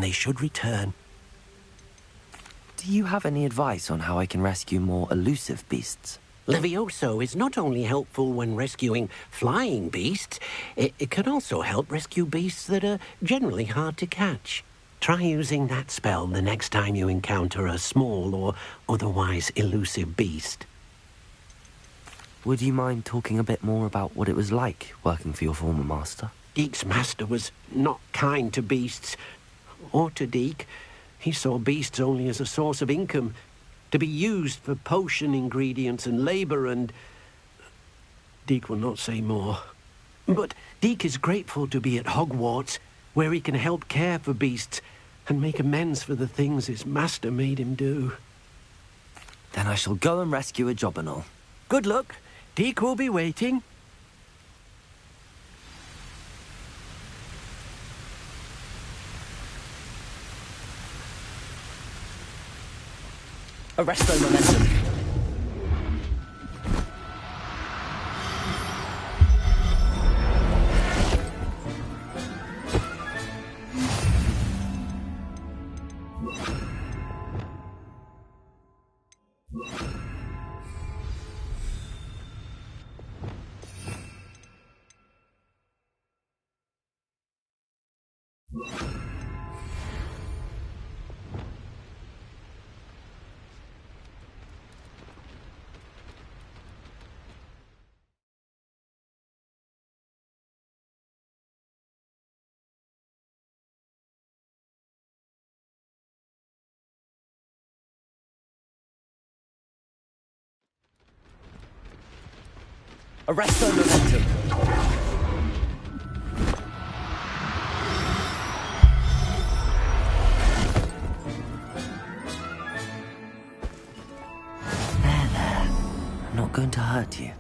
they should return. Do you have any advice on how I can rescue more elusive beasts? Levioso is not only helpful when rescuing flying beasts, it can also help rescue beasts that are generally hard to catch. Try using that spell the next time you encounter a small or otherwise elusive beast. Would you mind talking a bit more about what it was like working for your former master? Deek's master was not kind to beasts, or to Deek. He saw beasts only as a source of income, to be used for potion ingredients and labour, and Deek will not say more. But Deek is grateful to be at Hogwarts, where he can help care for beasts and make amends for the things his master made him do. Then I shall go and rescue a Jobberknoll. Good luck. Deek will be waiting. Arresto momentum. Arresto momentum. There. I'm not going to hurt you.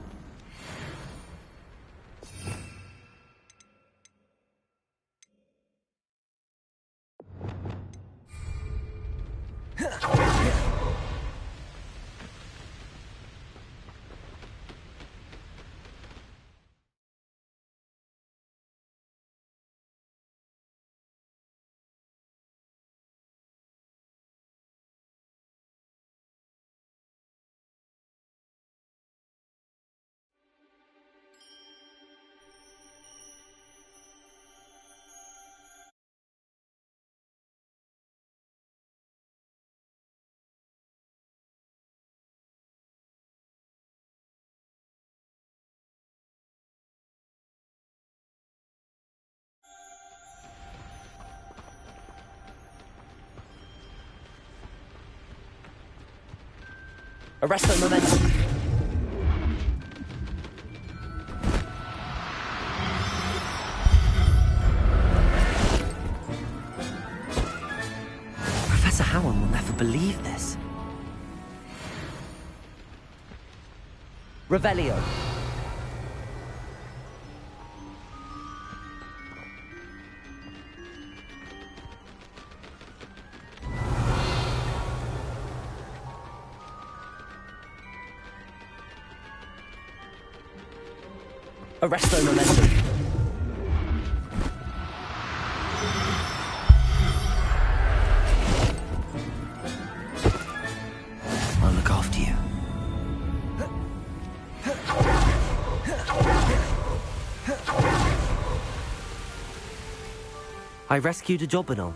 Arresto momentum. Professor Howard will never believe this. Revelio. Arresto momentum. I'll look after you. I rescued a Jobberknoll.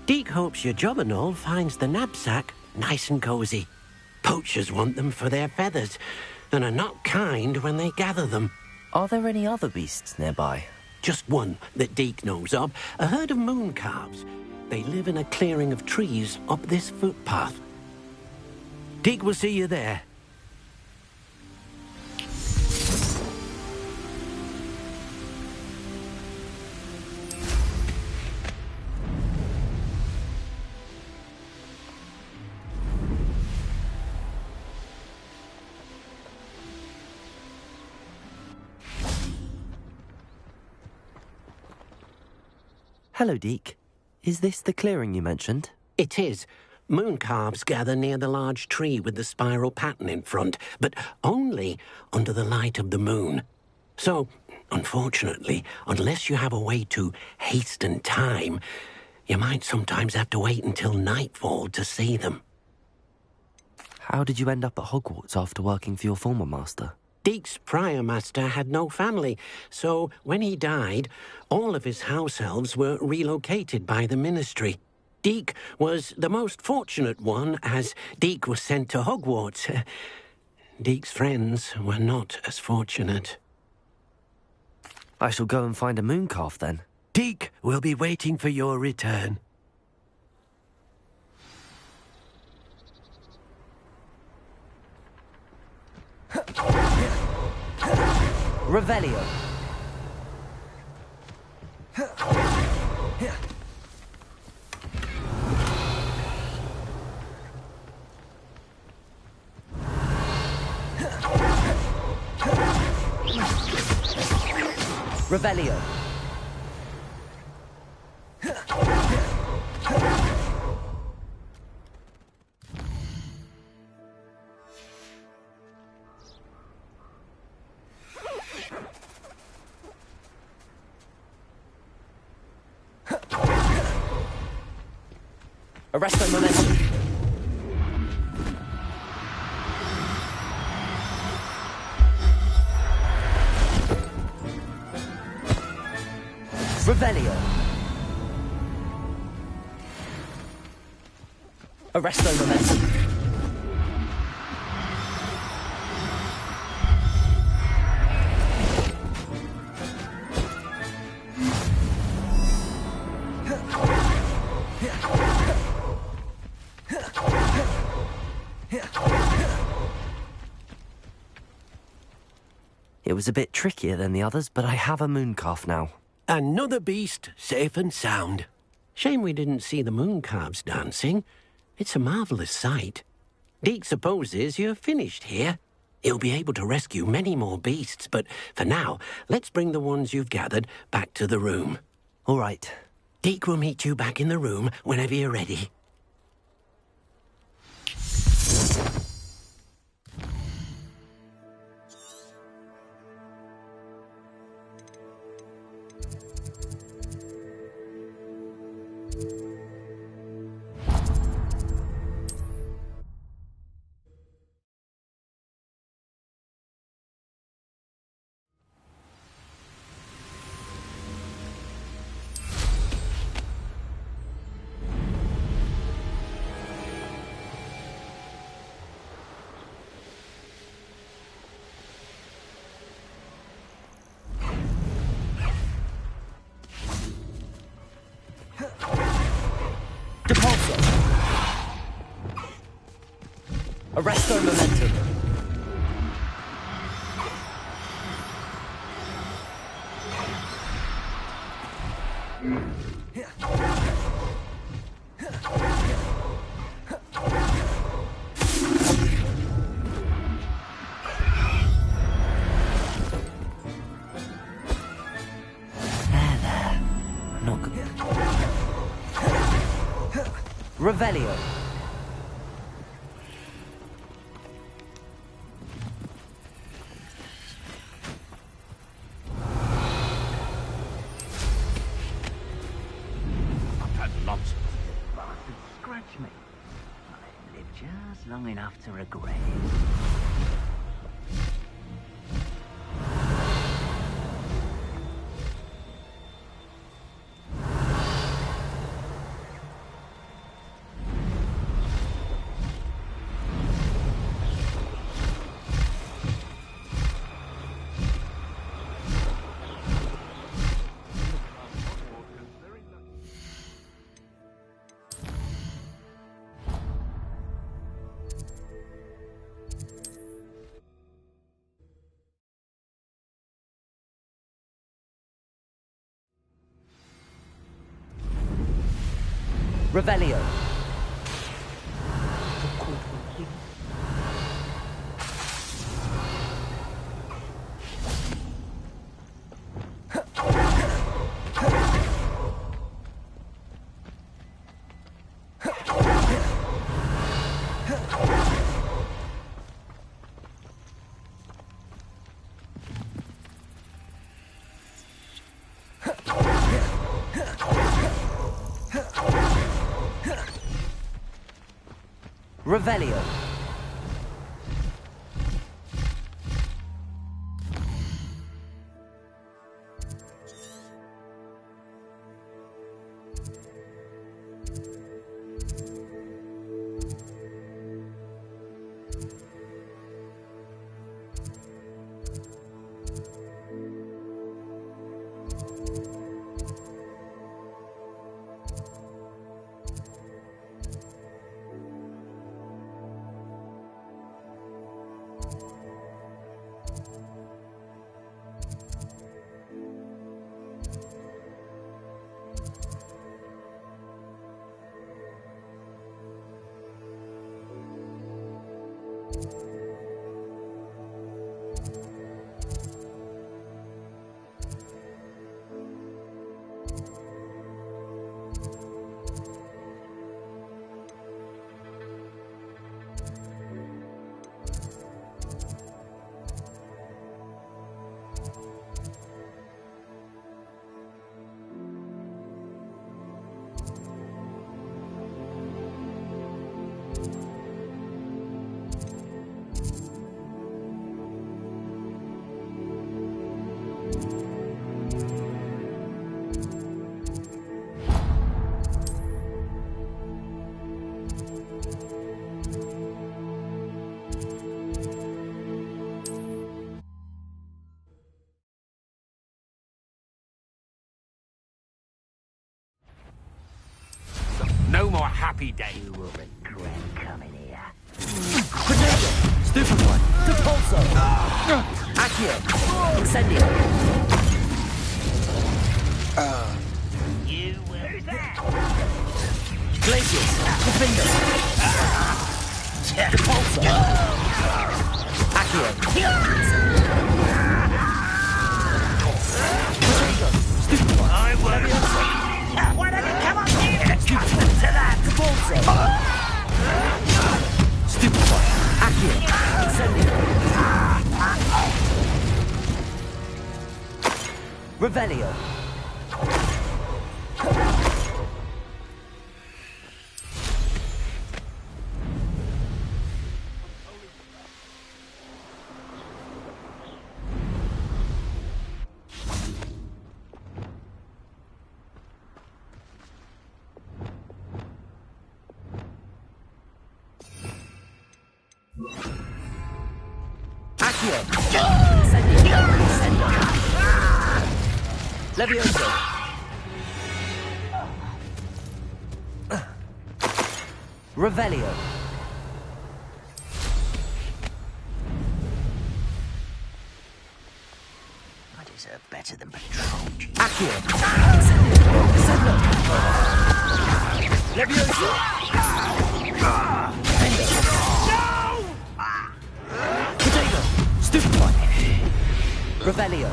Deek hopes your Jobberknoll finds the knapsack nice and cosy. Poachers want them for their feathers and are not kind when they gather them. Are there any other beasts nearby? Just one that Deek knows of, a herd of moon calves. They live in a clearing of trees up this footpath. Deek will see you there. Hello, Deek. Is this the clearing you mentioned? It is. Moon calves gather near the large tree with the spiral pattern in front, but only under the light of the moon. So, unfortunately, unless you have a way to hasten time, You might sometimes have to wait until nightfall to see them. How did you end up at Hogwarts after working for your former master? Deek's prior master had no family, so when he died, all of his house elves were relocated by the ministry. Deek was the most fortunate one, as Deek was sent to Hogwarts. Deek's friends were not as fortunate. I shall go and find a moon calf then. Deek will be waiting for your return. Revelio. Revelio. Arresto momentum. Revelio. Arresto momentum. It was a bit trickier than the others, but I have a moon calf now. Another beast, safe and sound. Shame we didn't see the moon calves dancing. It's a marvellous sight. Deek supposes you're finished here. He'll be able to rescue many more beasts, but for now, let's bring the ones you've gathered back to the room. All right. Deek will meet you back in the room whenever you're ready. Depulso. Arresto momentum. There. Not good. Revelio. I've had lots of bastards scratch me. I lived just long enough to regret it. Revelio. Revelio. No more happy days. You will regret coming here. Potato. Stupefy. Depulso. Accio. Incendio. You will... Who's that? Glacius. Defender. Depulso. Accio. Potato. Stupefy. I will... Why don't you come up here? Accustomed to that. Depulso. Stupefy. Accio. Incendio. Revelio. Accio. Incendio. Levioso. Revelio. I deserve better than patrol duty. Accio. Incendio. Levioso. Potato. Stupefy. Revelio.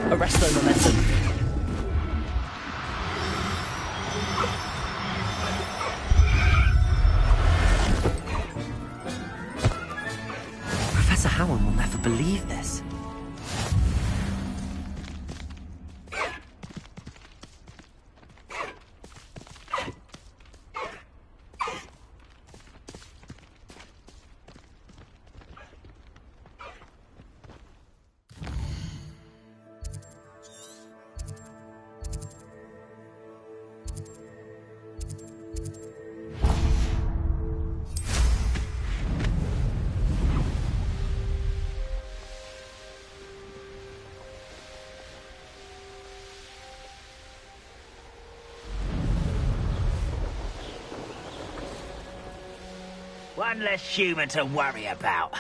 Arresto momentum. Professor Howard will never believe this. One less human to worry about.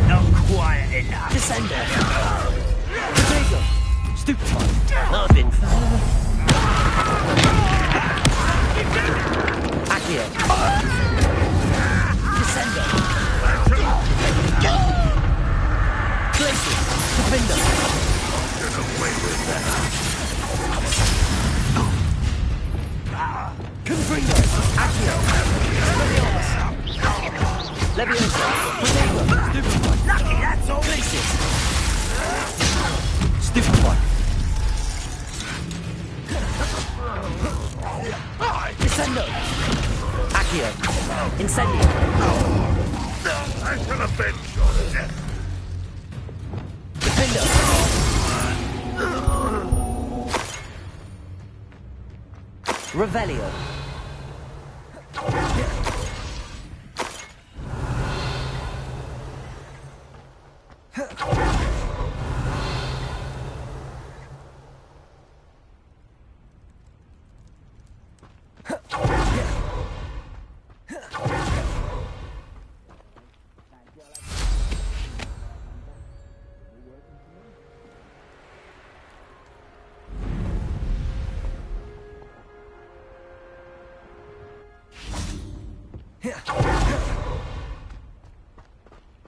Not quiet enough. Descender. Potato. Stupefy. I've been Accio. Descender. Glacius. Defender. away with that. Confringo! Accio! Leviosa! Leviosa! Protego! Stupefy! Lucky, that's all. Glacius! Stupefy! Descendo! Accio! Incendio! I shall avenge your death. Defendo! Revelio!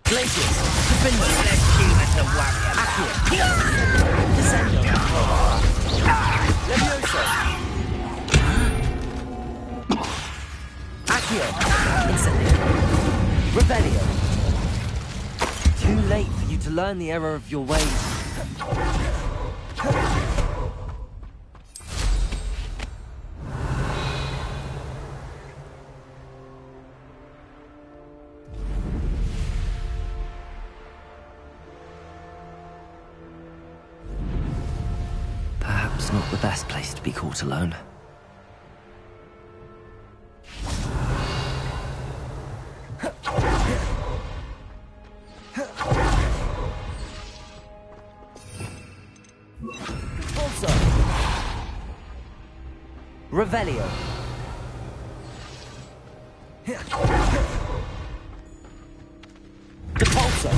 Glacius! Defendo! Achievement of warrior. Accio! Descendo! Leviosa! Accio! Incendio! Revelio! Too late for you to learn the error of your ways. Perhaps not the best place to be caught alone. Also, Revelio. Depulso.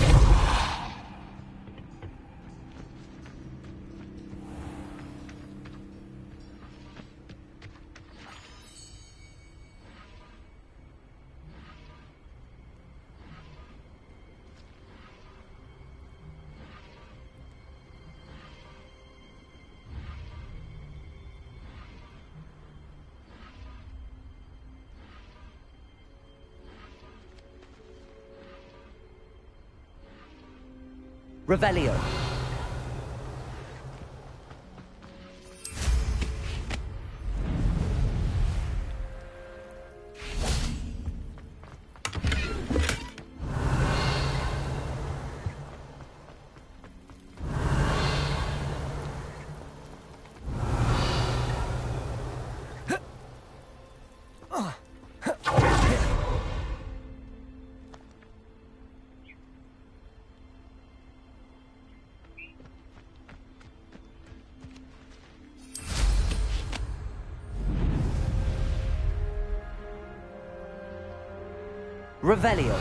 Revelio. Revelio.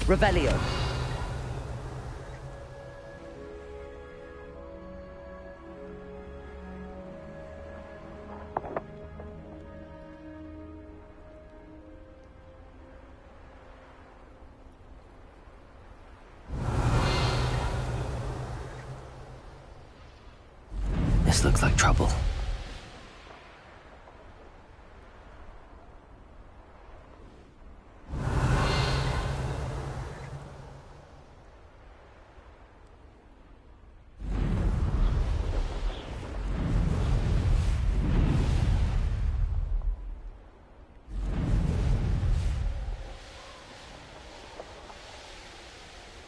Revelio. This looks like trouble.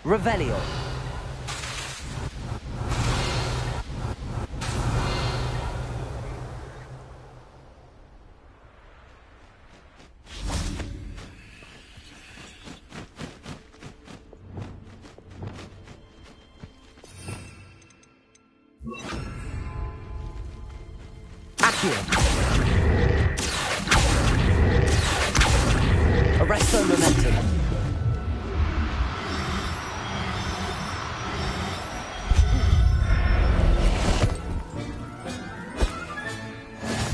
Revelio. Arresto momentum.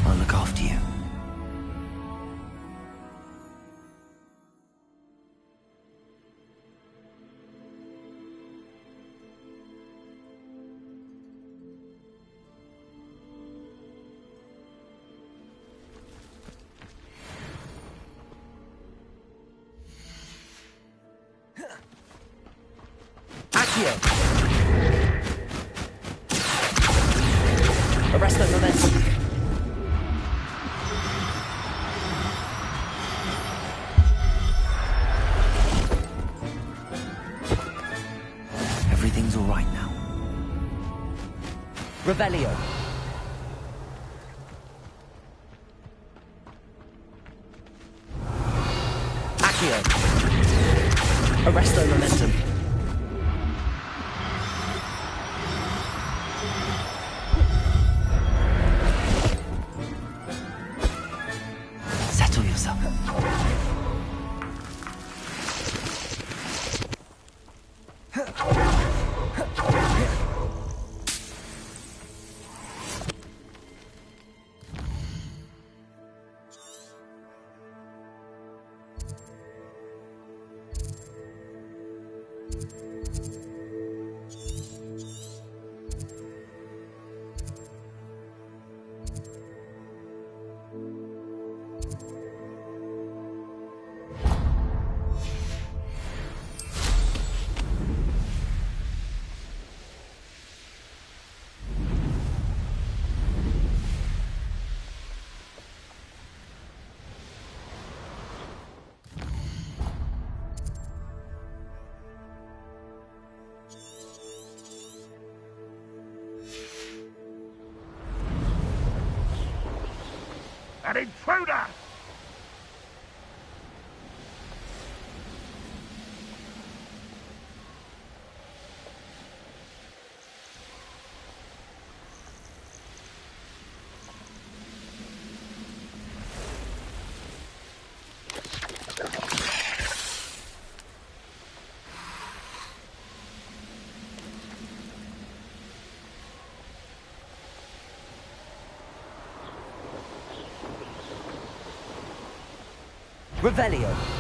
I'll look after you. Accio. Arresto momentum. Everything's all right now. Revelio. Accio. Arresto momentum. Settle yourself. An intruder! Revelio.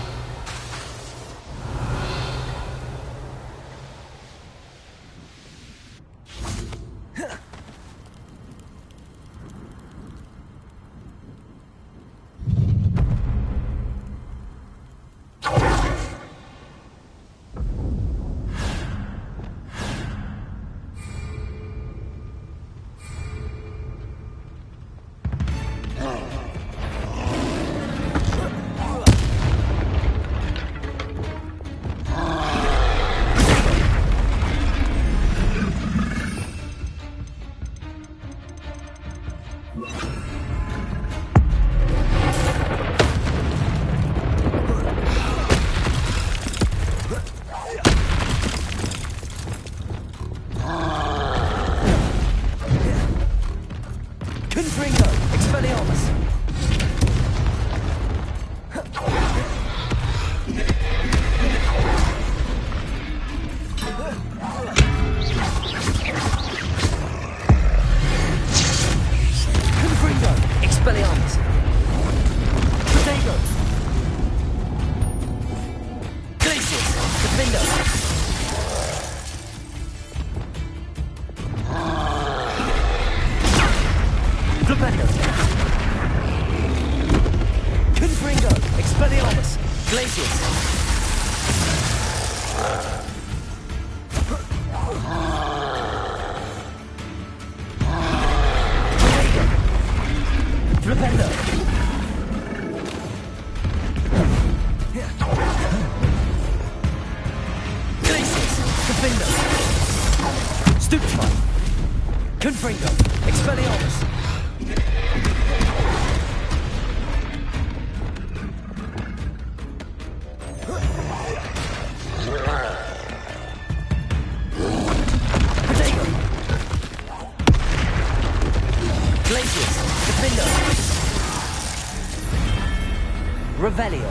Revelio.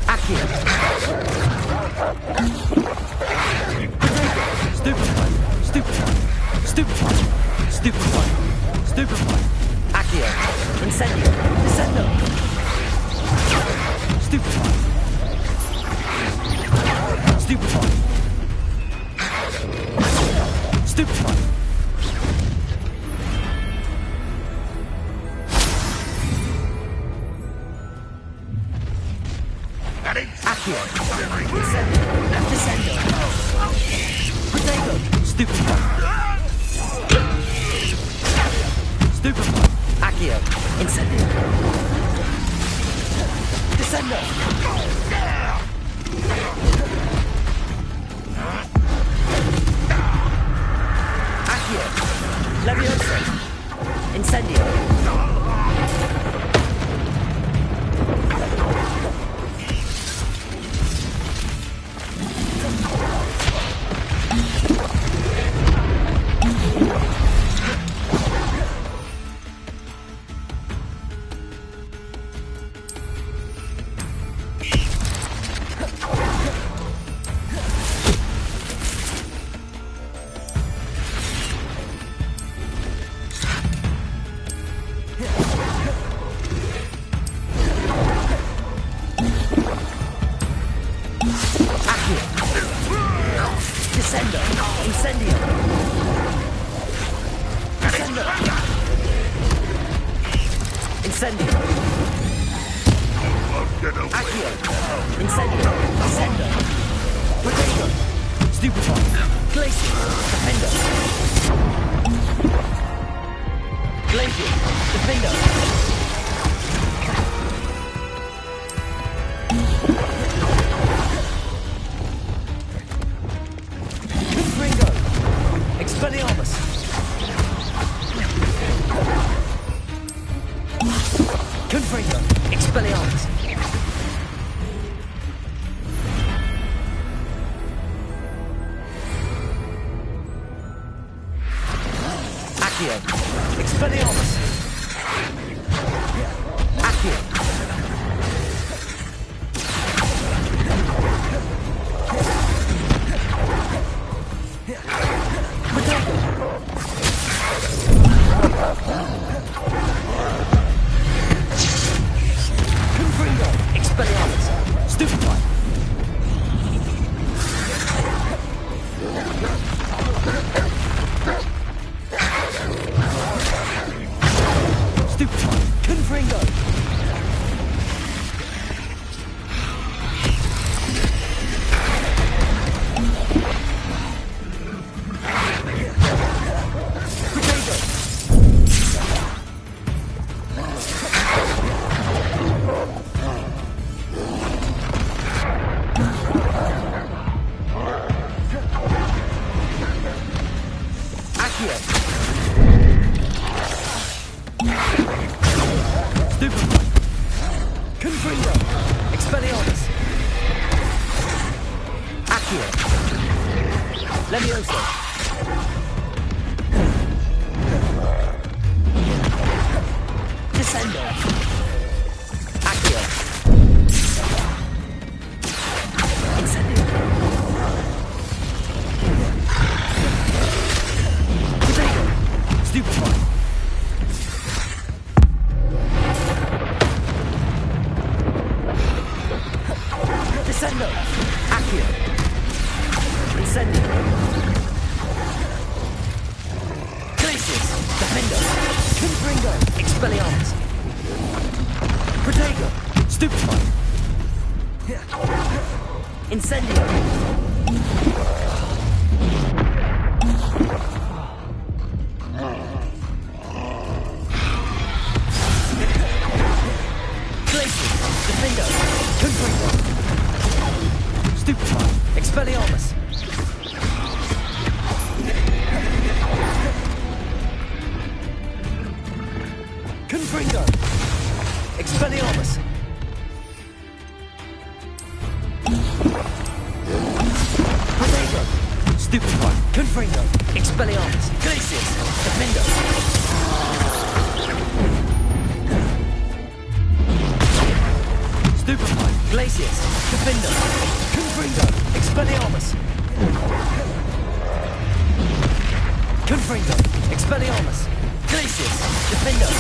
Accio. Stupefy. Accio. Incendio. Descendo. Stupefy. Accio. Incendio. Descendo. Protego. Stupefy. Stupefy. Accio. Incendio. Descendo. Accio. Levioso. Incendio. Descendo. Incendio. Descendo. Incendio. Accio. Incendio. Descendo. Protego. Stupefy. Glacier. Defender. Glacier. Defender. Expelliarmus! Confringo! Expelliarmus! Accio! Expelliarmus! Accio! Confringo! Expelliarmus! Stupefy! Stupefy! Confringo! Stupefy! Confringo! Expelliarmus! Accio! Levioso! Descendo! Accio! Incendio! Protego! Stupefy! Descendo! Accio! Incendio! Glaciers! Defender! Confringo! Expelliarmus! Protego! Stupefy! Incendio! Glaciers! Defender! Confringo! Stupefy! Expelliarmus! Confringo! Expelliarmus! Protego! Stupefy! Confringo! Expelliarmus! Glaciers! Defender! Stupefy! Glaciers! Defender! Confringo! Expelliarmus! Confringo! Expelliarmus! Glaciers! Defender!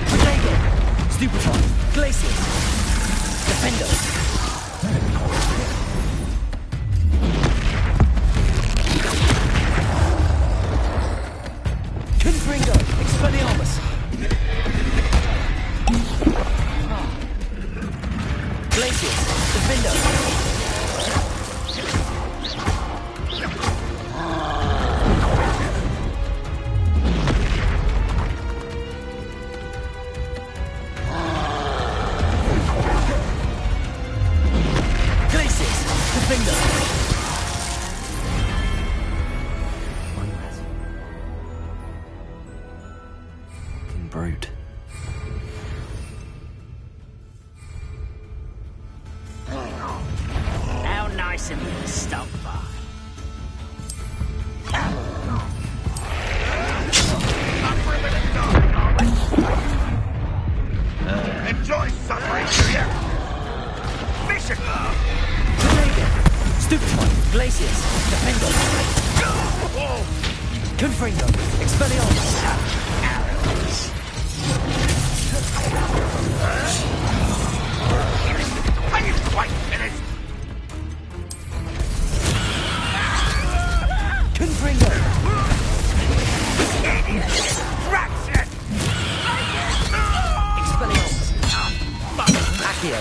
Protego! Stupefy! Glaciers! Defender! Confringo! Expelliarmus! Defender! One less. Fucking brute. How nice of you to stop by. Enjoy suffering, do you? Mission! Stupefy! Glacius! Defender! Confringo! Expelliarmus! Are you quite finished? Confringo! Fraction! Expelliarmus! Accio!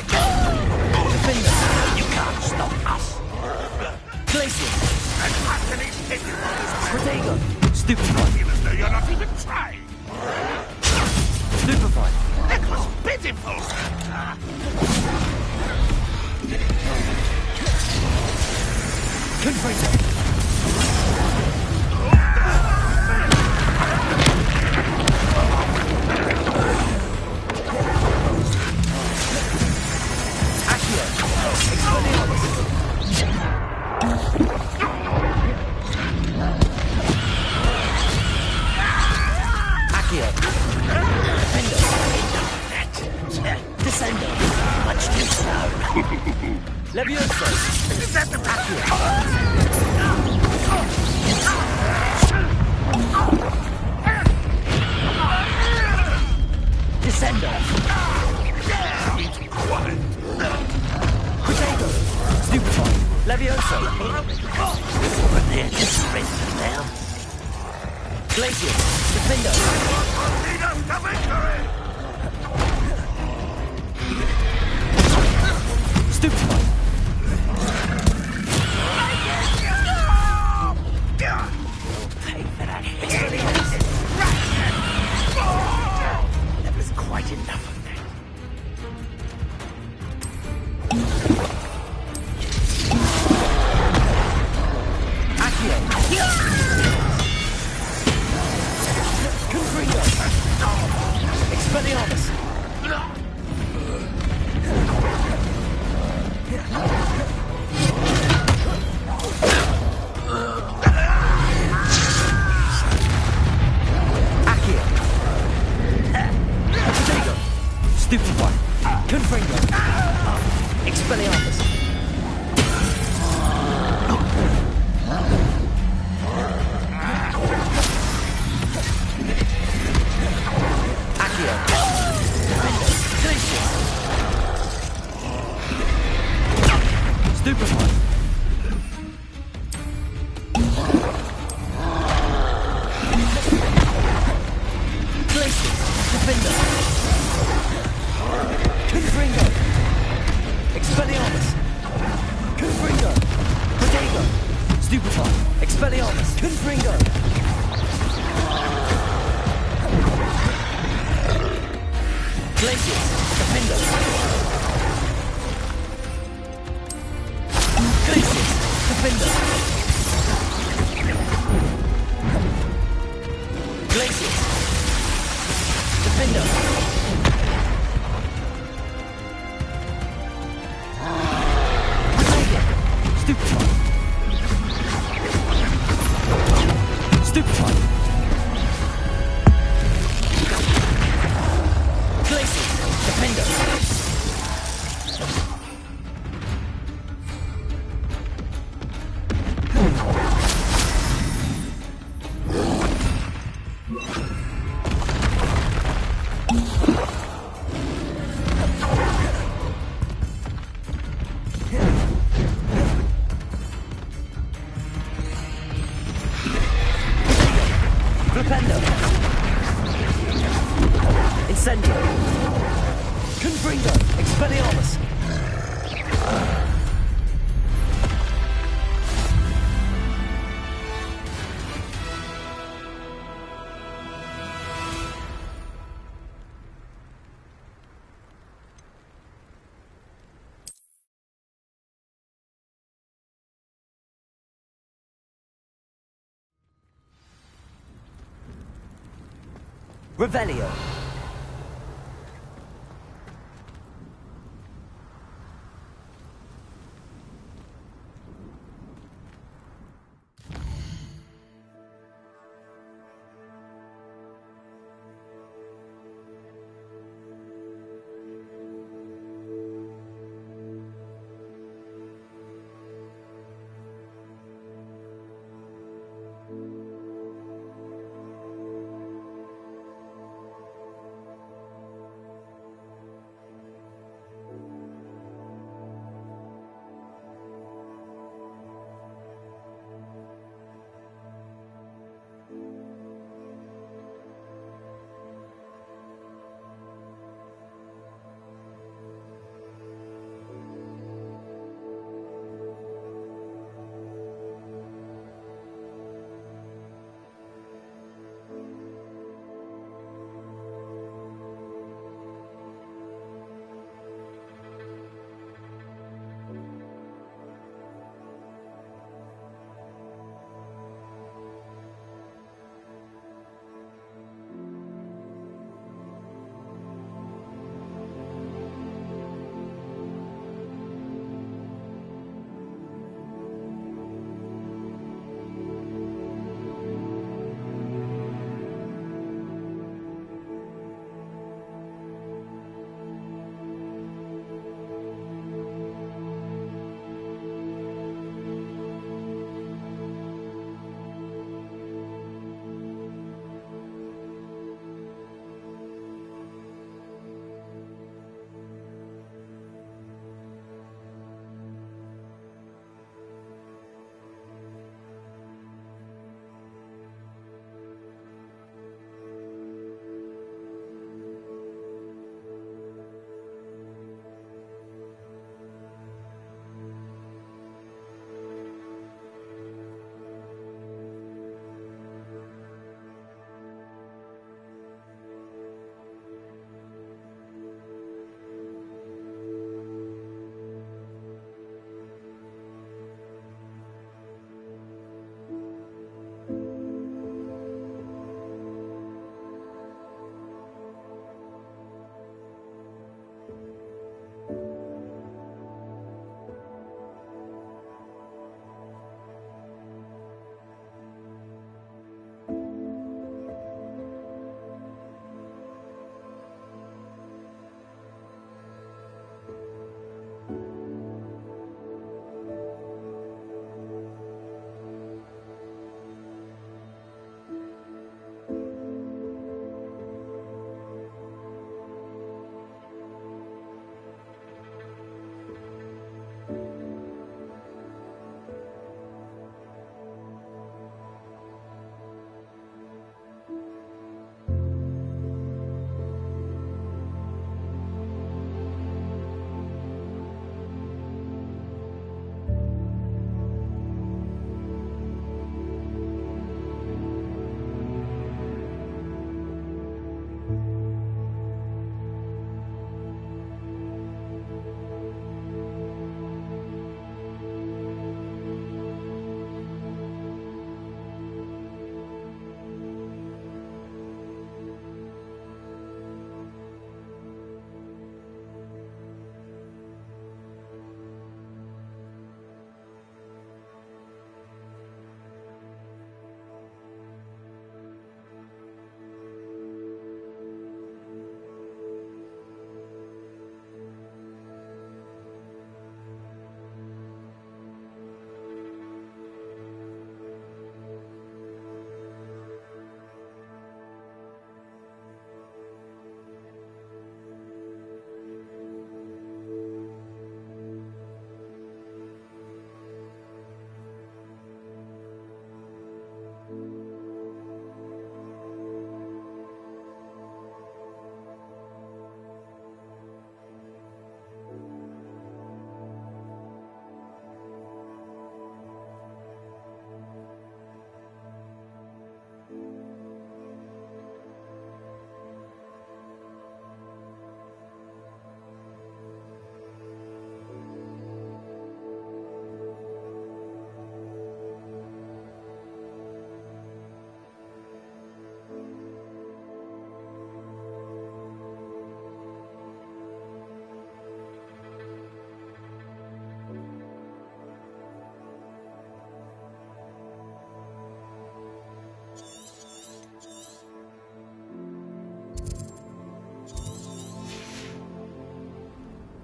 Defender! You can't stop us. Glacius! And utterly pitiful, Protego! Stupefy! even though you're not even trying. Stupefy! That was pitiful! Confringo! Accio! Expelliarmus! Accio! Defender! Descendo! Much too slow. Levioso! Is that the Descendo! quiet? Protego! Stupefy! Levioso! They're just resting now. Glacius! Defender! Lead us to victory! Stupefy! Pay for that hit. That was quite enough of that. Accio! Confringo! Expelliarmus! Accio! Protego! Stupefy! Confringo! Expelliarmus! Accio! Defender! Glacius! Stupefy! Glacius! Defender! Confringo! Expelliarmus! Confringo! Protego! Stupefy! Expelliarmus! Confringo! Glacius! Defender! Glacius! Defender! Glacius! Defender! Protego! Stupefy! Stupefy! Glacius! Defender! Flipendo! Incendio! Confringo! Expelliarmus! Revelio.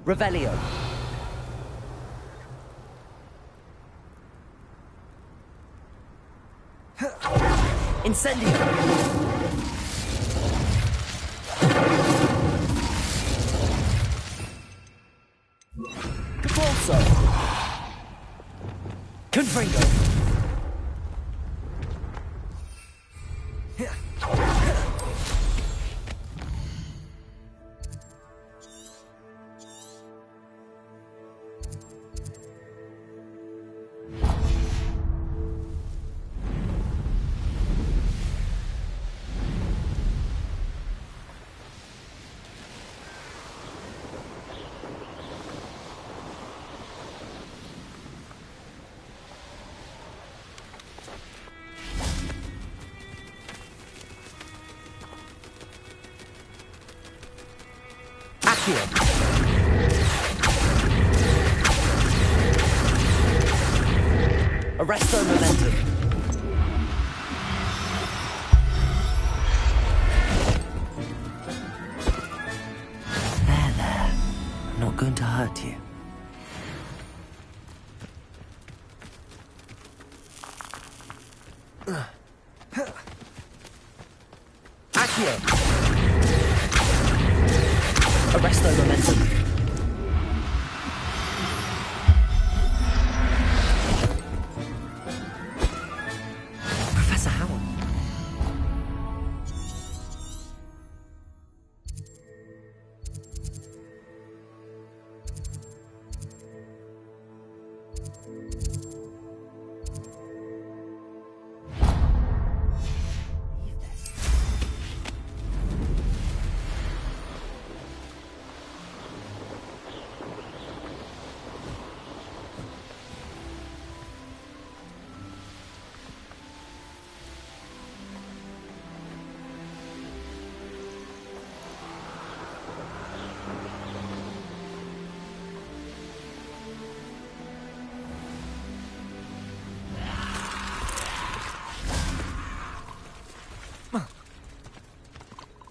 Revelio. Incendio. Capulso. Confringo. Accio. Arresto momentum. There. I'm not going to hurt you. Accio. Arresto momentum. Professor Howard.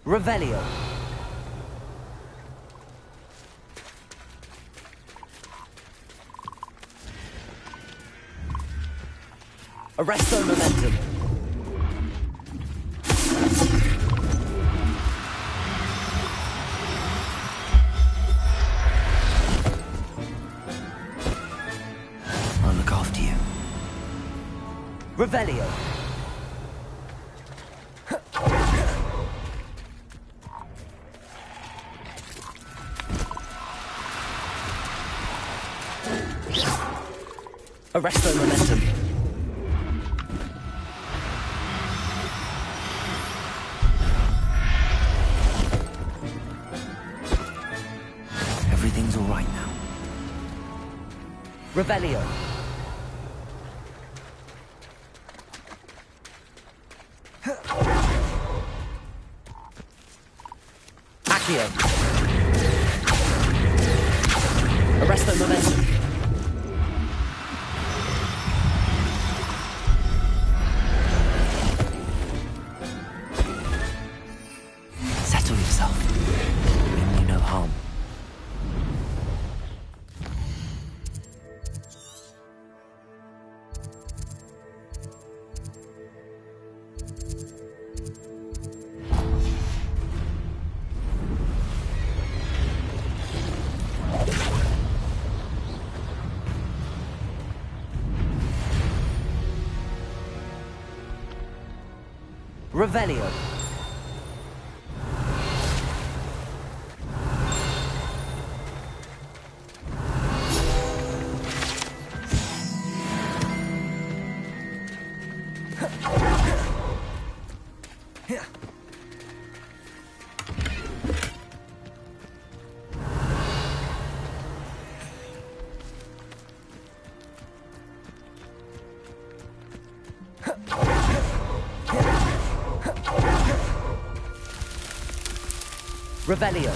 Revelio. Arresto momentum. I'll look after you. Revelio. Arresto momentum. Everything's all right now. Revelio. Accio. Arresto momentum. Settle yourself. Mean you no harm. Revelio. Revelio.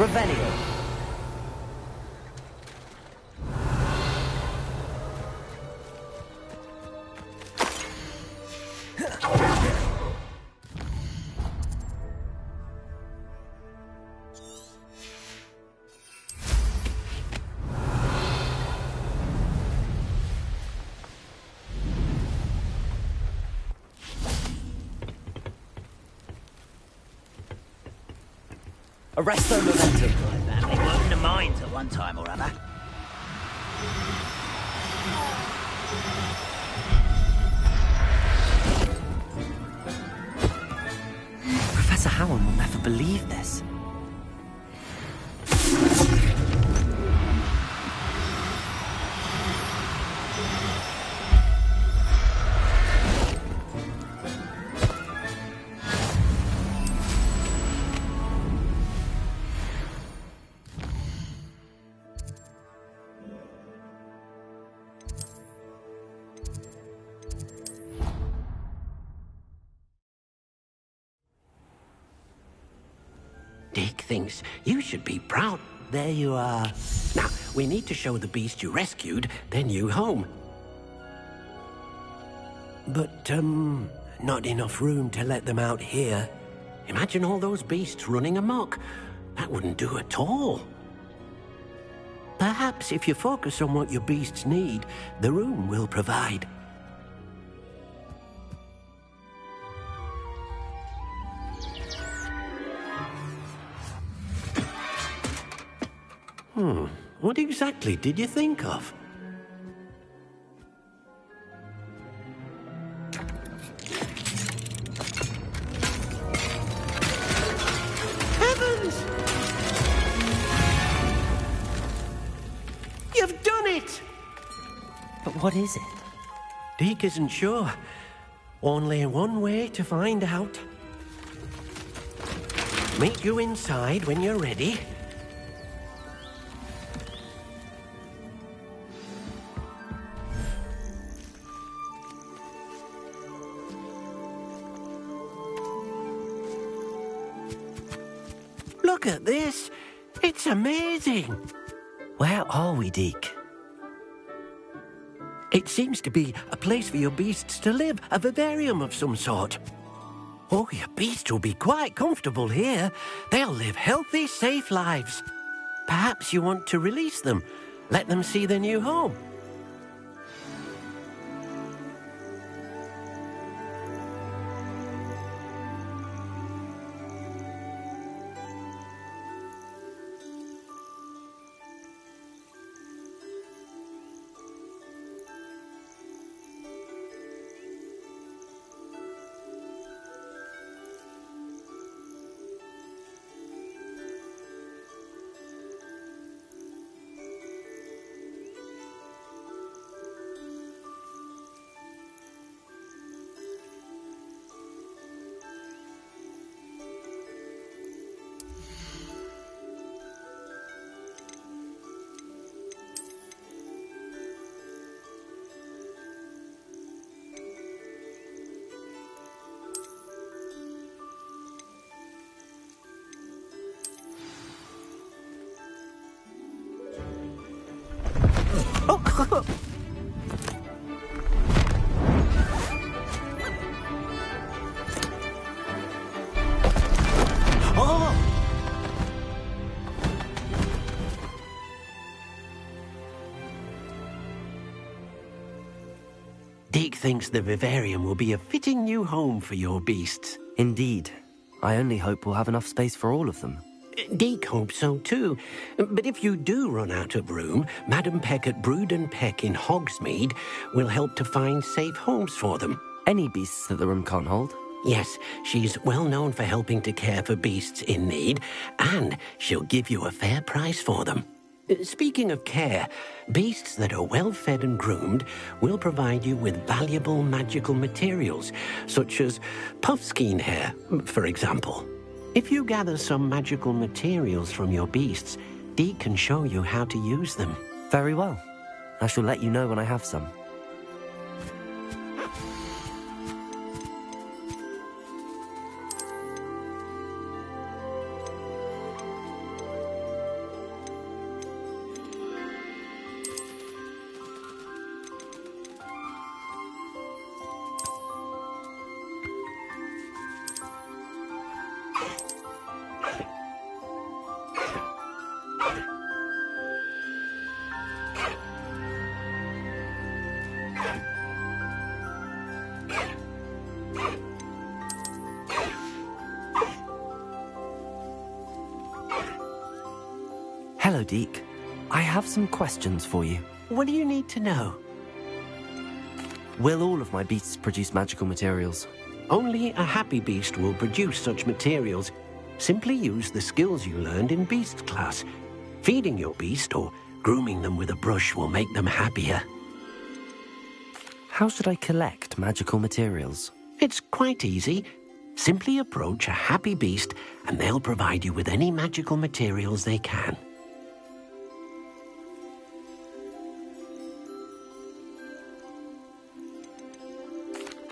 Revelio. Arresto Momentum. They were in the mines at one time or other. Professor Howard will never believe this. Dick thinks you should be proud. There you are. Now, we need to show the beast you rescued their new home. But, not enough room to let them out here. Imagine all those beasts running amok. That wouldn't do at all. Perhaps if you focus on what your beasts need, the room will provide. What exactly did you think of? Heavens! You've done it! But what is it? Deke isn't sure. Only one way to find out. Meet you inside when you're ready. Look at this. It's amazing. Where are we, Deke? It seems to be a place for your beasts to live, a vivarium of some sort. Oh, your beasts will be quite comfortable here. They'll live healthy, safe lives. Perhaps you want to release them, let them see their new home. Deke thinks the vivarium will be a fitting new home for your beasts. Indeed. I only hope we'll have enough space for all of them. Deke hopes so too. But if you do run out of room, Madam Peck at Brood and Peck in Hogsmeade will help to find safe homes for them. Any beasts that the room can't hold? Yes, she's well known for helping to care for beasts in need, and she'll give you a fair price for them. Speaking of care, beasts that are well fed and groomed will provide you with valuable magical materials, such as puffskein hair, for example. If you gather some magical materials from your beasts, Deke can show you how to use them. Very well. I shall let you know when I have some. Hello, Deke. I have some questions for you. What do you need to know? Will all of my beasts produce magical materials? Only a happy beast will produce such materials. Simply use the skills you learned in beast class. Feeding your beast or grooming them with a brush will make them happier. How should I collect magical materials? It's quite easy. Simply approach a happy beast and they'll provide you with any magical materials they can.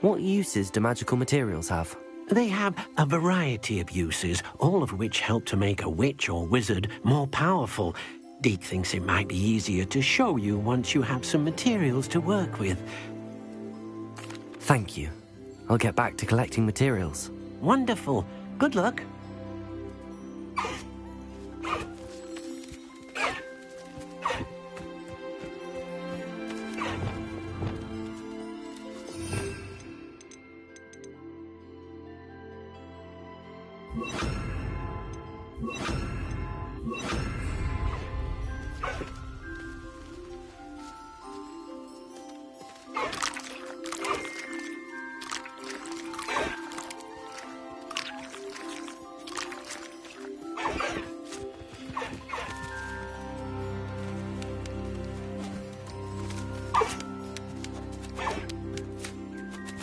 What uses do magical materials have? They have a variety of uses, all of which help to make a witch or wizard more powerful. Deke thinks it might be easier to show you once you have some materials to work with. Thank you. I'll get back to collecting materials. Wonderful. Good luck.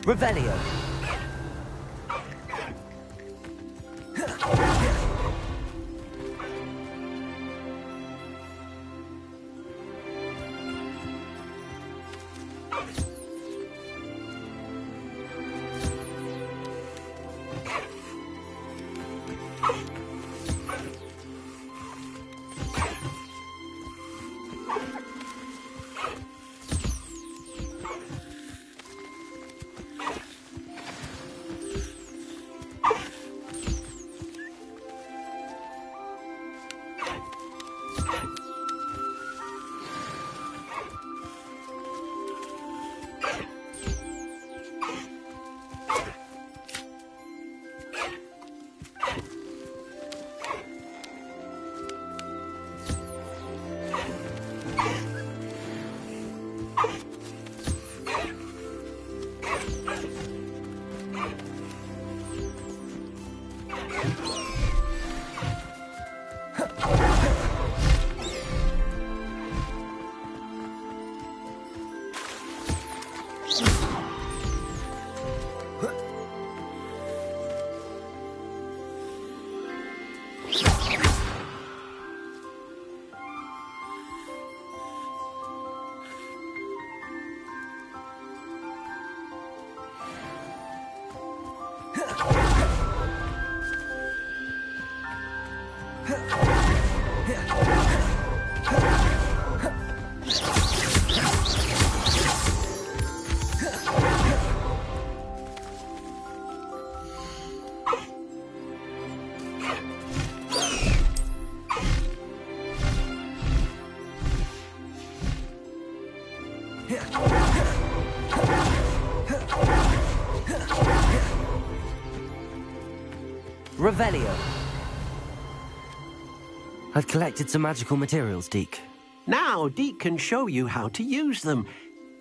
Revelio. Revelio. I've collected some magical materials, Deke. Now, Deke can show you how to use them.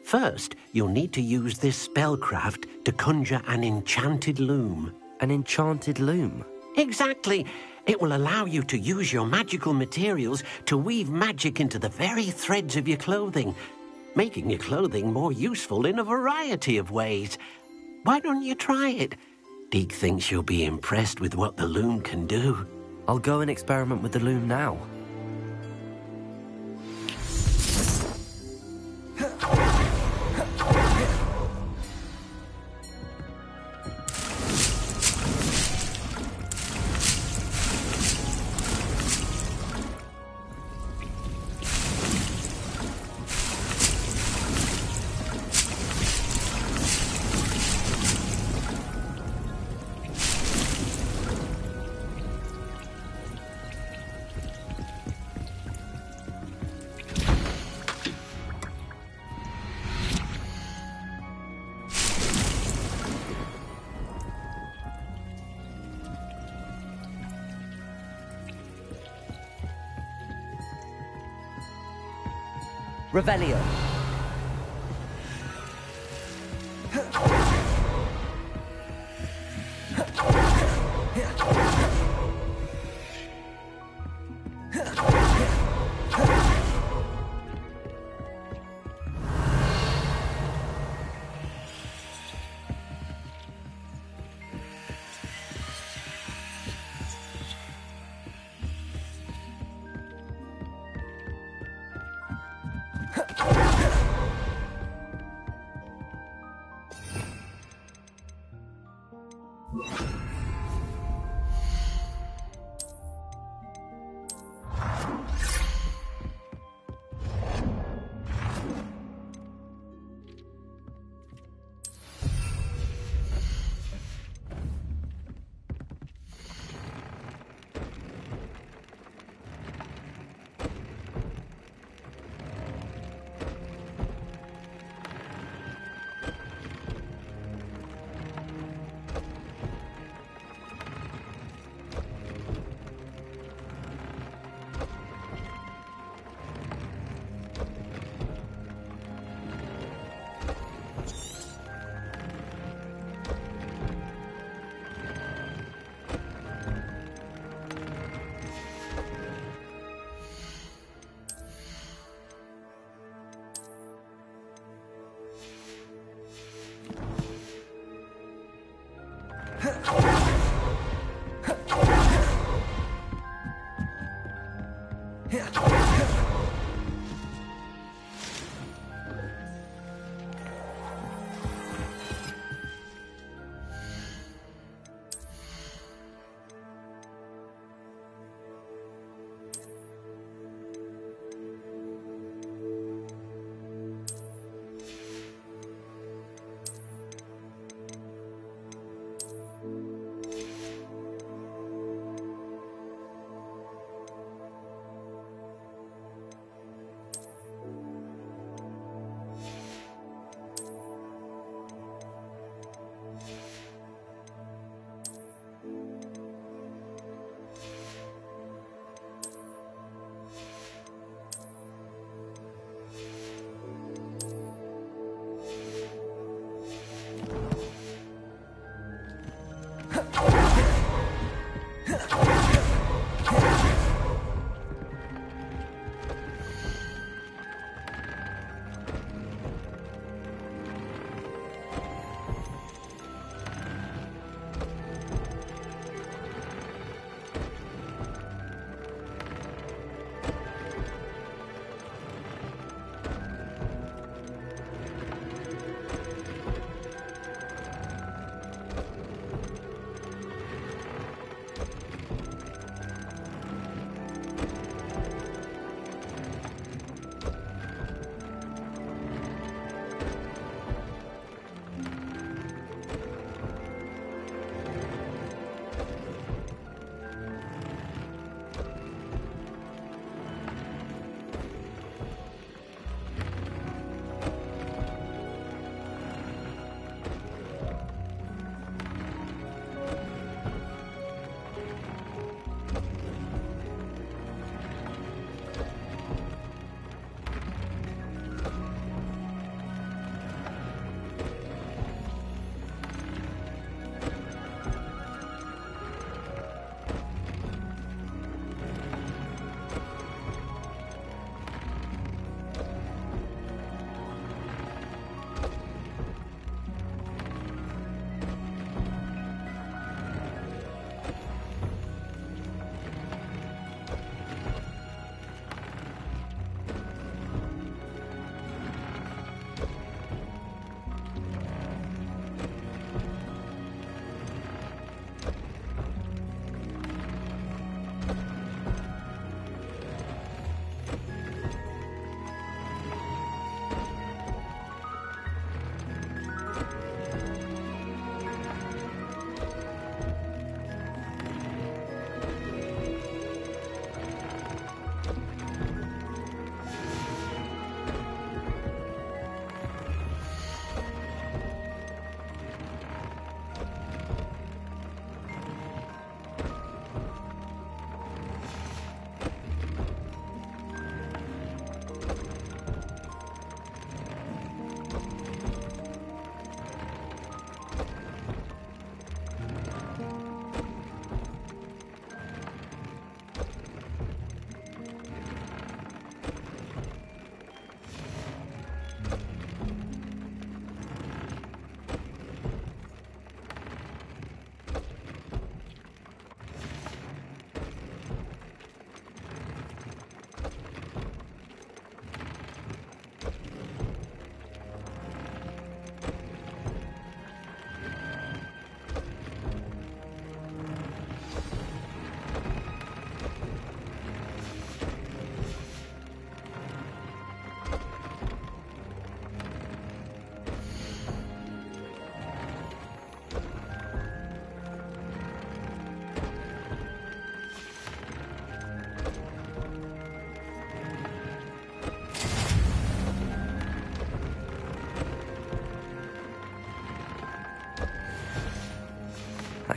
First, you'll need to use this spellcraft to conjure an enchanted loom. An enchanted loom? Exactly. It will allow you to use your magical materials to weave magic into the very threads of your clothing, making your clothing more useful in a variety of ways. Why don't you try it? Deke thinks you'll be impressed with what the loom can do. I'll go and experiment with the loom now. Revelio.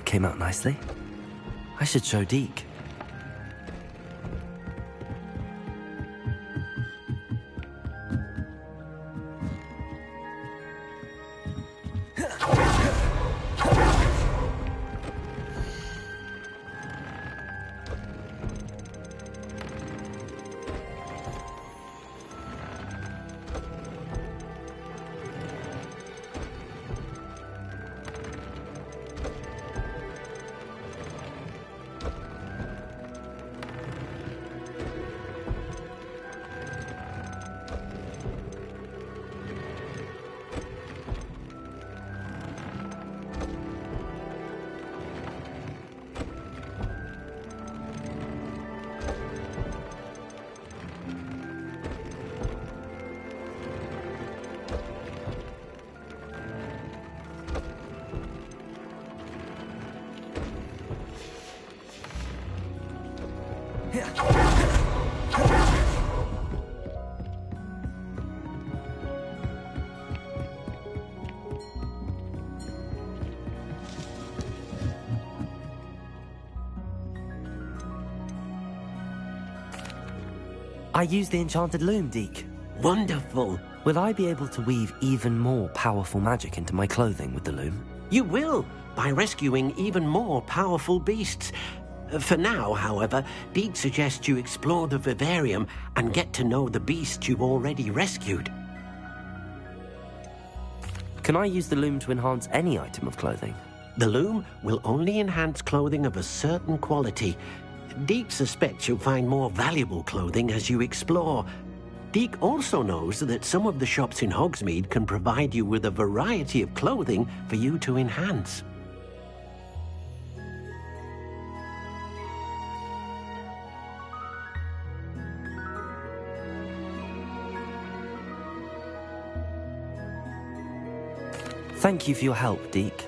came out nicely. I should show Deke. I used the enchanted loom, Deke. Wonderful. Will I be able to weave even more powerful magic into my clothing with the loom? You will, by rescuing even more powerful beasts. For now, however, Deke suggests you explore the vivarium and get to know the beasts you've already rescued. Can I use the loom to enhance any item of clothing? The loom will only enhance clothing of a certain quality. Deke suspects you'll find more valuable clothing as you explore. Deke also knows that some of the shops in Hogsmeade can provide you with a variety of clothing for you to enhance. Thank you for your help, Deke.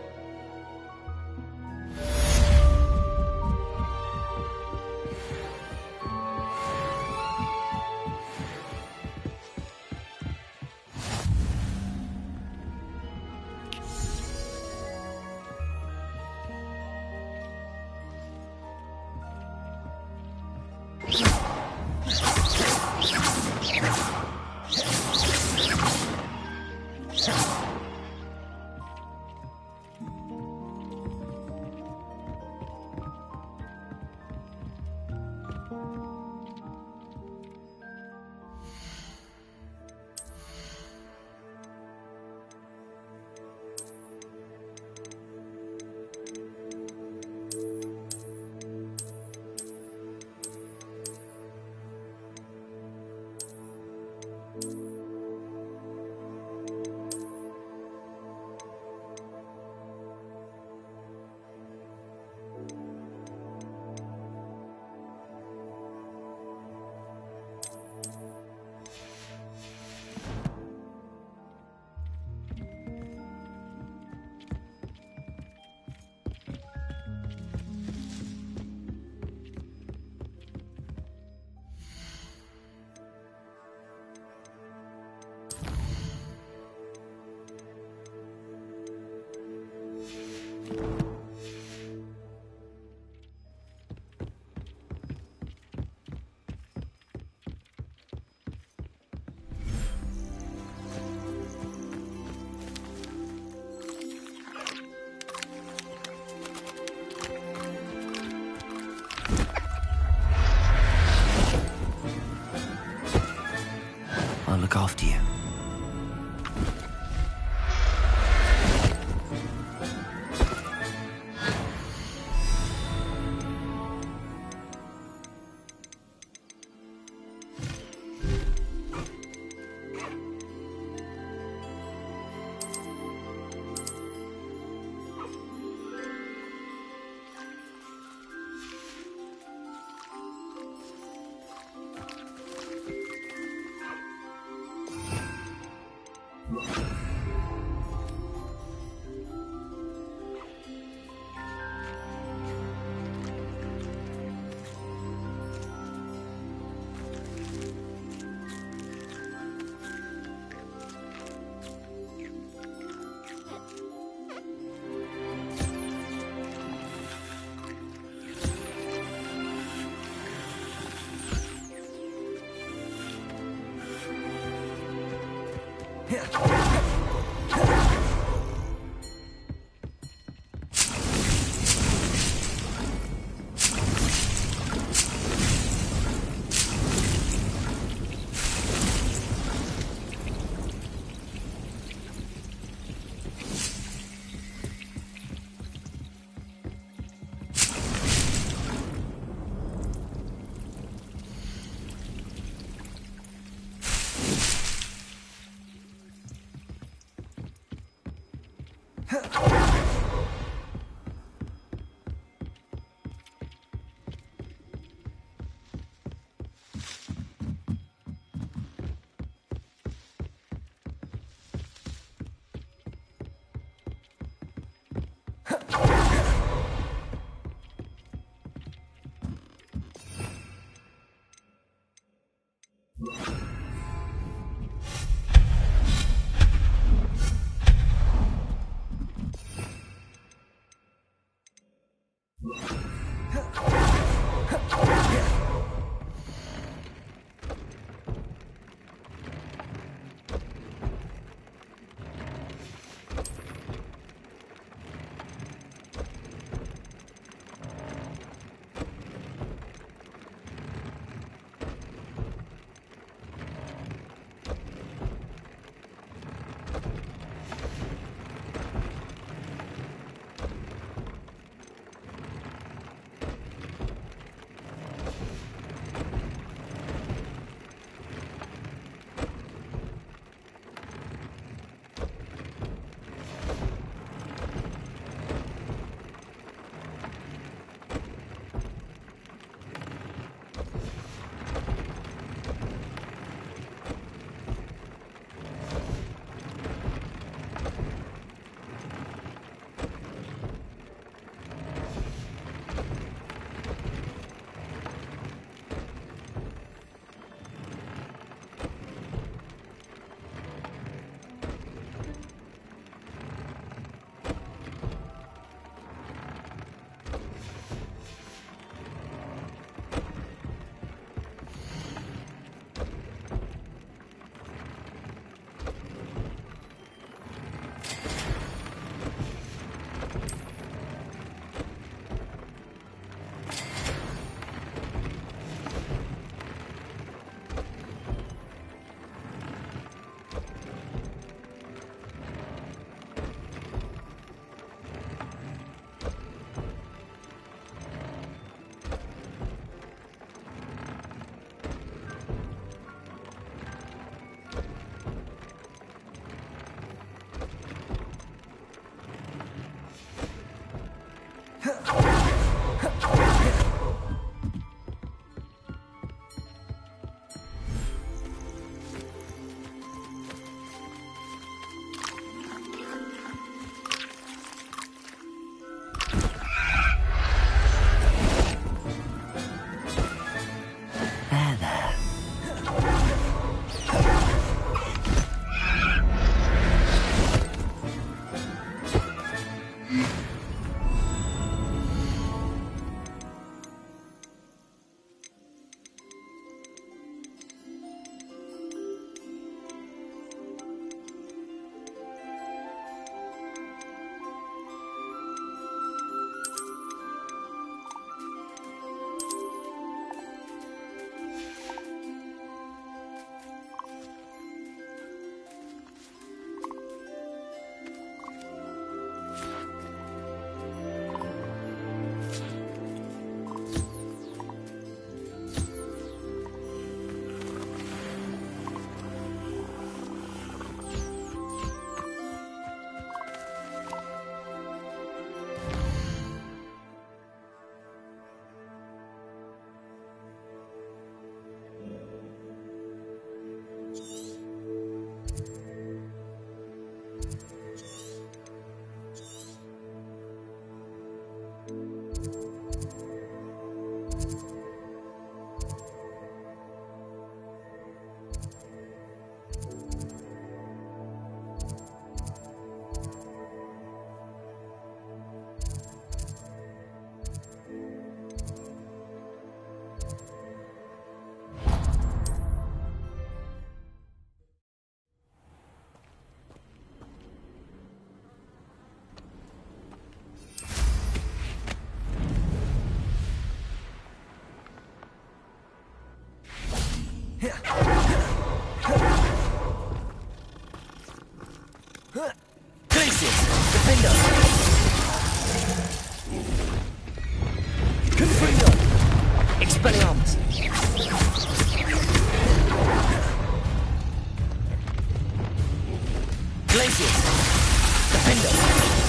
Defend us!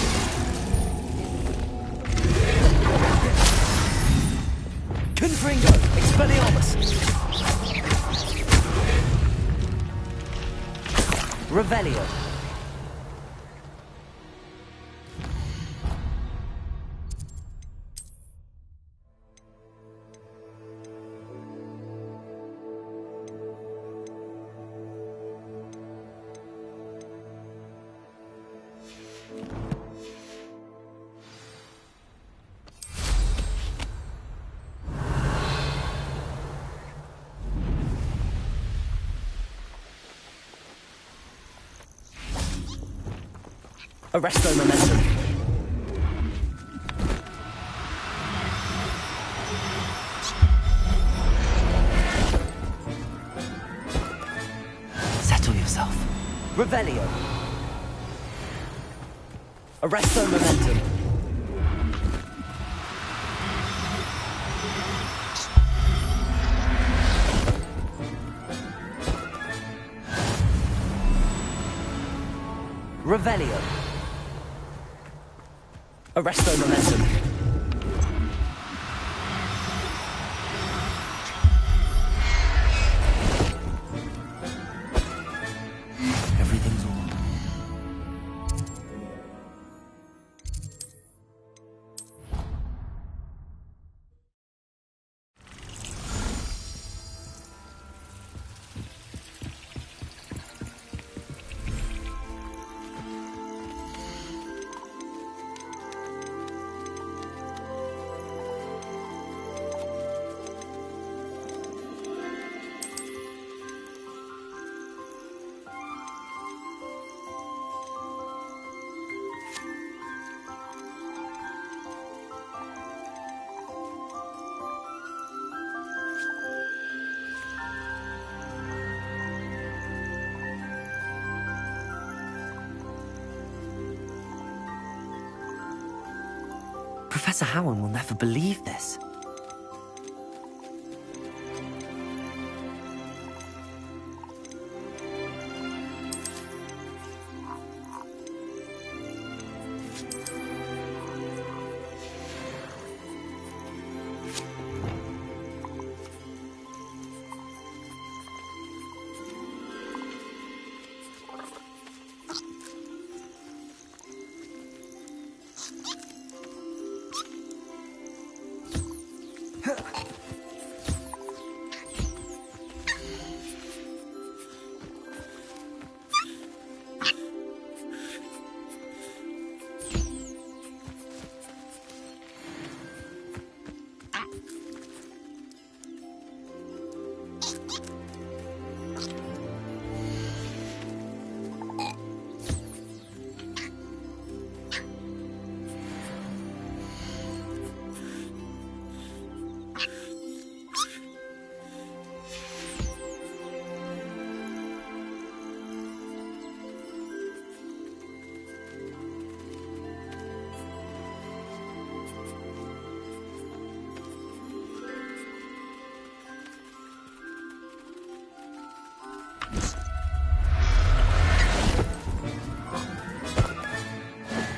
Expelliarmus! Revelio. Arresto momentum. Settle yourself. Revelio. Arresto momentum. Revelio. Arresto momentum. Everything's all right. Professor Howard will never believe this.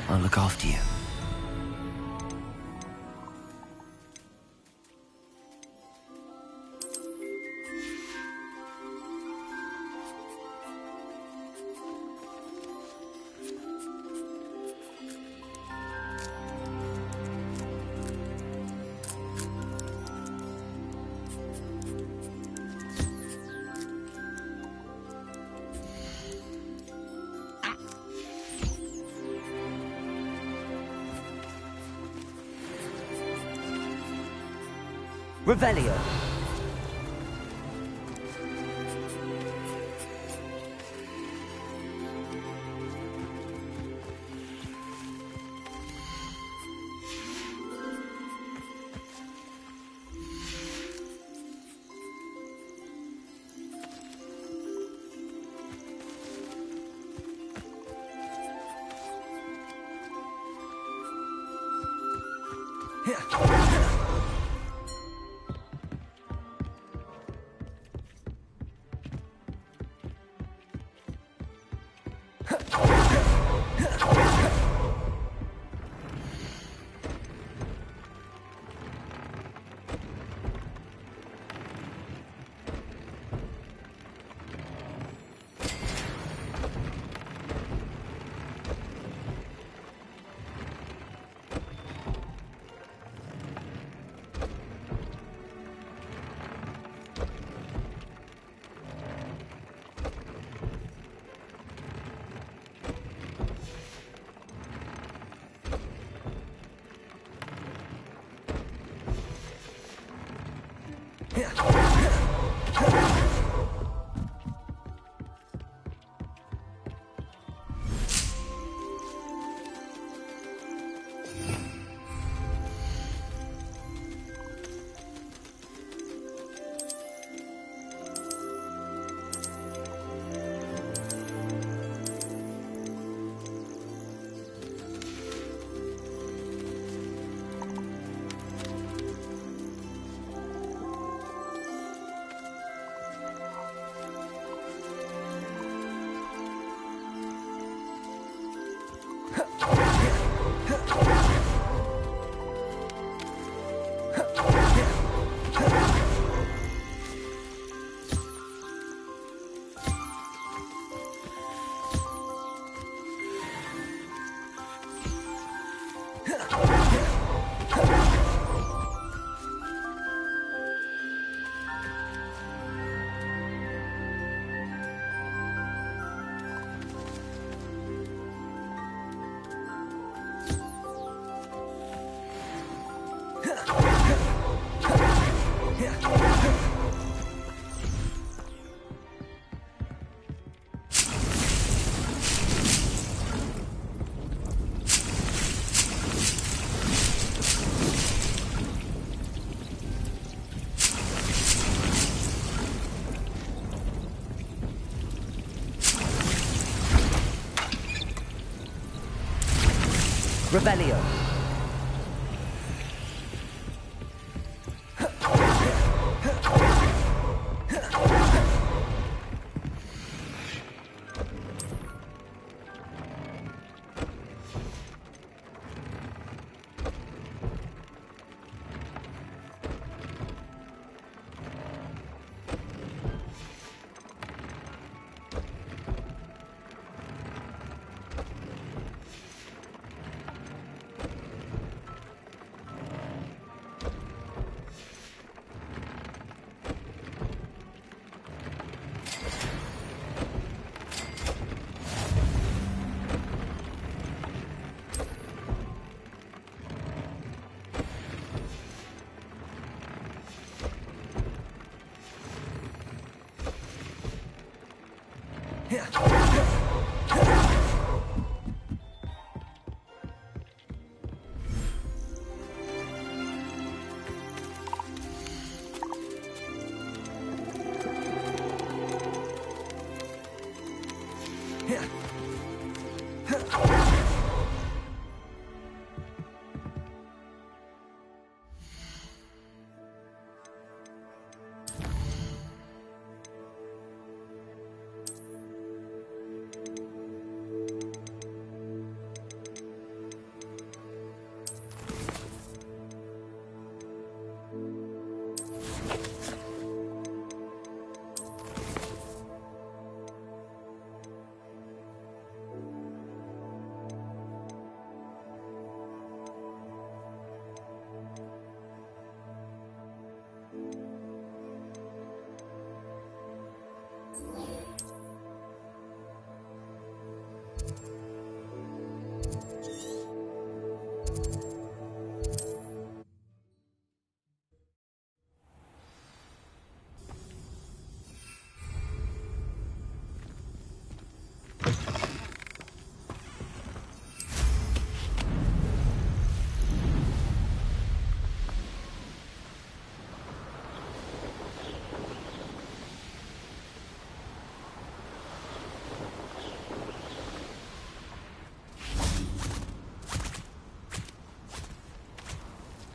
I'll look after you. Revelio. Revelio.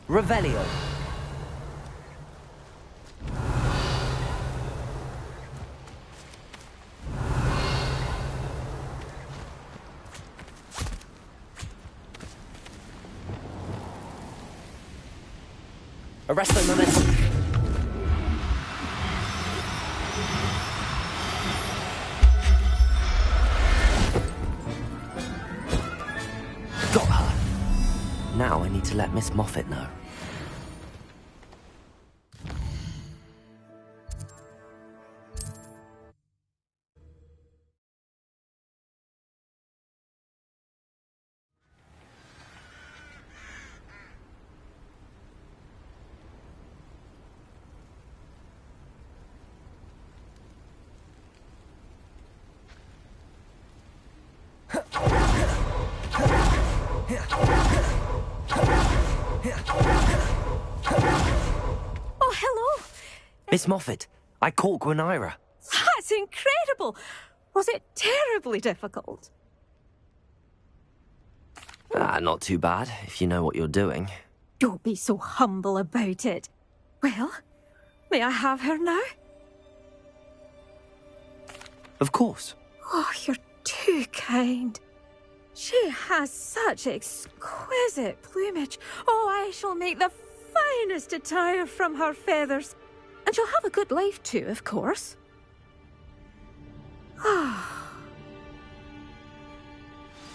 Revelio. Arresto momentum. Got her. Now I need to let Miss Moffat know. Oh, hello. Miss Moffat, I caught Gwenira. That's incredible. Was it terribly difficult? Not too bad, if you know what you're doing. Don't be so humble about it. Well, may I have her now? Of course. Oh, you're too kind. She has such exquisite plumage. Oh, I shall make the finest attire from her feathers. And she'll have a good life too, of course. Ah.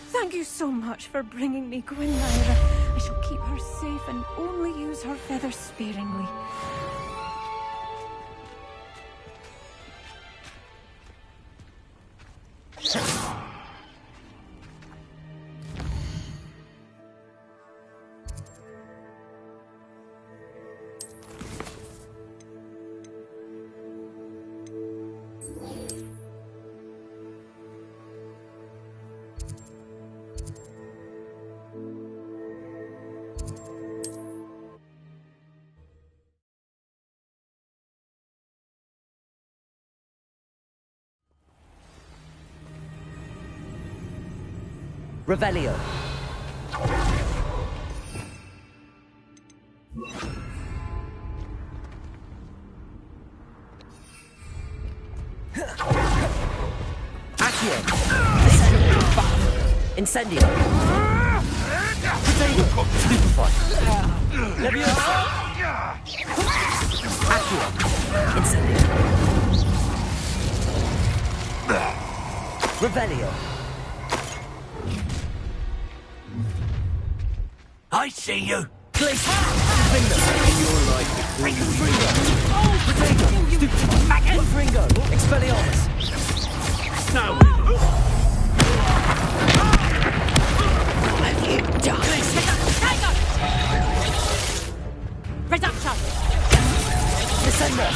Thank you so much for bringing me Gwenira. I shall keep her safe and only use her feathers sparingly. Revelio. Incendio. Potato. Stupefy. Leviosa. Accio. Incendio. Revelio. I see you. Glacier. Finger. Confringo. Potato. Stupefy. Confringo. Expelliarmus. No. Have you done? Tiger! Reduction! Descender.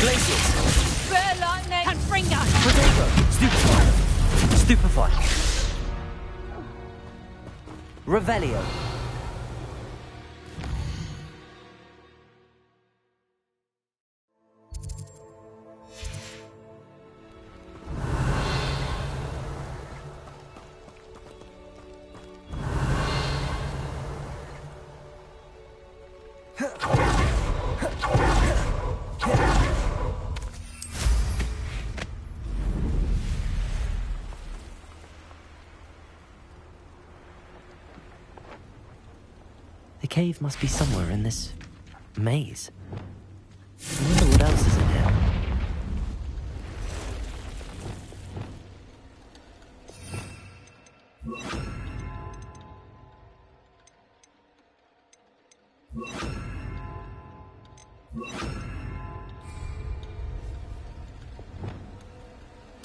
Glaciers. Bear lightning! Confringo! Potato. Stupefy. Stupefy. Revelio. The cave must be somewhere in this maze. I wonder what else is in here.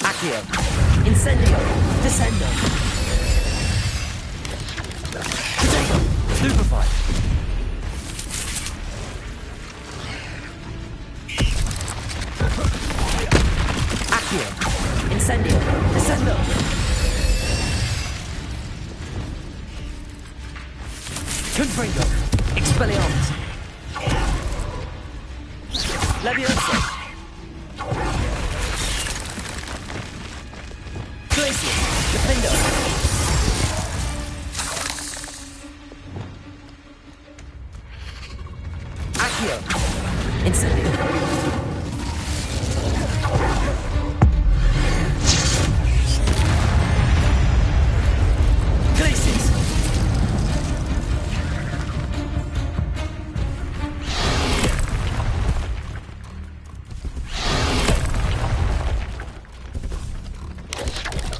Accio. Incendio. Descendo. Potato. Stupefy. Accio. Incendio. Descendo. Confringo. Expelliarmus. Leviosa. Glacier. Defendo. Accio. Incendio. Glaciers.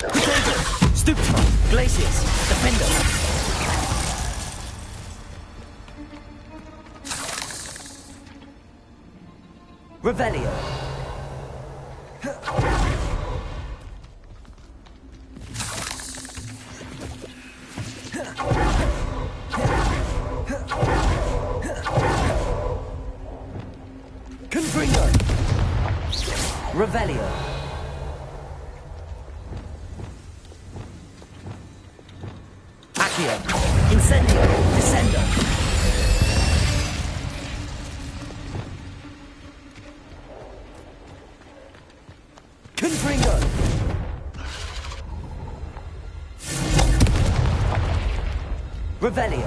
Potato. Stupefy. Glaciers. Defendo. Revelio. Confringo. Revelio. Accio. Incendio. Descendo. Confringo. Revelio.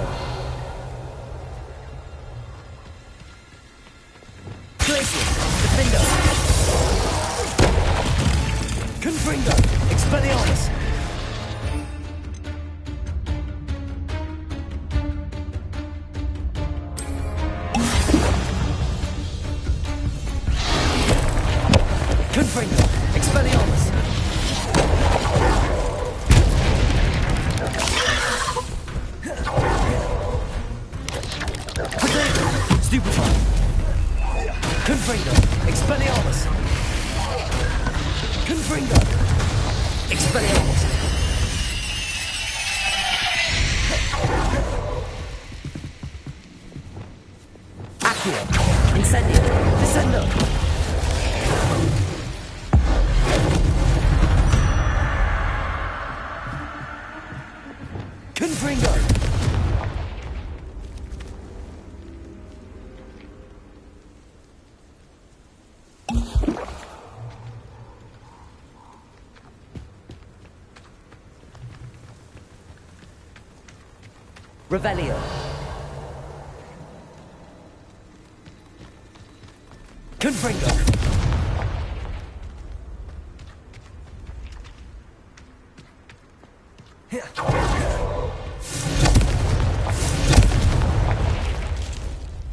Glacier. Defendo. Confringo. Expelliarmus. Confringo. Expelliarmus. Potato. Stupefy. Confringo. Expelliarmus. Confringo. Expelliarmus. Accio. Incendio. Descendo. Confringo. Revelio. Confringo.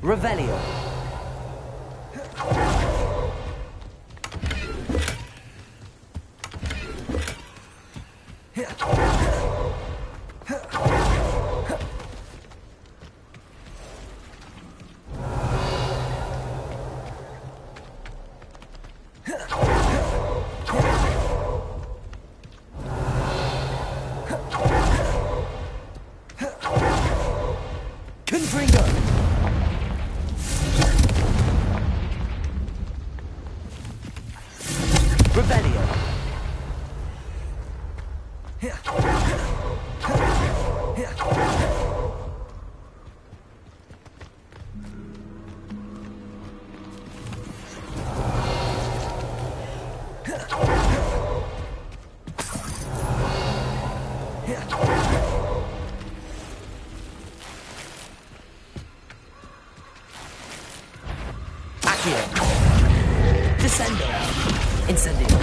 Revelio. Confringo. Revelio. Accio. Descendo. Incendio.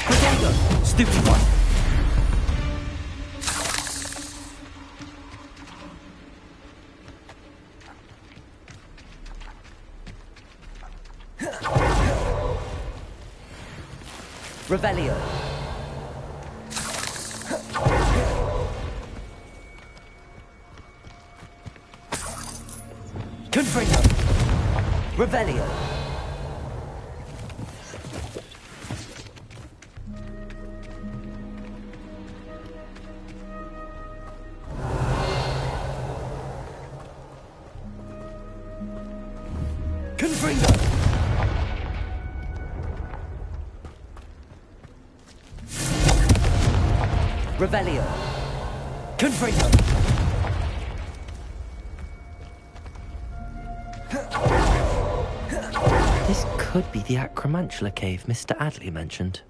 Potato. Stupefy. Revelio. Confringo. Revelio. Confringo. Revelio. Confringo. This could be the Acromantula cave Mr. Adley mentioned.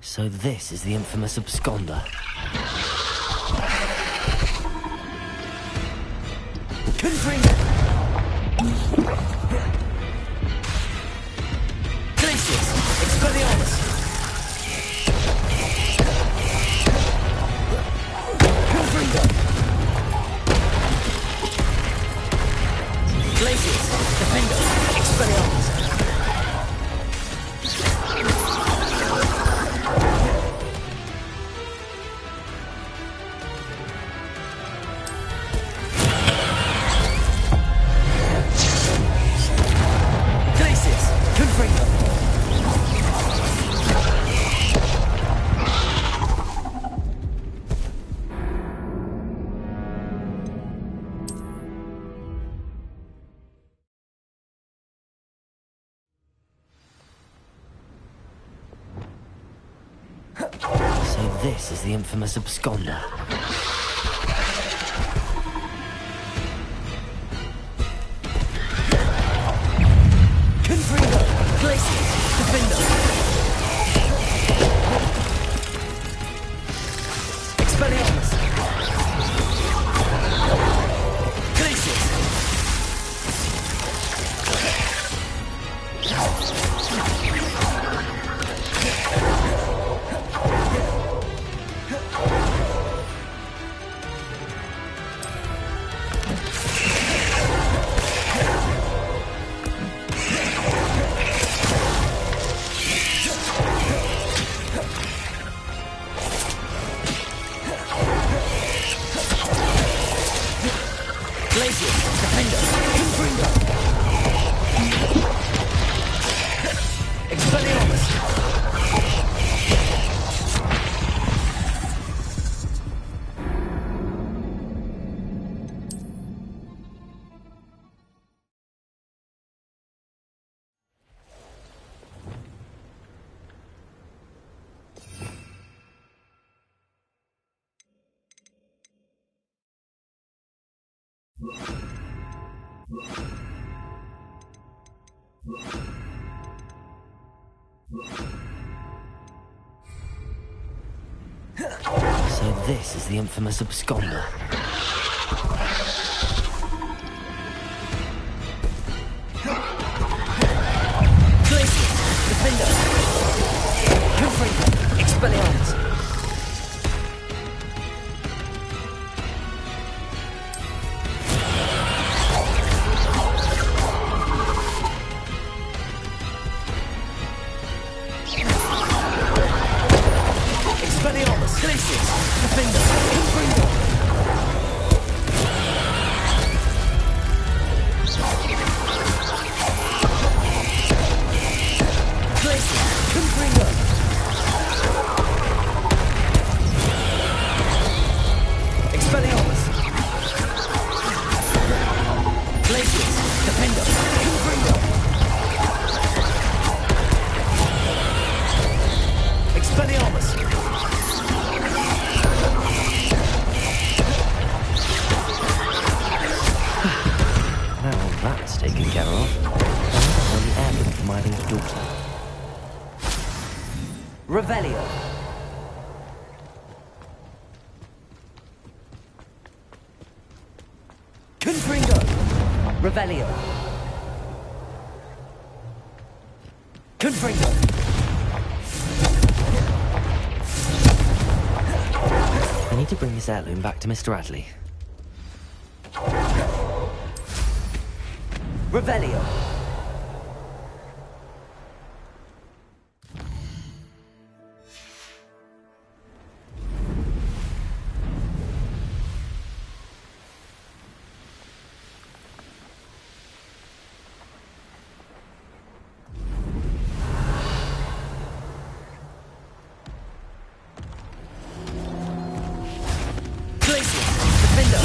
So this is the infamous absconder. Confringo. Glacius. Expelliarmus. Confringo. Glacius. Defendo. Expelliarmus. So this is the infamous absconder. Confringo. Glacius. Defendo. Expelliarmus. Glacius. Glacius. Defendo. Confringo. Expelliarmus. This is the infamous absconder. Glacius! Defender! Confringo! Expelliarmus! Expelliarmus! Glacius! Defender! Confringo! Glacius! Confringo! Expelliarmus! Glacius! Defender! Confringo! Expelliarmus! Now that's taken care of. Another on the heirloom for my little daughter. Revelio. Confringo. Revelio. Confringo. I need to bring this heirloom back to Mr. Adley. Revelio. Glacius. Defender.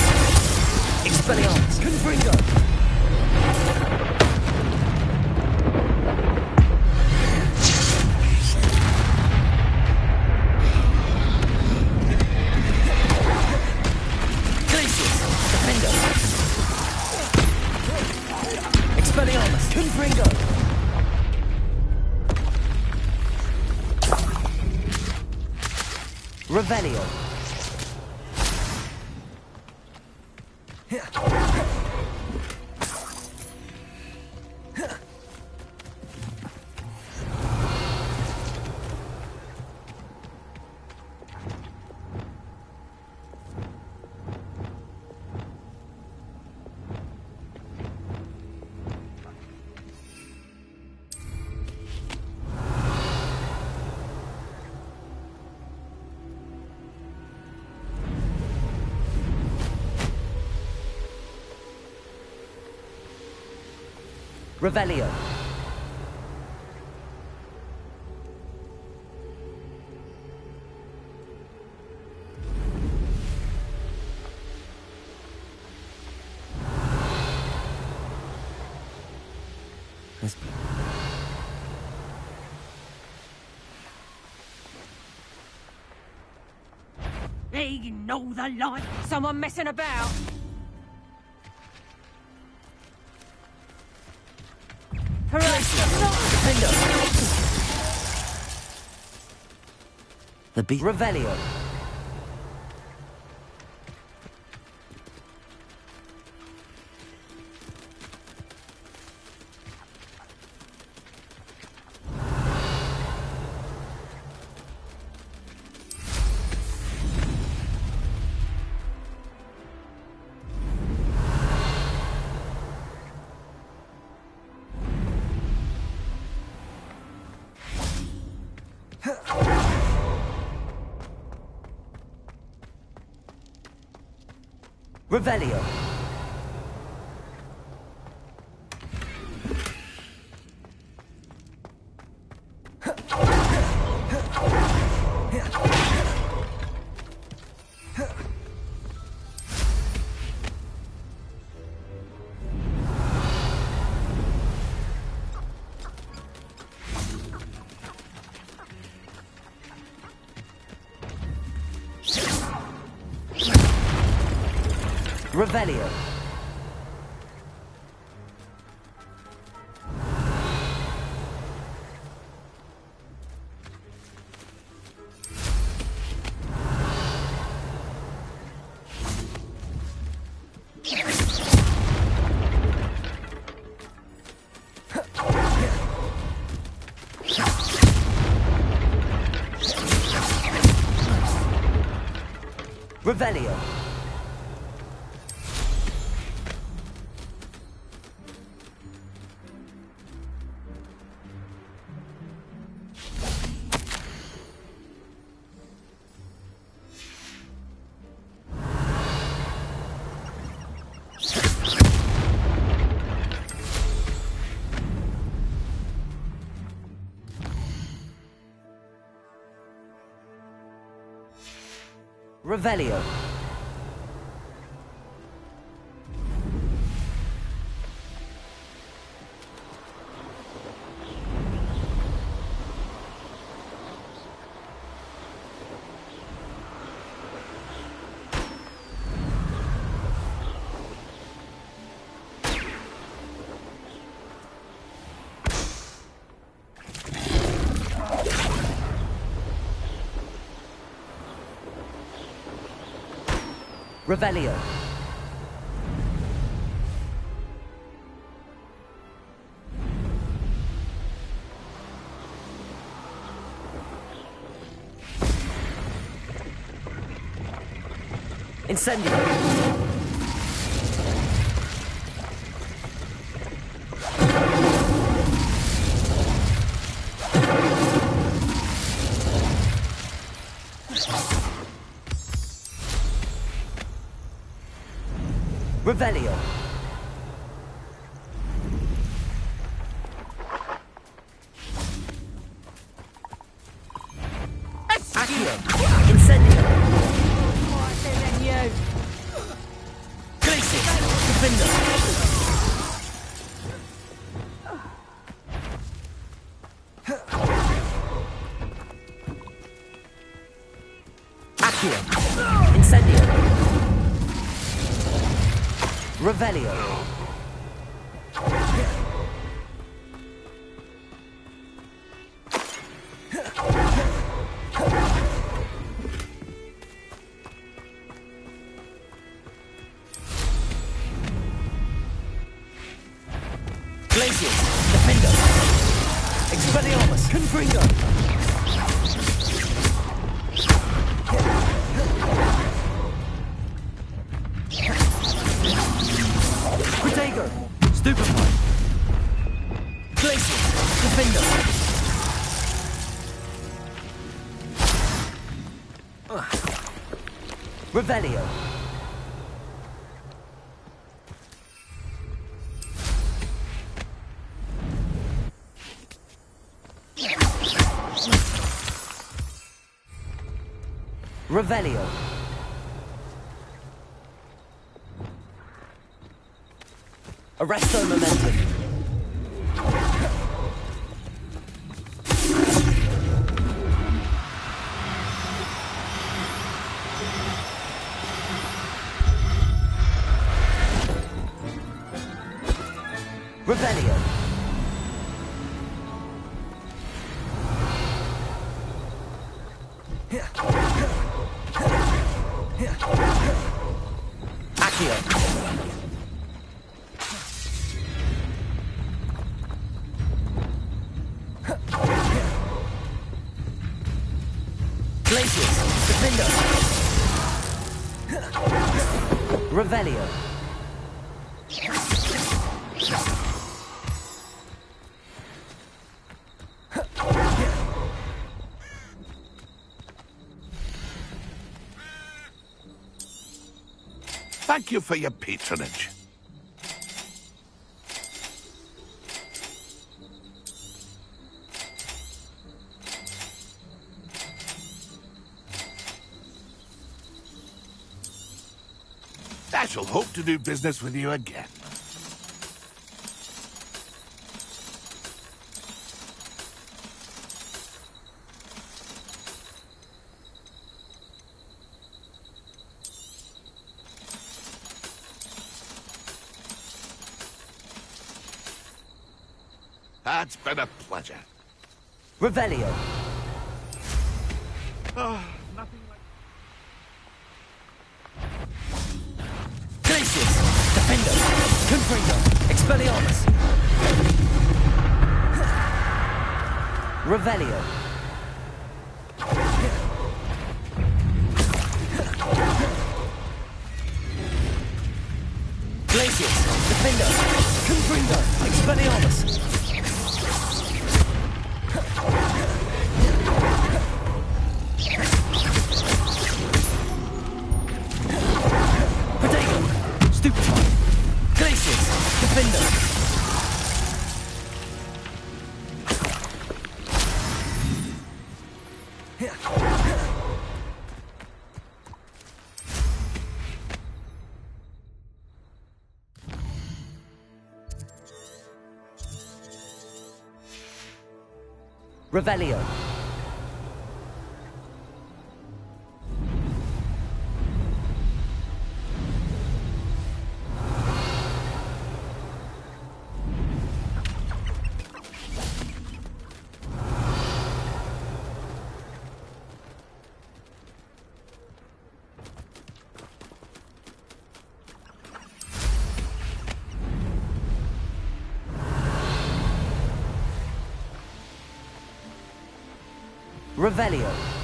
Expelliarmus. Confringo. Glacius. Defender. Expelliarmus. Confringo. Revelio. Revelio. They know the line. Someone messing about. Defender. The beast. Revelio. Revelio. Revelio. Revelio. Revelio. Revelio. Incendio. Revelio. Accio. Incendio. Glacius. Defender. Accio. Incendio. Revelio. Glacius. Defender. Expelliarmus. Confringo. Protego. Stupefy. Glacius. Defender. Revelio. Revelio. Arresto momentum. Revelio. Accio. Glacius. Defender. Revelio. Thank you for your patronage. I shall hope to do business with you again. It's been a pleasure. Revelio. Nothing like... Glacius. Defender. Confringo. Expelliarmus. Revelio. Glacius, Defender, Confringo, Expelliarmus. Potato, Stupefy, Glacius, Defender. Revelio. Revelio.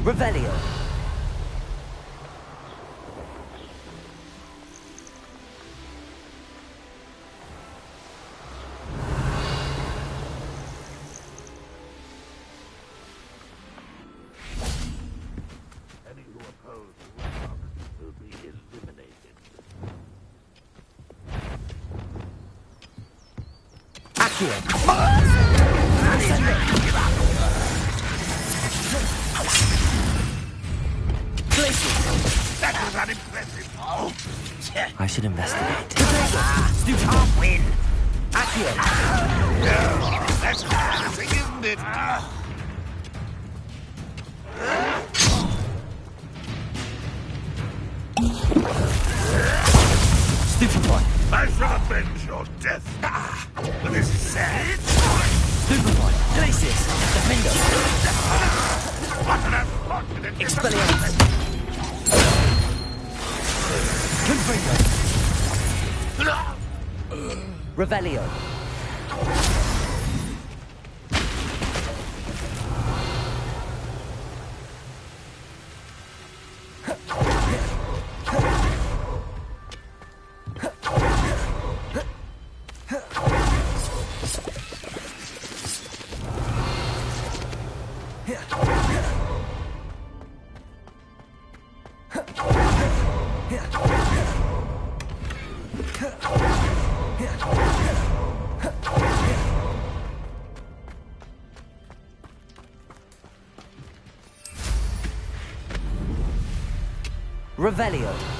Revelio. Any who oppose the rock will be eliminated. Accio. That was unimpressive. Oh, I should investigate. Stupid. Can't win. Accio. that's embarrassing, isn't it? Stupefy. I shall avenge your death. But this is sad. Stupefy. Glacius. Defender. What an unfortunate Expelliarmus. Confringo. Revelio. Revelio.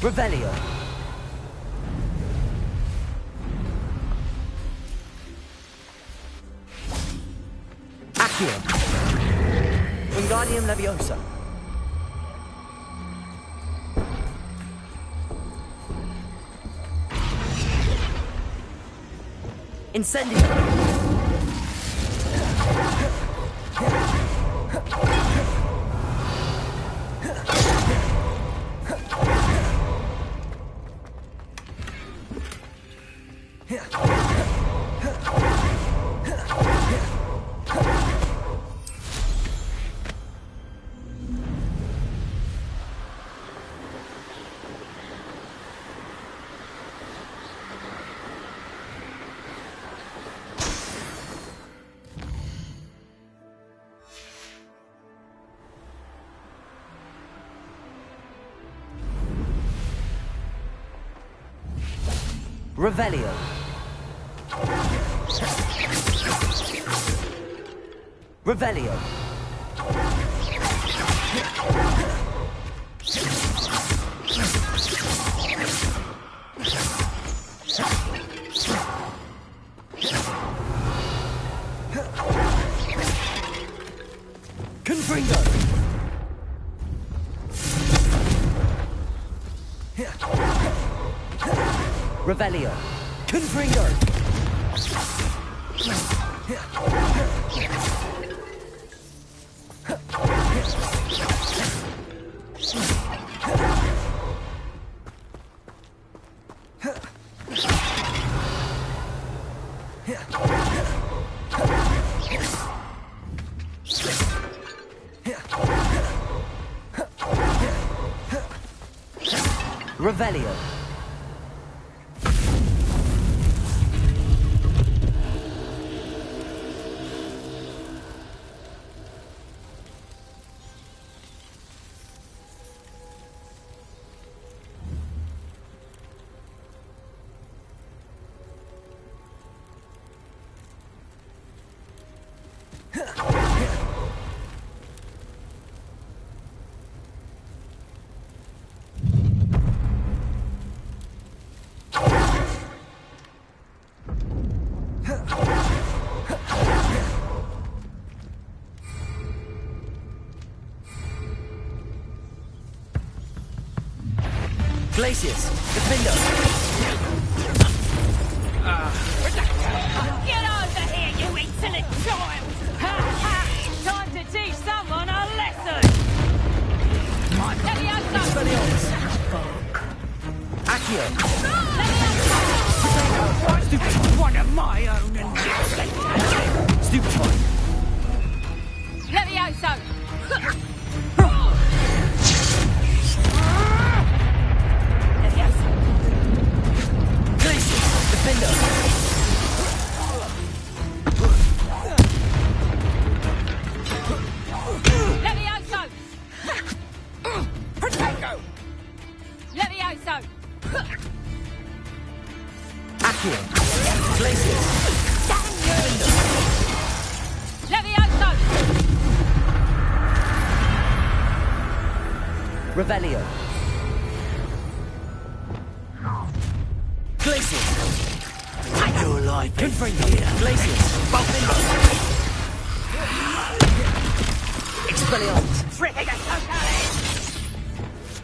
Revelio. Accio. Wingardium Leviosa. Incendio. Revelio. Revelio. Confringo. Revelio. Confringo. Revelio. Glacius, Defender. Get over here, you insolent child! Ha ha! Time to teach someone a lesson! Expelliarmus. Accio. One of my own and Stupefy. Levioso! Glacius, Defender. Levioso! Protego! Levioso! Accio. Glacius. Levioso! Revelio. Glacius. Your life is Confringo. here. Glacius. Expelliarmus.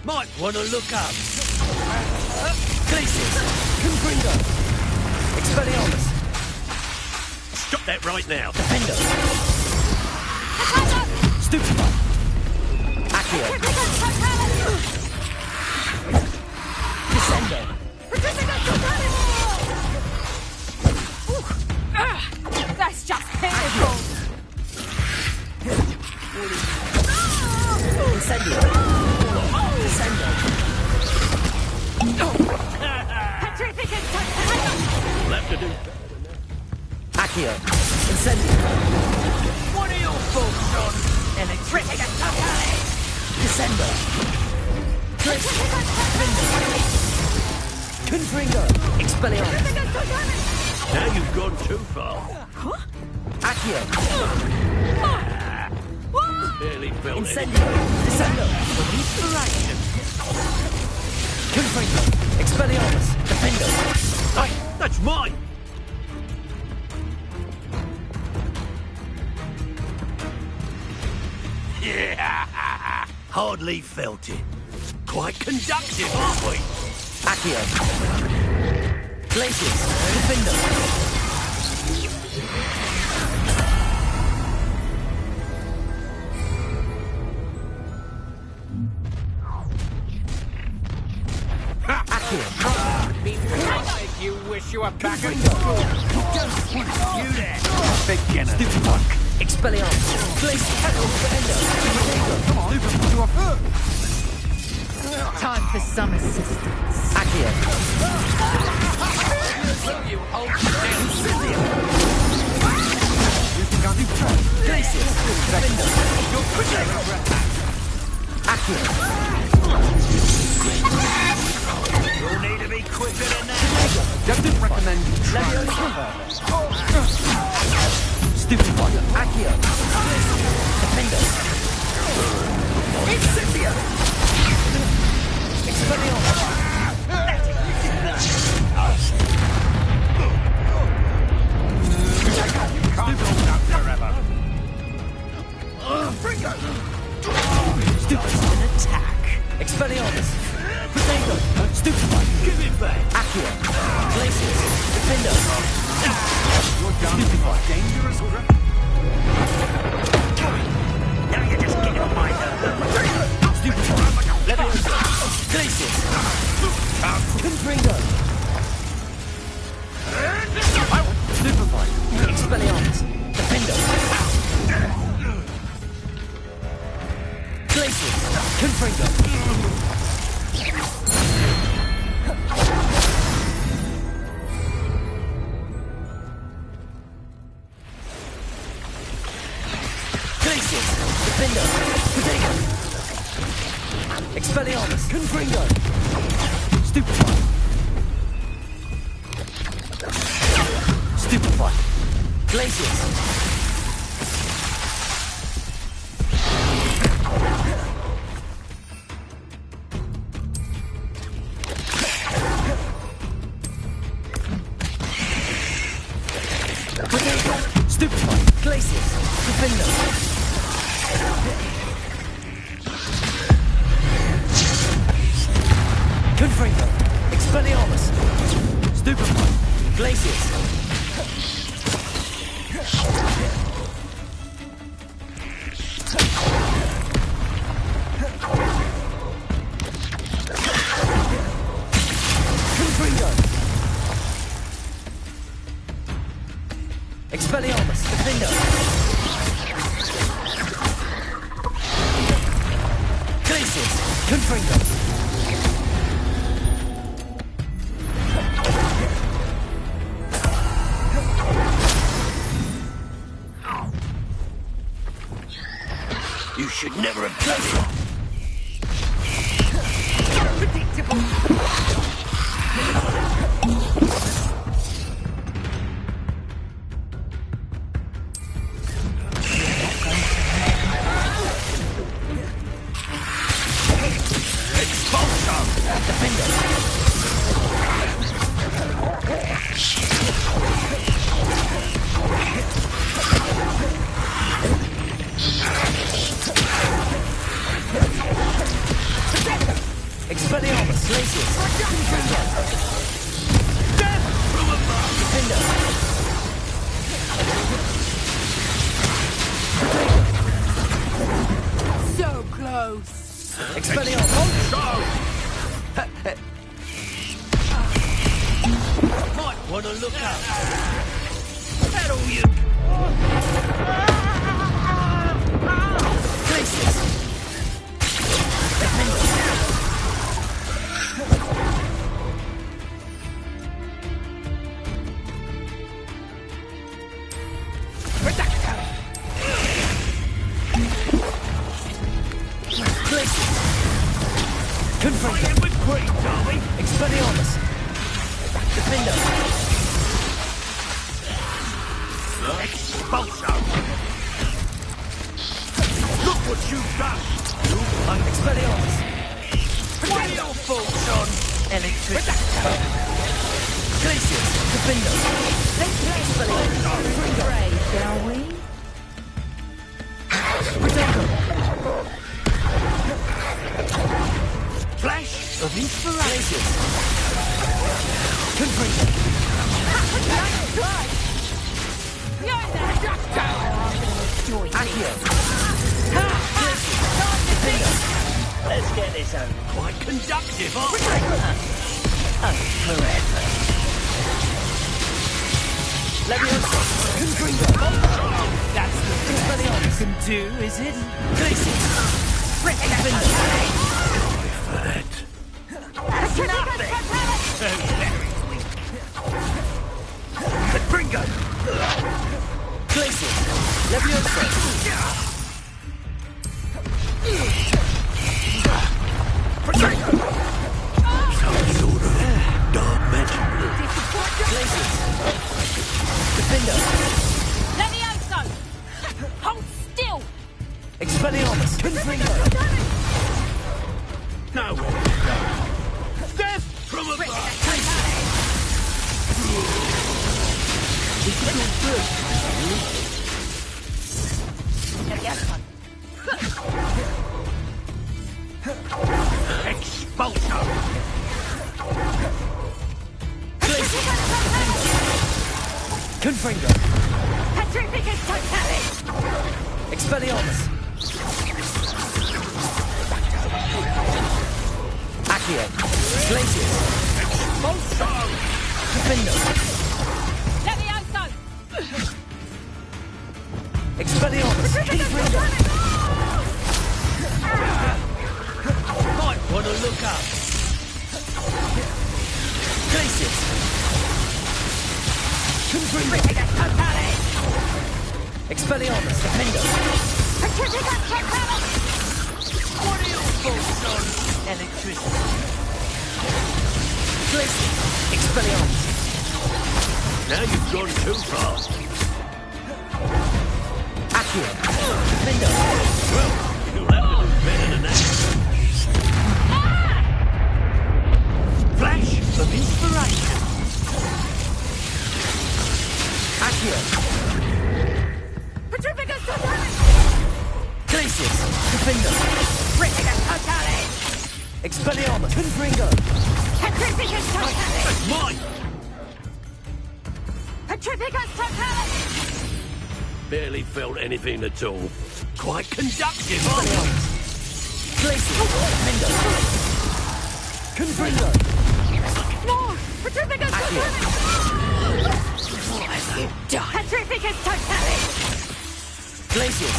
Might want to look up. Glacius. Confringo. Expelliarmus. Stop that right now. Defender. Stupefy. Accio. Descendo. That's just pitiful! Incendio. Descendo. Petrificus We'll have to do. Accio. Incendio. What are your thoughts on Electrificus Descendo. Confringo. Expelliarmus. Now you've gone too far. Accio. Barely felt it. Incendio. Descendo. Inspiration. Confringo. Expelliarmus. Defendo. Hey, that's mine. Yeah, hardly felt it. Quite conductive, aren't we? Accio. Glacius. Defendo. Accio. You wish you were back at Confringo. you there? Beginner. Stupefy. Expelliarmus. Glacius. Defendo. Come on, you are first. Time for some assistance. Accio. You old Glacius. Defendo. Accio. You'll need to be quicker than that. Defendo. Stupefy. Dangerous grip. Now you're just getting on my nerves. Stupefy. Leviosa. Glacius. Confringo. Stupefy. Expelliarmus. Defendo. Glacius. Confringo. Glacius. Defendo. Potato. Expelliarmus. Confringo. Stupefy. Stupefy. Glacius. Stupefy. Glacius. Defendo. Confringo. Expelliarmus. Stupefy. Glacius. Confringo. Expelliarmus. Defendo. Glacius. Confringo. You should never have done it. Expelliarmus. Glacius. Defendo. So close. Expelliarmus. Might want to look up. That'll you. Glacius. Defendo. Glacius. Confringo. Expelliarmus. Defendo. Expulso. Look what you've done. Expelliarmus. What are your faults on? Electric. Glacius. Defendo. Pray, shall we? Flash of inspiration. Confringo. Accio. Let's get this over. Quite conductive, aren't Forever. Leviosa. Confringo. That's the Expelliarmus. Can do, is it? Glacius. Defendo. for that? Confringo. Glacius. Leviosa. Some sort of dark magic. Glacius. Defendo. Levioso! Hold still! Expelliarmus. Confringo. Nowhere to go. Death from above. This is your first Expulso. Glacius. Confringo. Petrificus Totalis! Expelliarmus! Accio! Glacius! Expulsion! Defendo! Levioso! Expelliarmus! Confringo! Might want to look up. Glacius! Confringo! Petrificus Totalis! Expelliarmus! Defendo! Petrificus Totalis! What are your thoughts on electricity? Glacius! Expelliarmus! Now you've gone too far. Accio! Defendo! Well, you'll have to do better than that. Flash of inspiration. Accio! Petrificus Totalis! Glacius! Defendo! Petrificus Totalis! Expelliarmus! Confringo! Petrificus Totalis! That's mine. Petrificus Totalis! Barely felt anything at all. Quite conductive, aren't you? Glacius! Defendo! Confringo! More! Petrificus Accio! Totalis! What have you done? Petrificus Totalis! Glacius!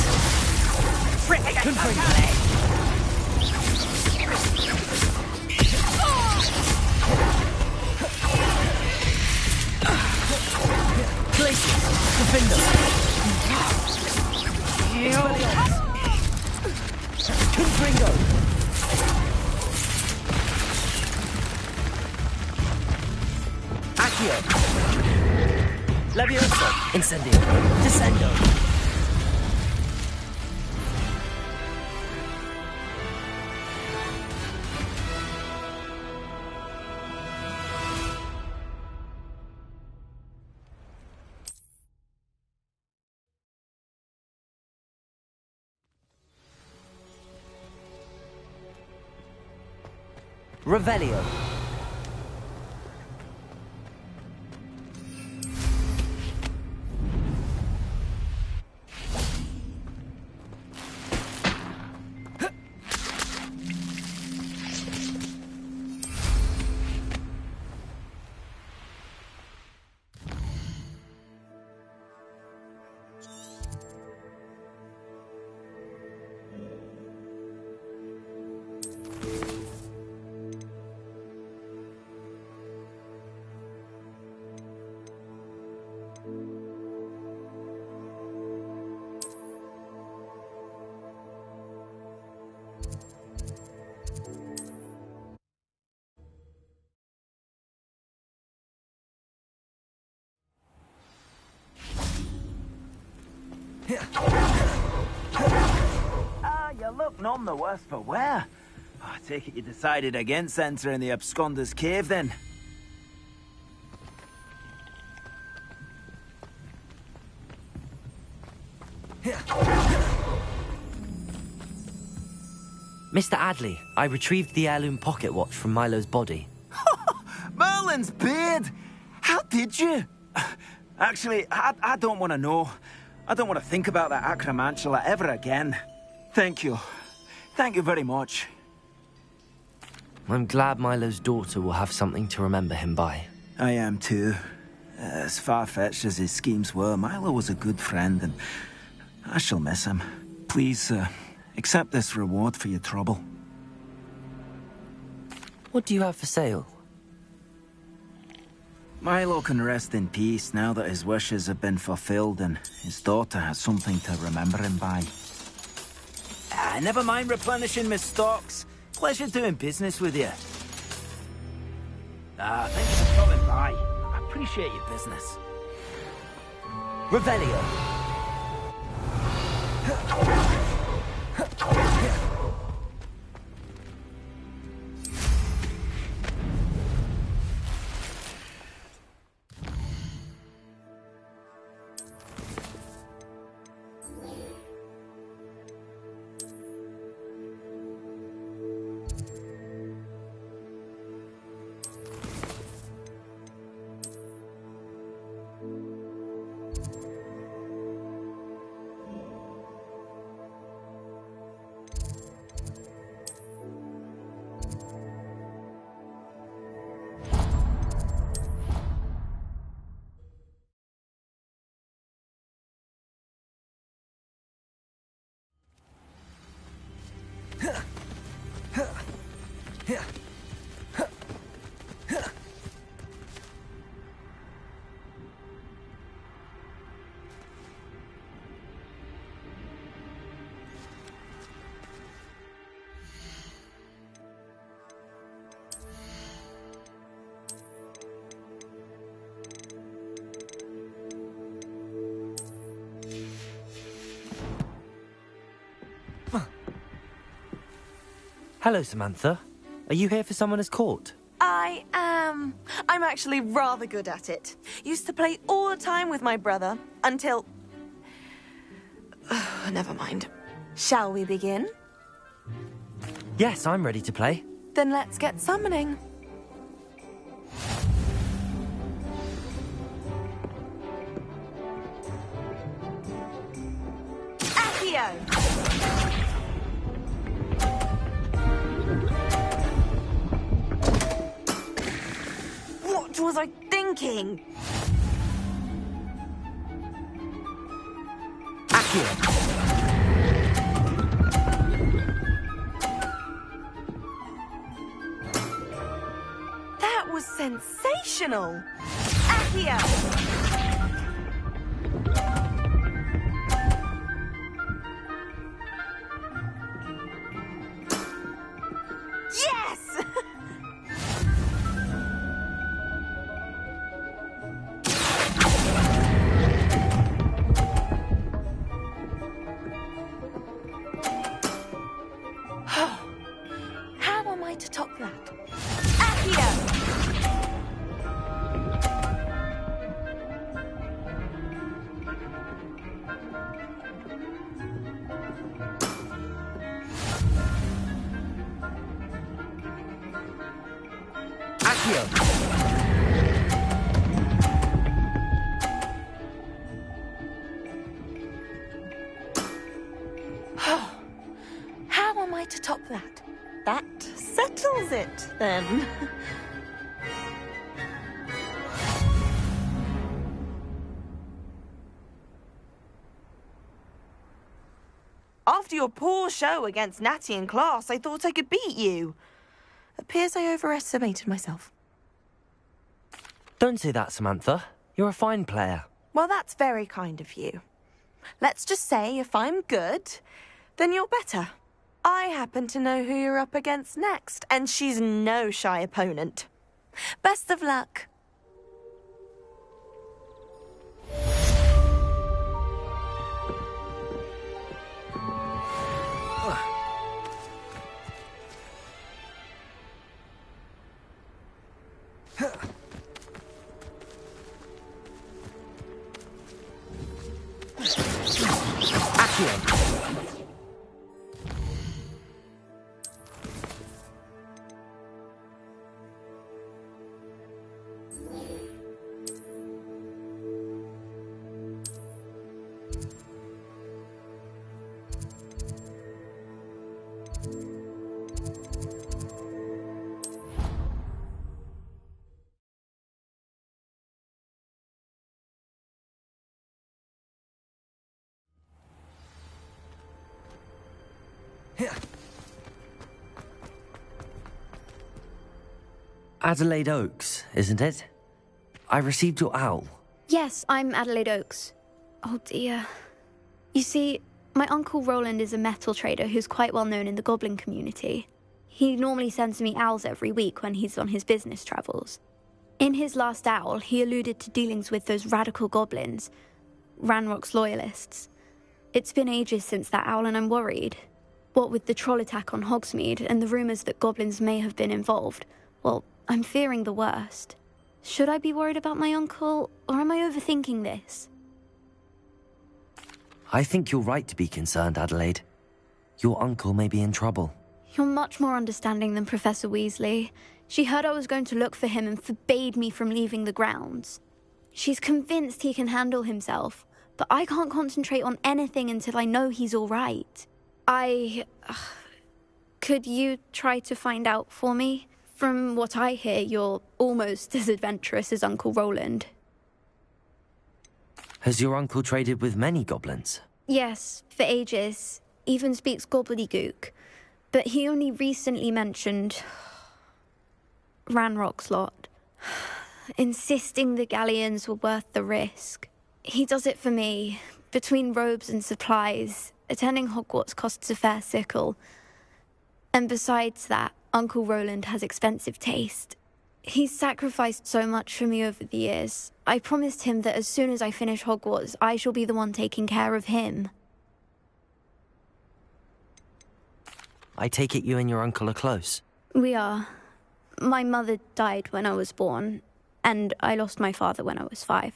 Petrificus Confringo! Totalis! Glacius! Defendo! Expelliarmus! Confringo! Accio! Levioso! Incendio! Descendo! Revelio. You look none the worse for wear. I take it you decided against entering the Absconder's Cave, then? Mr. Adley, I retrieved the heirloom pocket watch from Milo's body. Merlin's beard! How did you? Actually, I don't want to know. I don't want to think about that acromantula ever again. Thank you. Thank you very much. I'm glad Milo's daughter will have something to remember him by. I am too. As far-fetched as his schemes were, Milo was a good friend, and I shall miss him. Please, accept this reward for your trouble. What do you have for sale? Milo can rest in peace now that his wishes have been fulfilled and his daughter has something to remember him by. Never mind replenishing my stocks. Pleasure doing business with you. Thank you for stopping by. I appreciate your business. Revelio. Hello, Samantha. Are you here for Summoner's Court? I am. I'm actually rather good at it. Used to play all the time with my brother until... Never mind. Shall we begin? Yes, I'm ready to play. Then let's get summoning. Accio! What was I thinking? Accio! That was sensational! Accio! Yes! How am I to top that? Accio! Accio! How am I to top that? That settles it, then. After your poor show against Natty in class, I thought I could beat you. Appears I overestimated myself. Don't say that, Samantha. You're a fine player. Well, that's very kind of you. Let's just say if I'm good, then you're better. I happen to know who you're up against next, and she's no shy opponent. Best of luck. Accio! Adelaide Oaks, isn't it? I received your owl. Yes, I'm Adelaide Oaks. Oh dear. You see, my uncle Roland is a metal trader who's quite well known in the goblin community. He normally sends me owls every week when he's on his business travels. In his last owl, he alluded to dealings with those radical goblins, Ranrock's loyalists. It's been ages since that owl and I'm worried. What with the troll attack on Hogsmeade and the rumours that goblins may have been involved, well, I'm fearing the worst. Should I be worried about my uncle, or am I overthinking this? I think you're right to be concerned, Adelaide. Your uncle may be in trouble. You're much more understanding than Professor Weasley. She heard I was going to look for him and forbade me from leaving the grounds. She's convinced he can handle himself, but I can't concentrate on anything until I know he's all right. Could you try to find out for me? From what I hear, you're almost as adventurous as Uncle Roland. Has your uncle traded with many goblins? Yes, for ages. Even speaks gobbledygook. But he only recently mentioned Ranrock's lot, insisting the galleons were worth the risk. He does it for me. Between robes and supplies, attending Hogwarts costs a fair sickle. And besides that, Uncle Roland has expensive taste. He's sacrificed so much for me over the years. I promised him that as soon as I finish Hogwarts, I shall be the one taking care of him. I take it you and your uncle are close. We are. My mother died when I was born, and I lost my father when I was 5.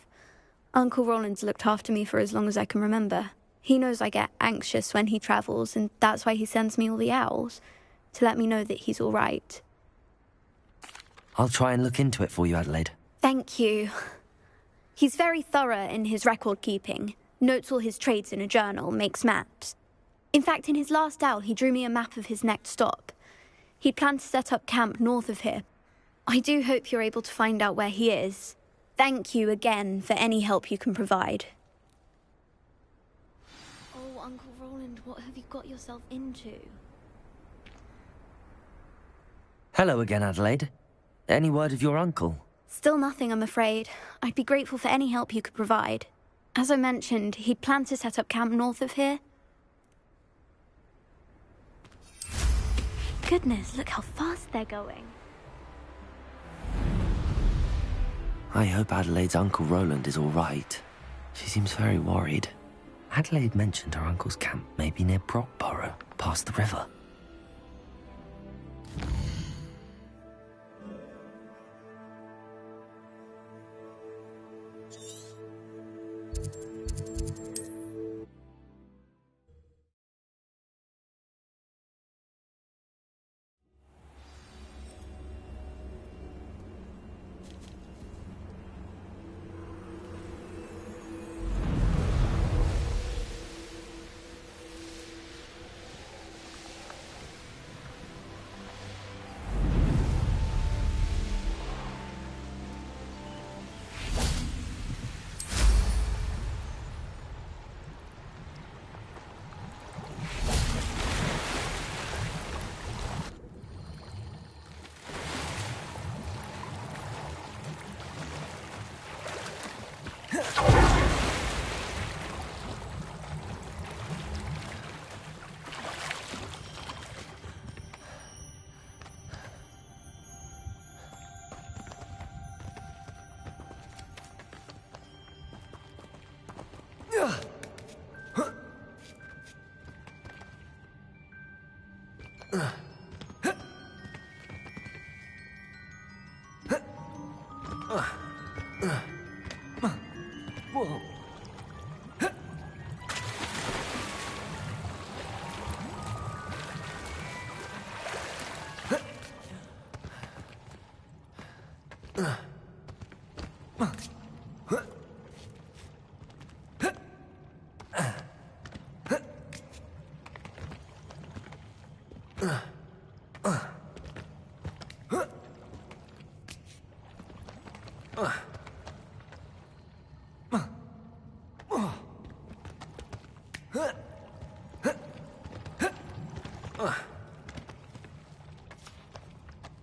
Uncle Roland's looked after me for as long as I can remember. He knows I get anxious when he travels, and that's why he sends me all the owls, to let me know that he's all right. I'll try and look into it for you, Adelaide. Thank you. He's very thorough in his record keeping, notes all his trades in a journal, makes maps. In fact, in his last owl, he drew me a map of his next stop. He'd planned to set up camp north of here. I do hope you're able to find out where he is. Thank you again for any help you can provide. Oh, Uncle Roland, what have you got yourself into? Hello again, Adelaide. Any word of your uncle? Still nothing, I'm afraid. I'd be grateful for any help you could provide. As I mentioned, he'd planned to set up camp north of here. Goodness, look how fast they're going. I hope Adelaide's Uncle Roland is all right. She seems very worried. Adelaide mentioned her uncle's camp may be near Brockborough, past the river.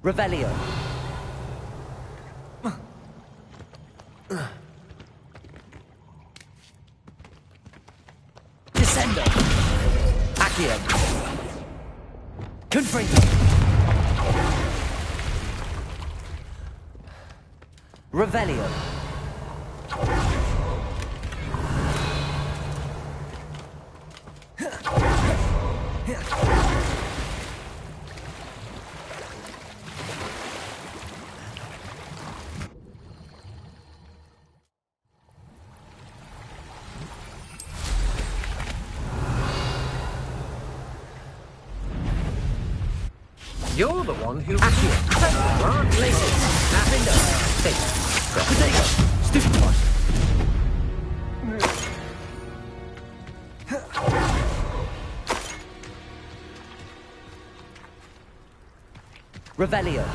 Revelio. Descendo. Accio. Confringo. Revelio. You're the one who... Accio. Laces. Afindo. Fate. Potato. Stupid one. Revelio.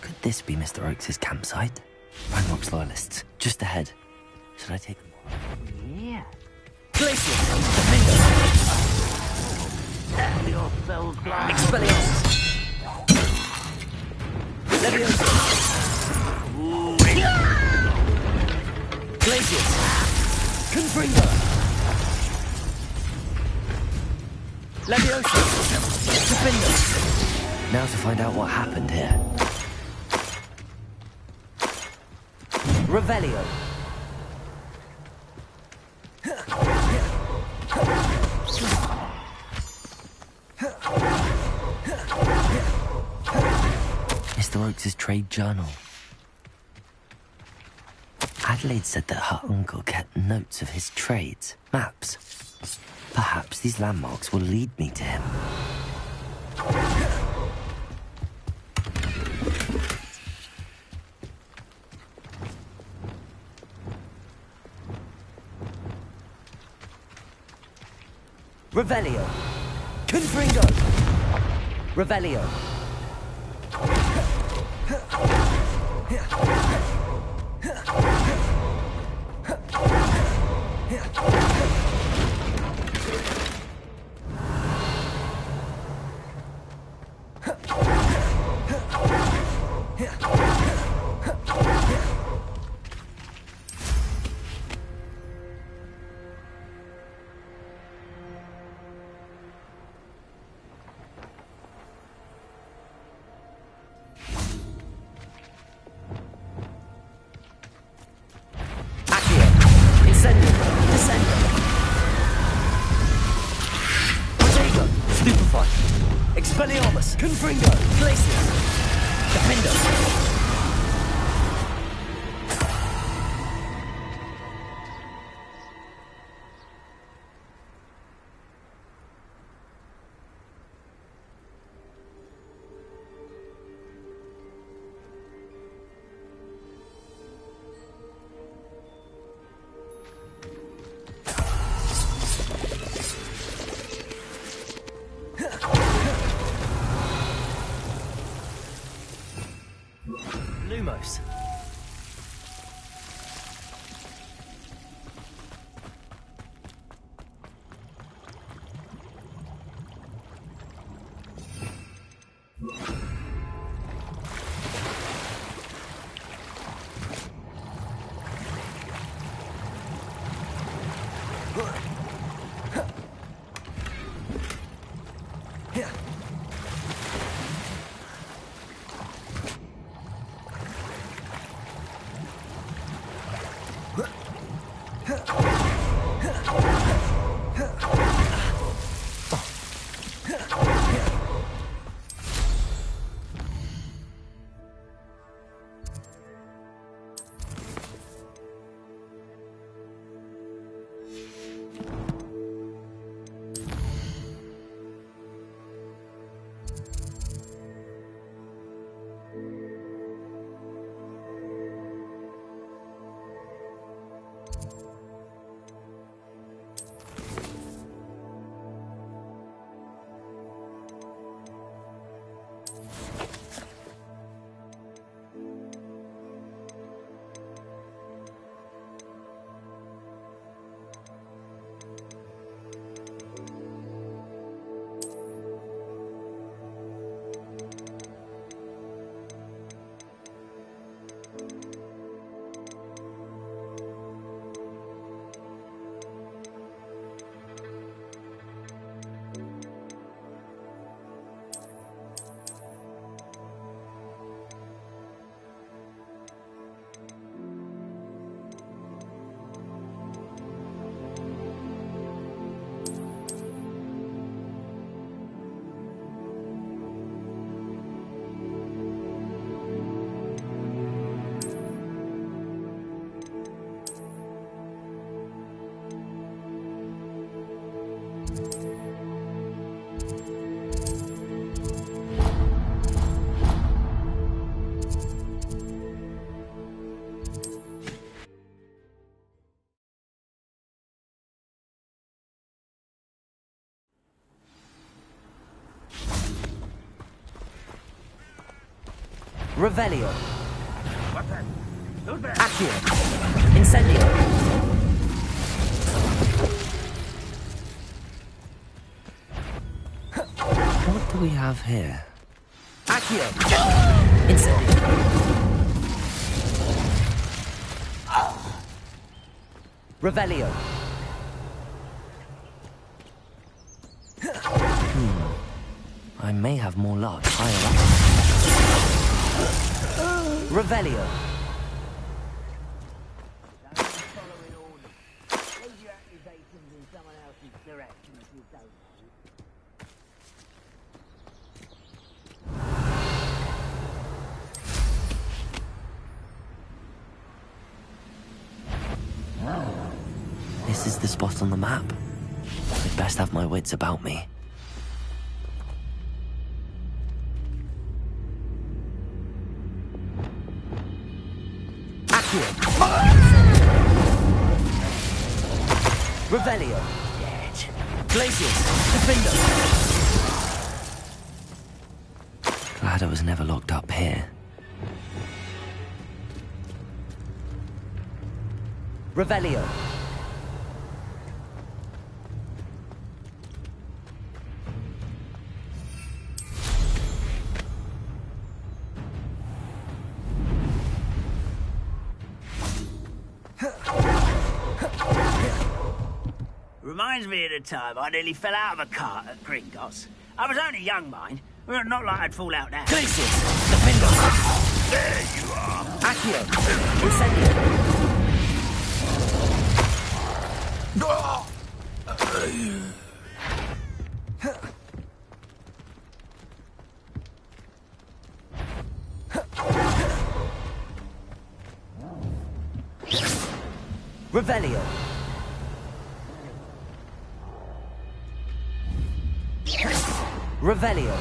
Could this be Mr. Oakes' campsite? Ranrock's loyalists, just ahead. Should I take them? Yeah. Glacier! Have yourselves blind. Expelliarmus! Leviosa! Glaciers! Confringo! Leviosa! Defendo! Now to find out what happened here. Revelio. Mr. Oakes' trade journal. Adelaide said that her uncle kept notes of his trades, maps. Perhaps these landmarks will lead me to him. Revelio. Confringo. Revelio. Expelliarmus! Confringo! Glacius! Defender! Lumos. Revelio. Accio. Incendio. What do we have here? Accio. Incendio. Revelio. I may have more luck higher up. Revelio. This is the spot on the map. I'd best have my wits about me. Accio. Revelio. Dead. Glacius. Defender. Glad I was never locked up here. Revelio. Reminds me of the time I nearly fell out of a cart at Gringotts. I was only young, mind. Well, not like I'd fall out now. Glacius. Defender. There you are. Accio. Incendio. Revelio. Revelio.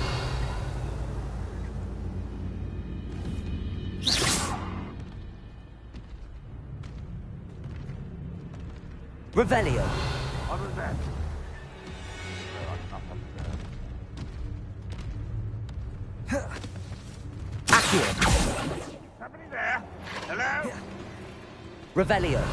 Revelio. What was that? Accio. Somebody there? Hello? Revelio.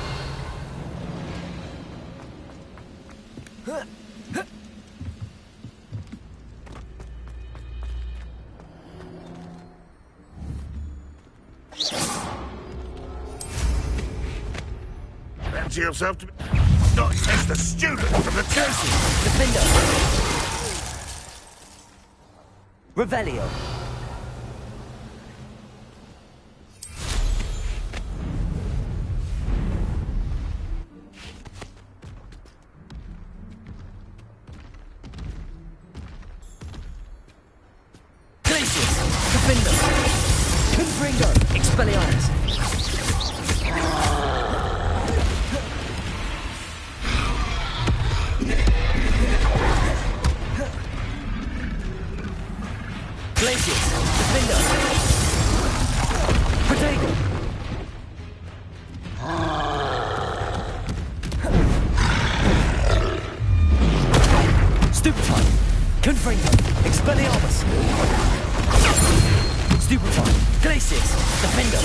Fancy yourself to be... Not just the student from the church. Defender. Revelio. Glacius. Defender. Confringo. Expelliarmus. Glacius. Defender. Protego. Stupefy. Confringo. Expelliarmus. Stupefy. Glacius. Defender.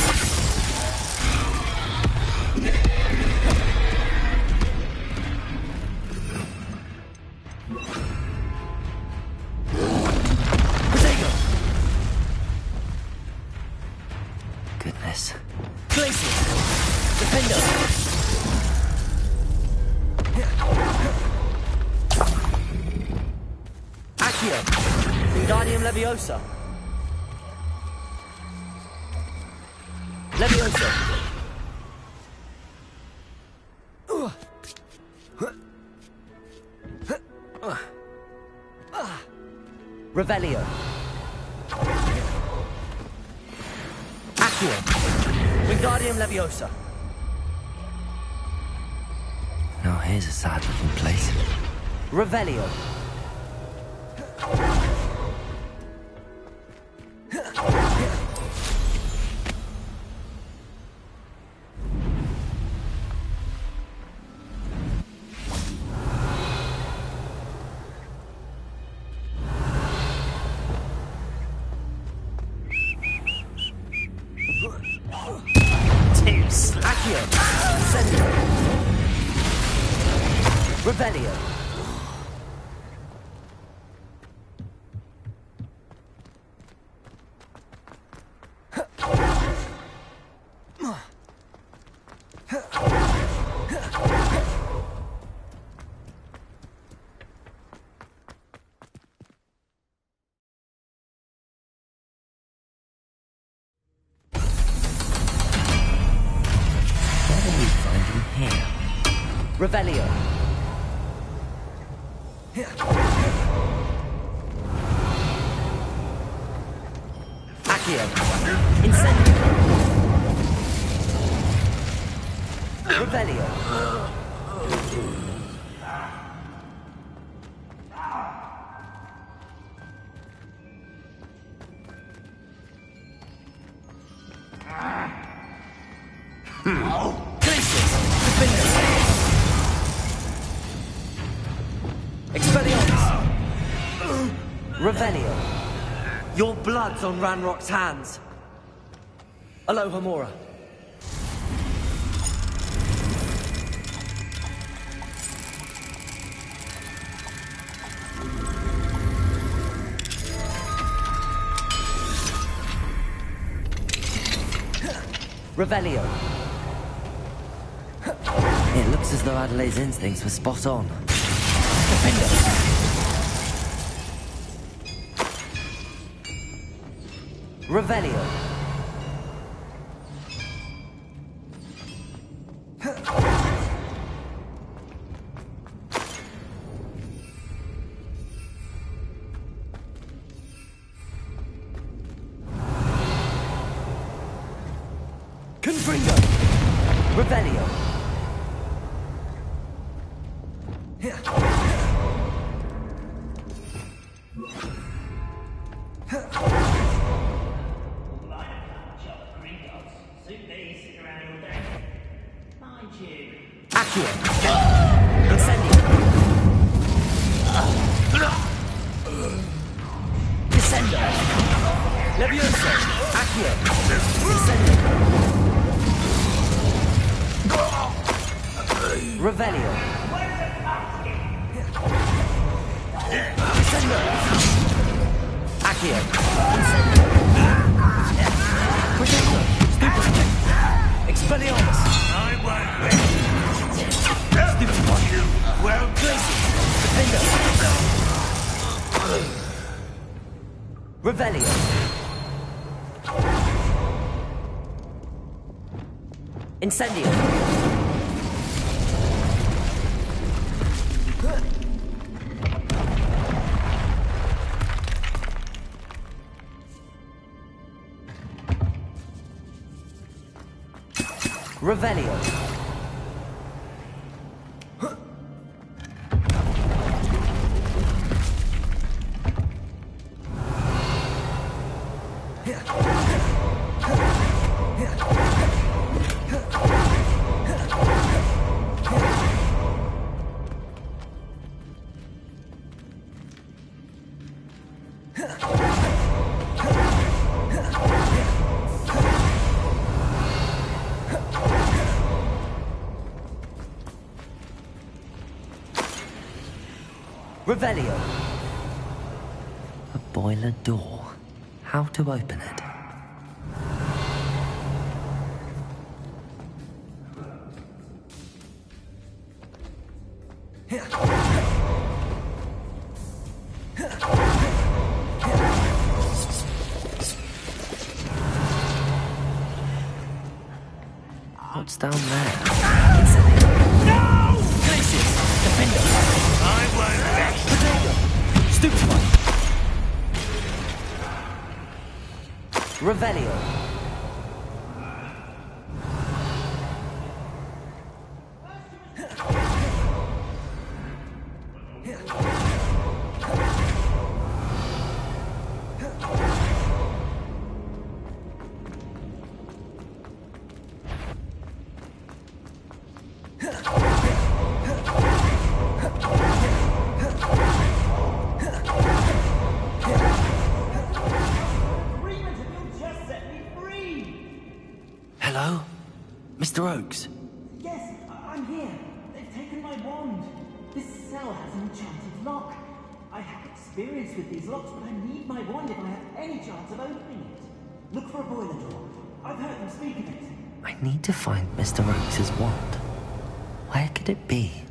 Goodness. Glacius! Defender! Accio! Wingardium Leviosa! Leviosa! Revelio! Accio! Wingardium Leviosa! Now here's a sad-looking place. Revelio! Accio! Incendio! Revelio! Revelio. Accio. Incendio. Revelio. Glacius. Defenders. Expelliarmus. Revelio. Your blood's on Ranrock's hands. Alohomora. Revelio. It looks as though Adelaide's instincts were spot on. Defender. Revelio. Confringo. Revelio. Accio. Incendio. Descendo. Levioso. Accio. Incendio. Revelio. Descendo. Accio. Incendio. Protector. Stupid. Expelliarmus. I won't wait. Stupid one. Well, Glacius. Defender. Revelio. Incendio. Revelio. Revelio. A boiler door. How to open it? What's down there? No! Glacius! Defender! I won't let. Potato! Stupid one! Revelio. Hello? Mr. Oakes? Yes, I'm here. They've taken my wand. This cell has an enchanted lock. I have experience with these locks, but I need my wand if I have any chance of opening it. Look for a boiler door. I've heard them speak of it. I need to find Mr. Oakes' wand. Where could it be?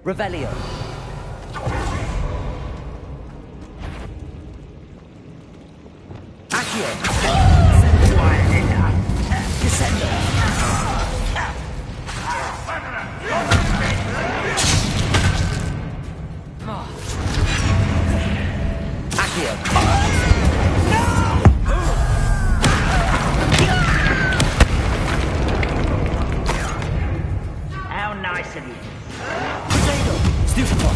Revelio. Accio. Descendo. Accio. How nice of you. Stupefy.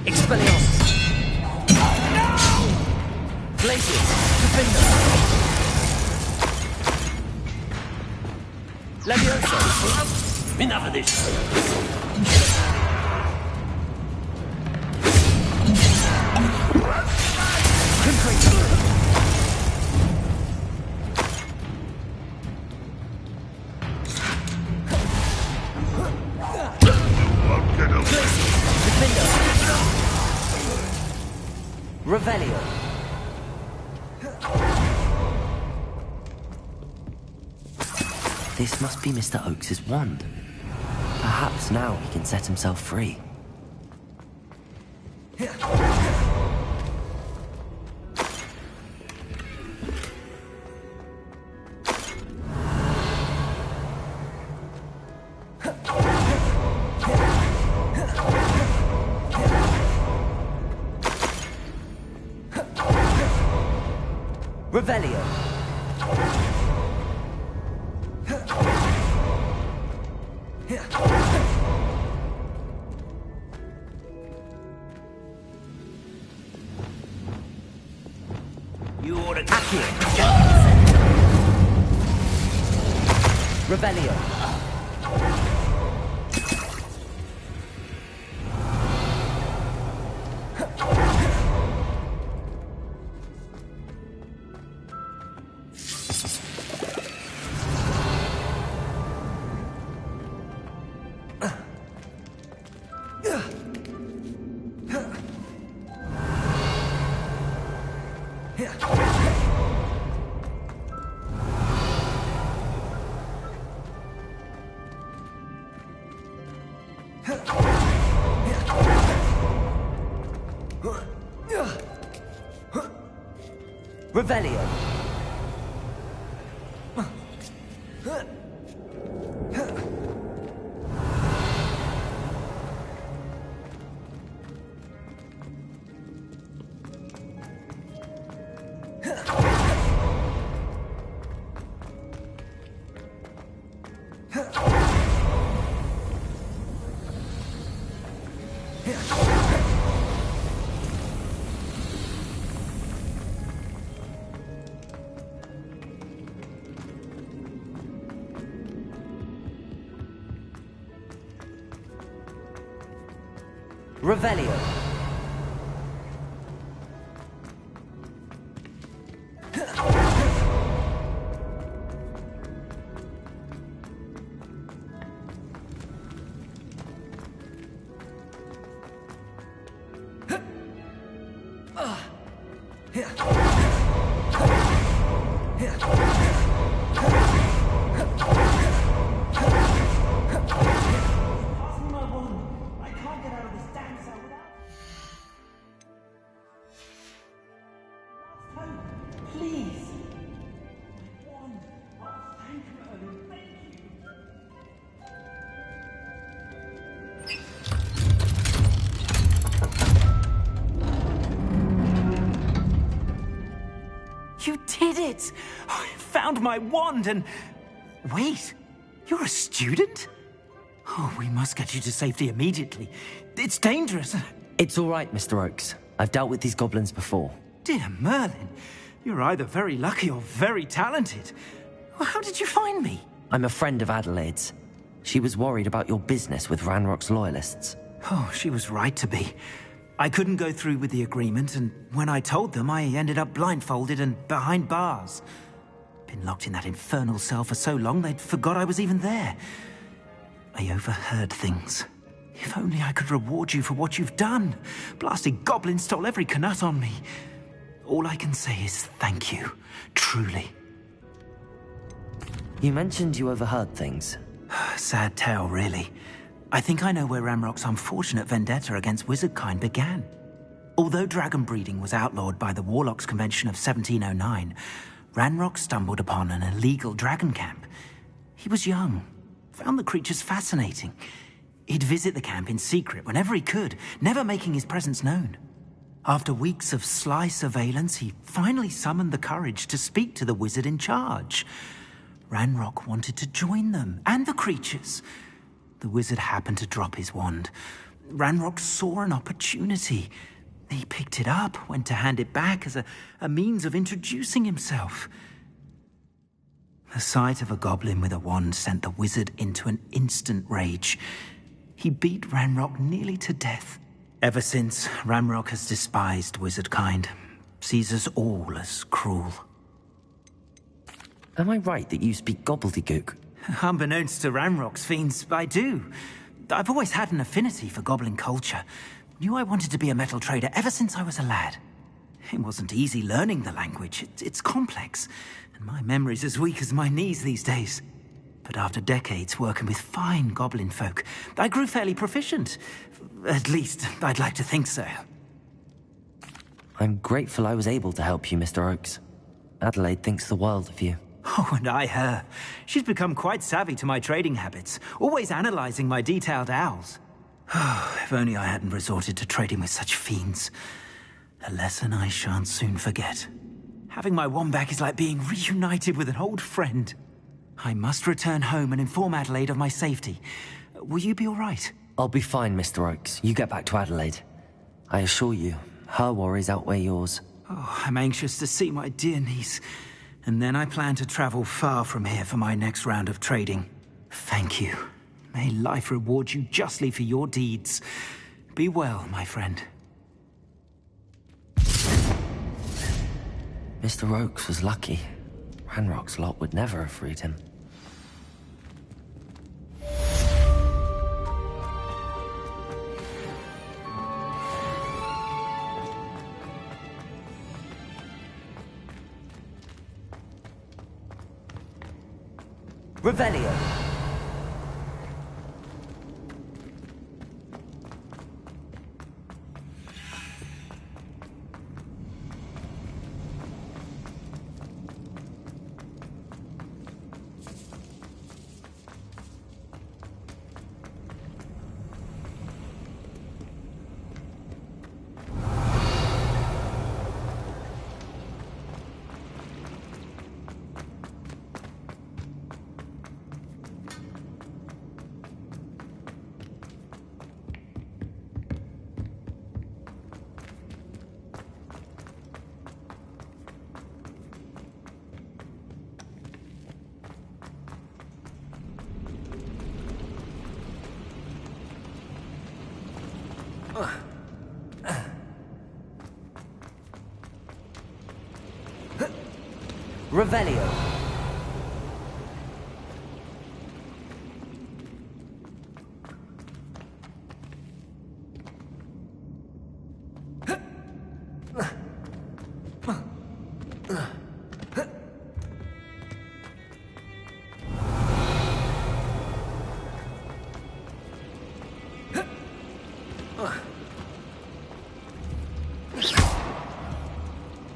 Expelliarmus. Glacius. Defender. Levioso. Enough of this. Revelio. This must be Mr. Oakes's wand. Perhaps now he can set himself free. Revelio. You ought to Accio. Revelio. Revelio. Revelio. You did it! I found my wand and... Wait, you're a student? Oh, we must get you to safety immediately. It's dangerous. It's all right, Mr. Oakes. I've dealt with these goblins before. Dear Merlin, you're either very lucky or very talented. Well, how did you find me? I'm a friend of Adelaide's. She was worried about your business with Ranrock's loyalists. Oh, she was right to be. I couldn't go through with the agreement, and when I told them, I ended up blindfolded and behind bars. Been locked in that infernal cell for so long, they'd forgot I was even there. I overheard things. If only I could reward you for what you've done. Blasted goblin stole every knut on me. All I can say is thank you. Truly. You mentioned you overheard things. Sad tale, really. I think I know where Ranrock's unfortunate vendetta against wizardkind began. Although dragon breeding was outlawed by the Warlocks Convention of 1709, Ranrock stumbled upon an illegal dragon camp. He was young, found the creatures fascinating. He'd visit the camp in secret whenever he could, never making his presence known. After weeks of sly surveillance, he finally summoned the courage to speak to the wizard in charge. Ranrock wanted to join them, and the creatures. The wizard happened to drop his wand. Ranrock saw an opportunity. He picked it up, went to hand it back as a means of introducing himself. The sight of a goblin with a wand sent the wizard into an instant rage. He beat Ranrock nearly to death. Ever since, Ranrock has despised wizardkind, sees us all as cruel. Am I right that you speak gobbledygook? Unbeknownst to Ranrock's fiends, I do. I've always had an affinity for goblin culture. Knew I wanted to be a metal trader ever since I was a lad. It wasn't easy learning the language. It's complex, and my memory's as weak as my knees these days. But after decades working with fine goblin folk, I grew fairly proficient. At least, I'd like to think so. I'm grateful I was able to help you, Mr. Oakes. Adelaide thinks the world of you. Oh, and I her. She's become quite savvy to my trading habits, always analyzing my detailed owls. If only I hadn't resorted to trading with such fiends. A lesson I shan't soon forget. Having my wand back is like being reunited with an old friend. I must return home and inform Adelaide of my safety. Will you be all right? I'll be fine, Mr. Oakes. You get back to Adelaide. I assure you, her worries outweigh yours. Oh, I'm anxious to see my dear niece. And then I plan to travel far from here for my next round of trading. Thank you. May life reward you justly for your deeds. Be well, my friend. Mr. Oakes was lucky. Ranrock's lot would never have freed him. Revelio. Revelio.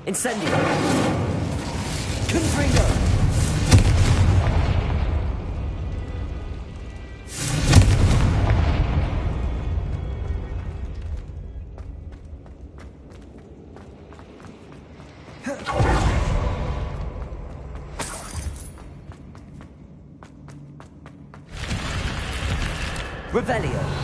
Incendio. Confringo. Revelio.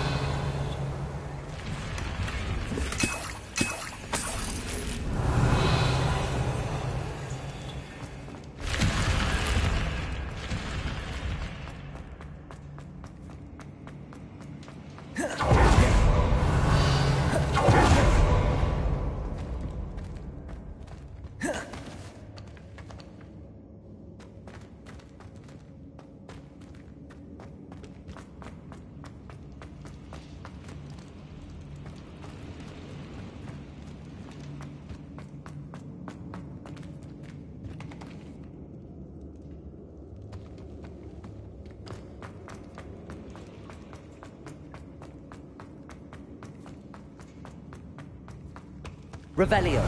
Revelio.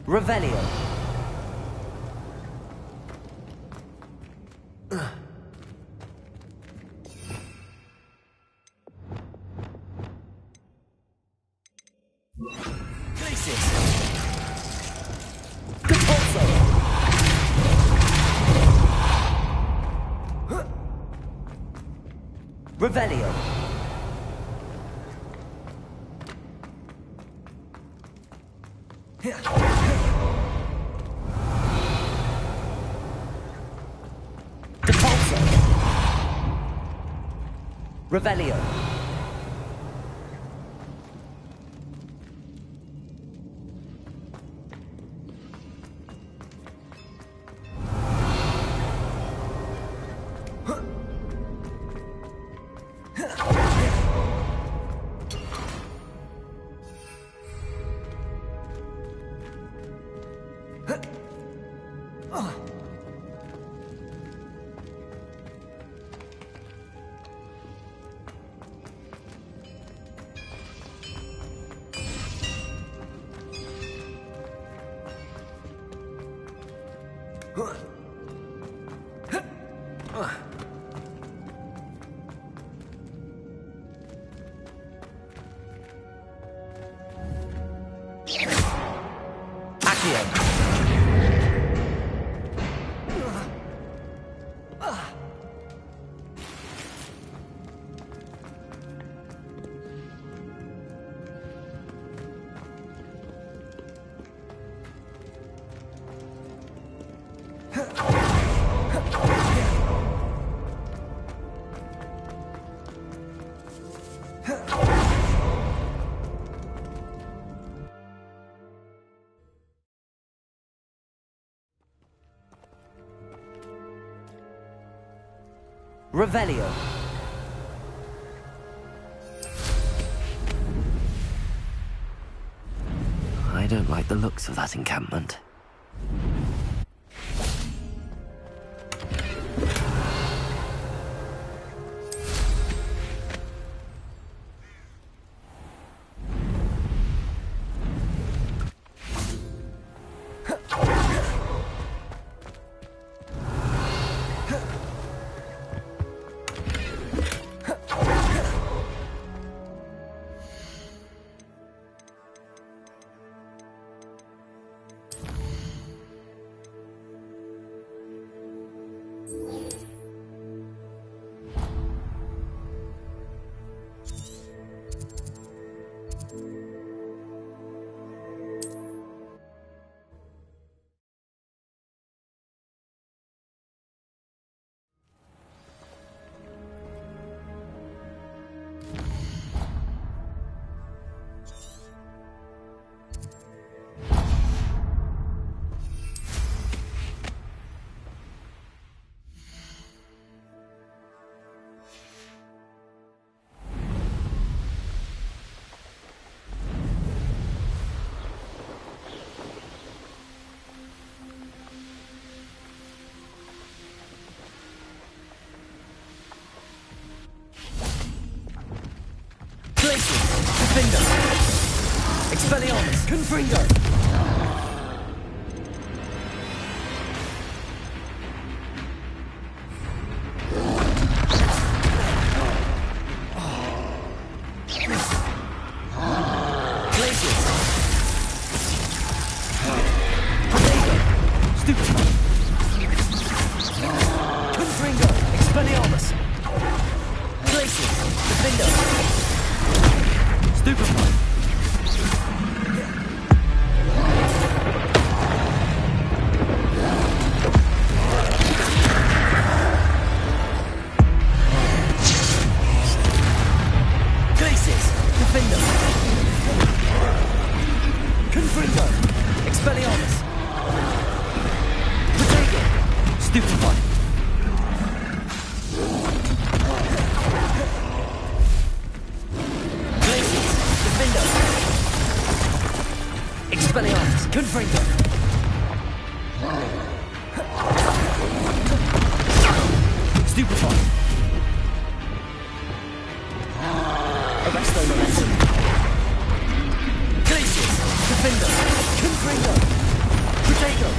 Revelio. Glacius. Compulso. Revelio. Compulso. Revelio. Revelio. I don't like the looks of that encampment. Confringo. Expelliarmus. Confringo. Stupefy! Arresto momentum. Glacius! Defender! Confringo! Protego!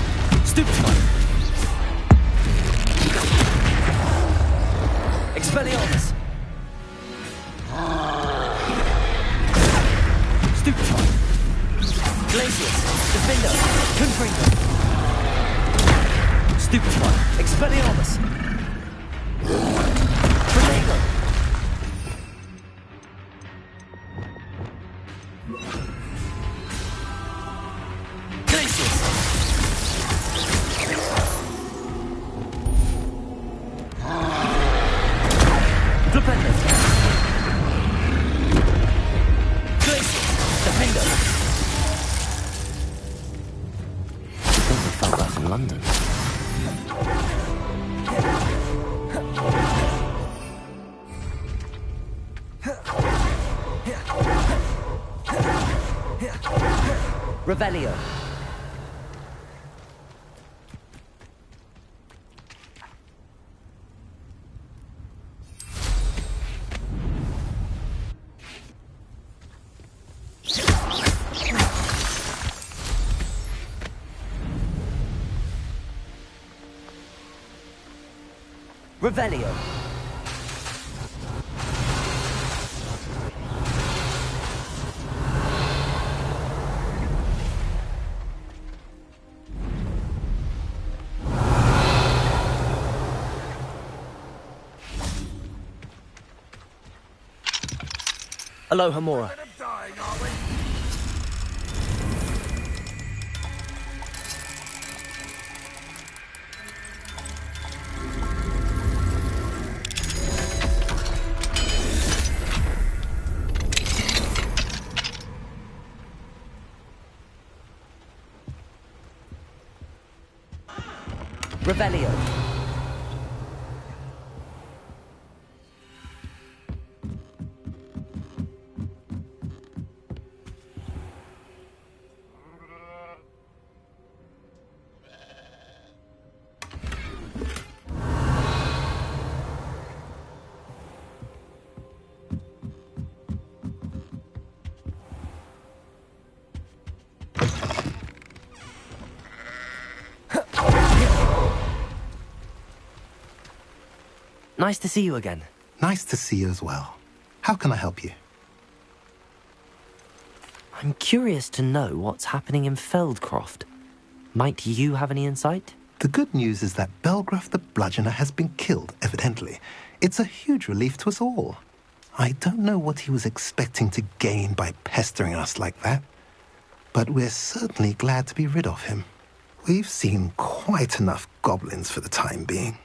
Stupefy! Expelliarmus! Stupefy! Glacius! Defender! Confringo! Stupefy! Expelliarmus! Protego! Glacius! Flipendo! Glacius! Defender! I think we felt that in London. Revelio. Revelio. Aloha Mora. Revelio. Nice to see you again. Nice to see you as well. How can I help you? I'm curious to know what's happening in Feldcroft. Might you have any insight? The good news is that Belgraf the Bludgeoner has been killed, evidently. It's a huge relief to us all. I don't know what he was expecting to gain by pestering us like that, but we're certainly glad to be rid of him. We've seen quite enough goblins for the time being.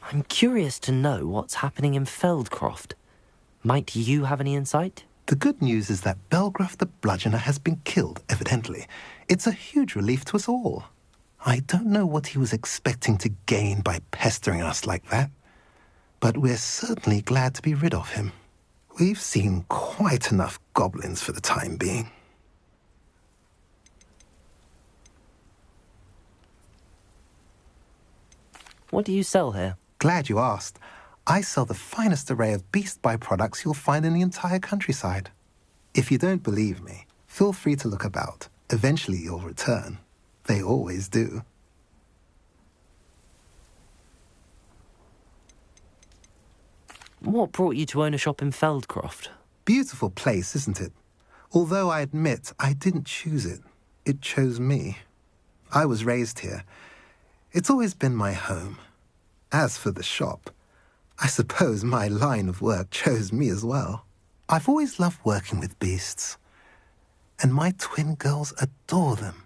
I'm curious to know what's happening in Feldcroft. Might you have any insight? The good news is that Belgraf the Bludgeoner has been killed, evidently. It's a huge relief to us all. I don't know what he was expecting to gain by pestering us like that, but we're certainly glad to be rid of him. We've seen quite enough goblins for the time being. What do you sell here? Glad you asked. I sell the finest array of beast byproducts you'll find in the entire countryside. If you don't believe me, feel free to look about. Eventually you'll return. They always do. What brought you to own a shop in Feldcroft? Beautiful place, isn't it? Although I admit I didn't choose it. It chose me. I was raised here. It's always been my home. As for the shop, I suppose my line of work chose me as well. I've always loved working with beasts. And my twin girls adore them.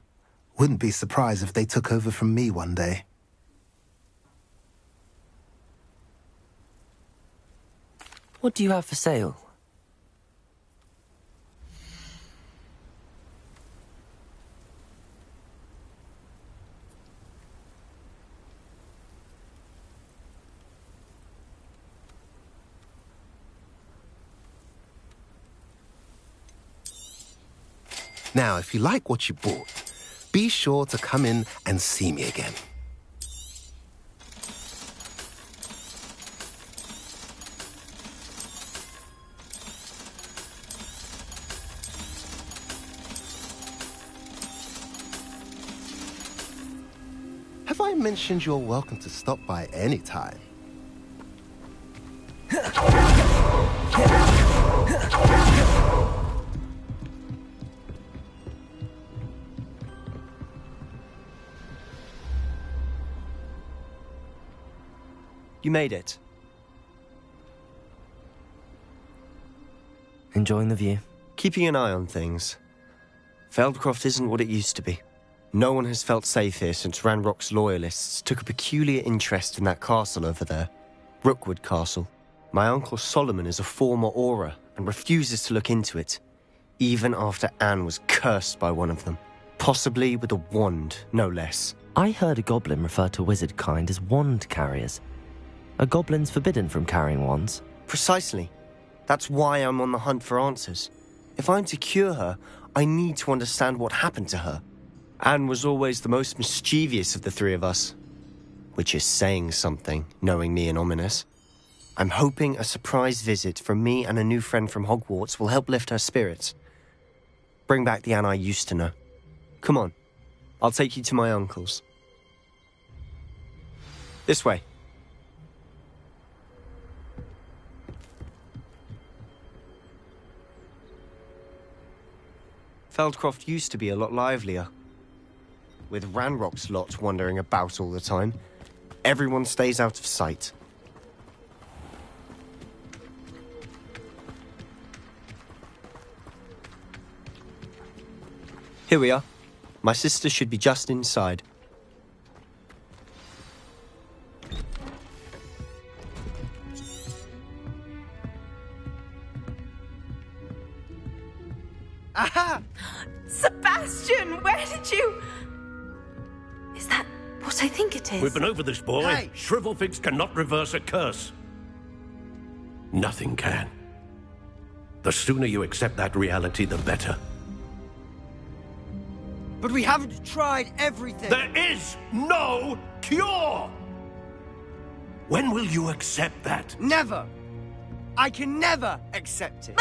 Wouldn't be surprised if they took over from me one day. What do you have for sale? Now, if you like what you bought, be sure to come in and see me again. Have I mentioned you're welcome to stop by any time? You made it. Enjoying the view? Keeping an eye on things. Feldcroft isn't what it used to be. No one has felt safe here since Ranrock's loyalists took a peculiar interest in that castle over there. Rookwood Castle. My uncle Solomon is a former Auror and refuses to look into it, even after Anne was cursed by one of them. Possibly with a wand, no less. I heard a goblin refer to wizard kind as wand carriers. Are goblins forbidden from carrying wands? Precisely. That's why I'm on the hunt for answers. If I'm to cure her, I need to understand what happened to her. Anne was always the most mischievous of the three of us. Which is saying something, knowing me and Ominous. I'm hoping a surprise visit from me and a new friend from Hogwarts will help lift her spirits. Bring back the Anne I used to know. Come on, I'll take you to my uncle's. This way. Feldcroft used to be a lot livelier. With Ranrock's lot wandering about all the time, everyone stays out of sight. Here we are. My sister should be just inside. Aha! Sebastian, where did you... Is that what I think it is? We've been over this, boy. Hey! Shrivelfigs cannot reverse a curse. Nothing can. The sooner you accept that reality, the better. But we haven't tried everything. There is no cure! When will you accept that? Never. I can never accept it.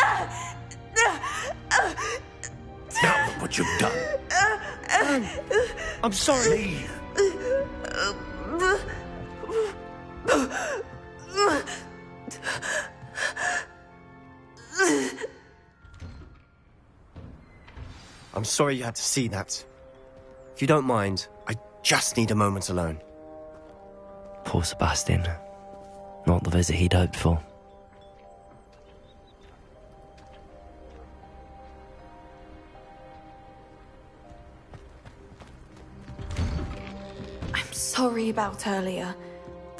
Now look what you've done. I'm sorry. Leave. I'm sorry you had to see that. If you don't mind, I just need a moment alone. Poor Sebastian. Not the visit he'd hoped for. I'm sorry about earlier.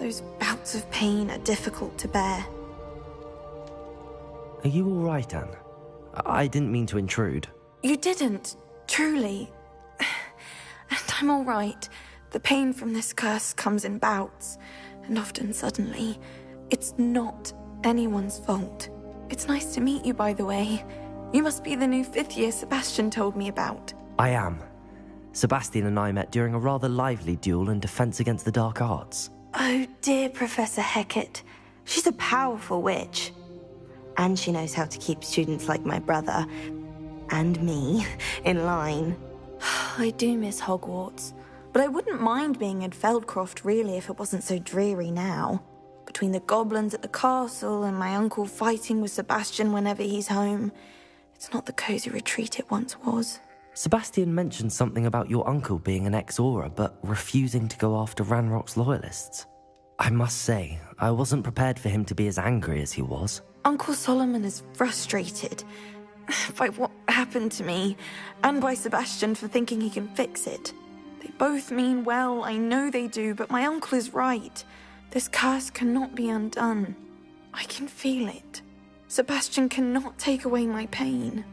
Those bouts bouts of pain are difficult to bear. Are you all right, Anne? I didn't mean to intrude. You didn't, truly. And I'm all right. The pain from this curse comes in bouts, and often suddenly. It's not anyone's fault. It's nice to meet you, by the way. You must be the new 5th year Sebastian told me about. I am. Sebastian and I met during a rather lively duel in Defense Against the Dark Arts. Oh dear, Professor Hecat. She's a powerful witch. And she knows how to keep students like my brother, and me, in line. I do miss Hogwarts, but I wouldn't mind being in Feldcroft, really, if it wasn't so dreary now. Between the goblins at the castle and my uncle fighting with Sebastian whenever he's home, it's not the cosy retreat it once was. Sebastian mentioned something about your uncle being an ex-Auror, but refusing to go after Ranrock's loyalists. I must say, I wasn't prepared for him to be as angry as he was. Uncle Solomon is frustrated by what happened to me, and by Sebastian for thinking he can fix it. They both mean well, I know they do, but my uncle is right. This curse cannot be undone. I can feel it. Sebastian cannot take away my pain.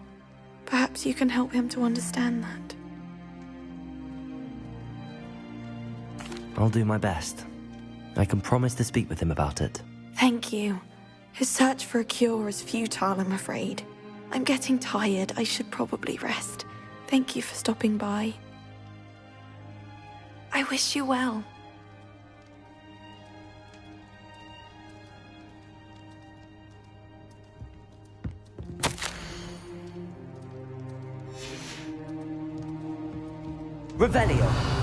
Perhaps you can help him to understand that. I'll do my best. I can promise to speak with him about it. Thank you. His search for a cure is futile, I'm afraid. I'm getting tired. I should probably rest. Thank you for stopping by. I wish you well. Revelio.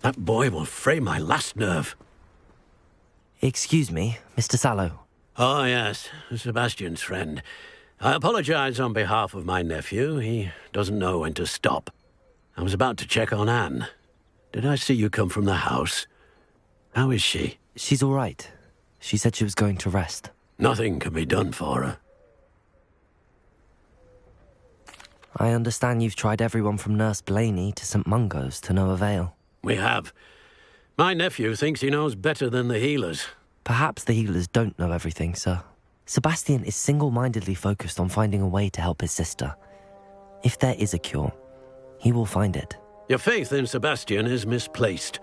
That boy will fray my last nerve. Excuse me, Mr. Sallow. Oh, yes, Sebastian's friend. I apologize on behalf of my nephew. He doesn't know when to stop. I was about to check on Anne. Did I see you come from the house? How is she? She's all right. She said she was going to rest. Nothing can be done for her. I understand you've tried everyone from Nurse Blaney to St. Mungo's to no avail. We have. My nephew thinks he knows better than the healers. Perhaps the healers don't know everything, sir. Sebastian is single-mindedly focused on finding a way to help his sister. If there is a cure, he will find it. Your faith in Sebastian is misplaced.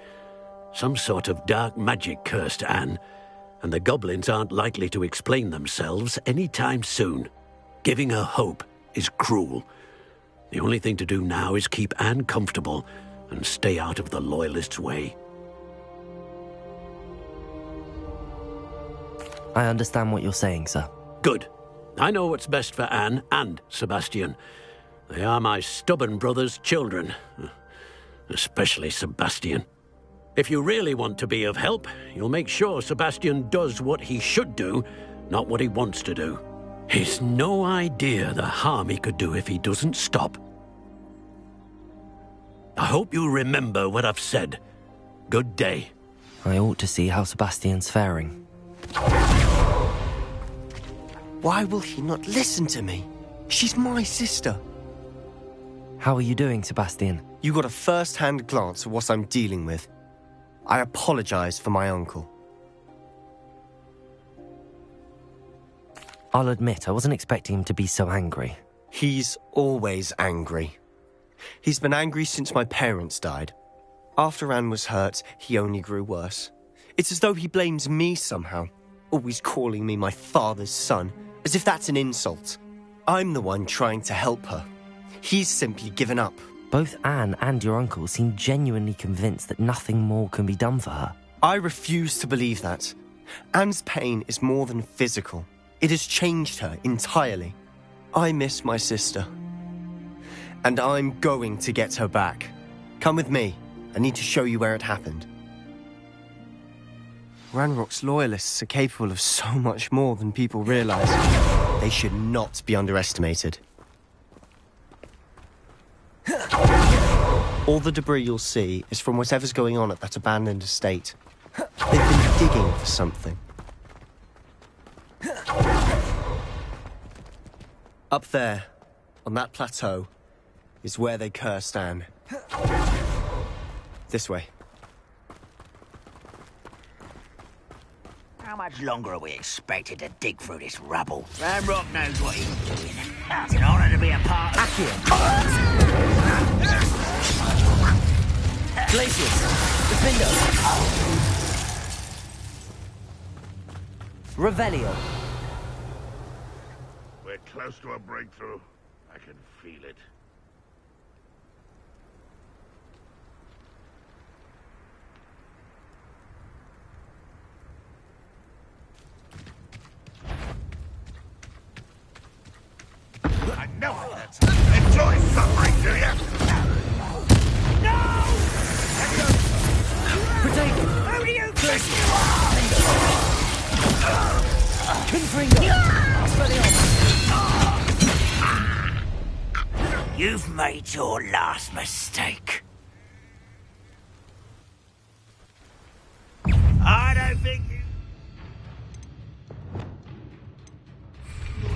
Some sort of dark magic cursed Anne, and the goblins aren't likely to explain themselves anytime soon. Giving her hope is cruel. The only thing to do now is keep Anne comfortable and stay out of the Loyalists' way. I understand what you're saying, sir. Good. I know what's best for Anne and Sebastian. They are my stubborn brother's children. Especially Sebastian. If you really want to be of help, you'll make sure Sebastian does what he should do, not what he wants to do. He's no idea the harm he could do if he doesn't stop. I hope you remember what I've said. Good day. I ought to see how Sebastian's faring. Why will he not listen to me? She's my sister. How are you doing, Sebastian? You got a first-hand glance at what I'm dealing with. I apologize for my uncle. I'll admit, I wasn't expecting him to be so angry. He's always angry. He's been angry since my parents died. After Anne was hurt, he only grew worse. It's as though he blames me somehow, always calling me my father's son, as if that's an insult. I'm the one trying to help her. He's simply given up. Both Anne and your uncle seem genuinely convinced that nothing more can be done for her. I refuse to believe that. Anne's pain is more than physical. It has changed her entirely. I miss my sister. And I'm going to get her back. Come with me. I need to show you where it happened. Ranrock's loyalists are capable of so much more than people realize. They should not be underestimated. All the debris you'll see is from whatever's going on at that abandoned estate. They've been digging for something. Up there, on that plateau, is where they cursed Anne. This way. How much longer are we expected to dig through this rubble? Ranrock knows what he's doing. It's an honor to be a part of it. Glacius! Defender! Revelio! We're close to a breakthrough. I can feel it. I know it. Enjoy suffering, do you? No! Protect him! Who do you think you are? Confringo! You've made your last mistake. I don't think you...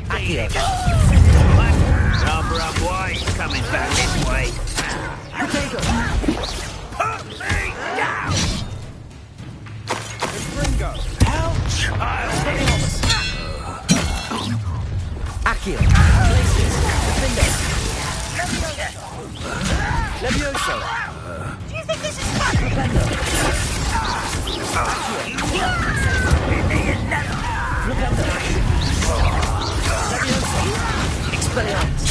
Accio! Number up wide, coming back this way. Potato! Put me down! Ringo! Help, child! Accio! Glacius! Defender! Levioso! Do you think this is fun? Defender! Defender! Levioso! Expelliarmus!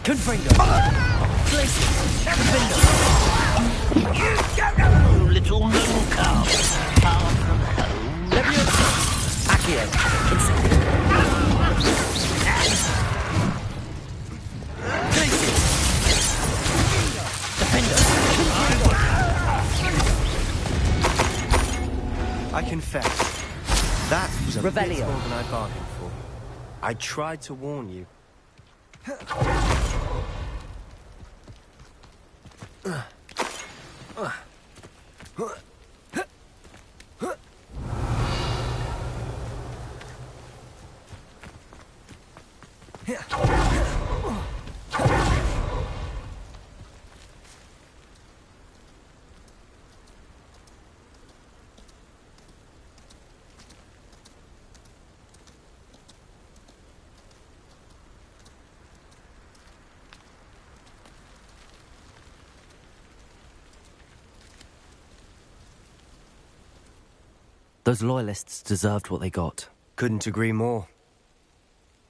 Confringo! Glacius! Defender! You don't know, little moon cow. Far from home. Levioso! Accio! Incendio! Glacius! Defender! I confess, that was a bit Revelio. more than I bargained for. I tried to warn you. Those loyalists deserved what they got. Couldn't agree more.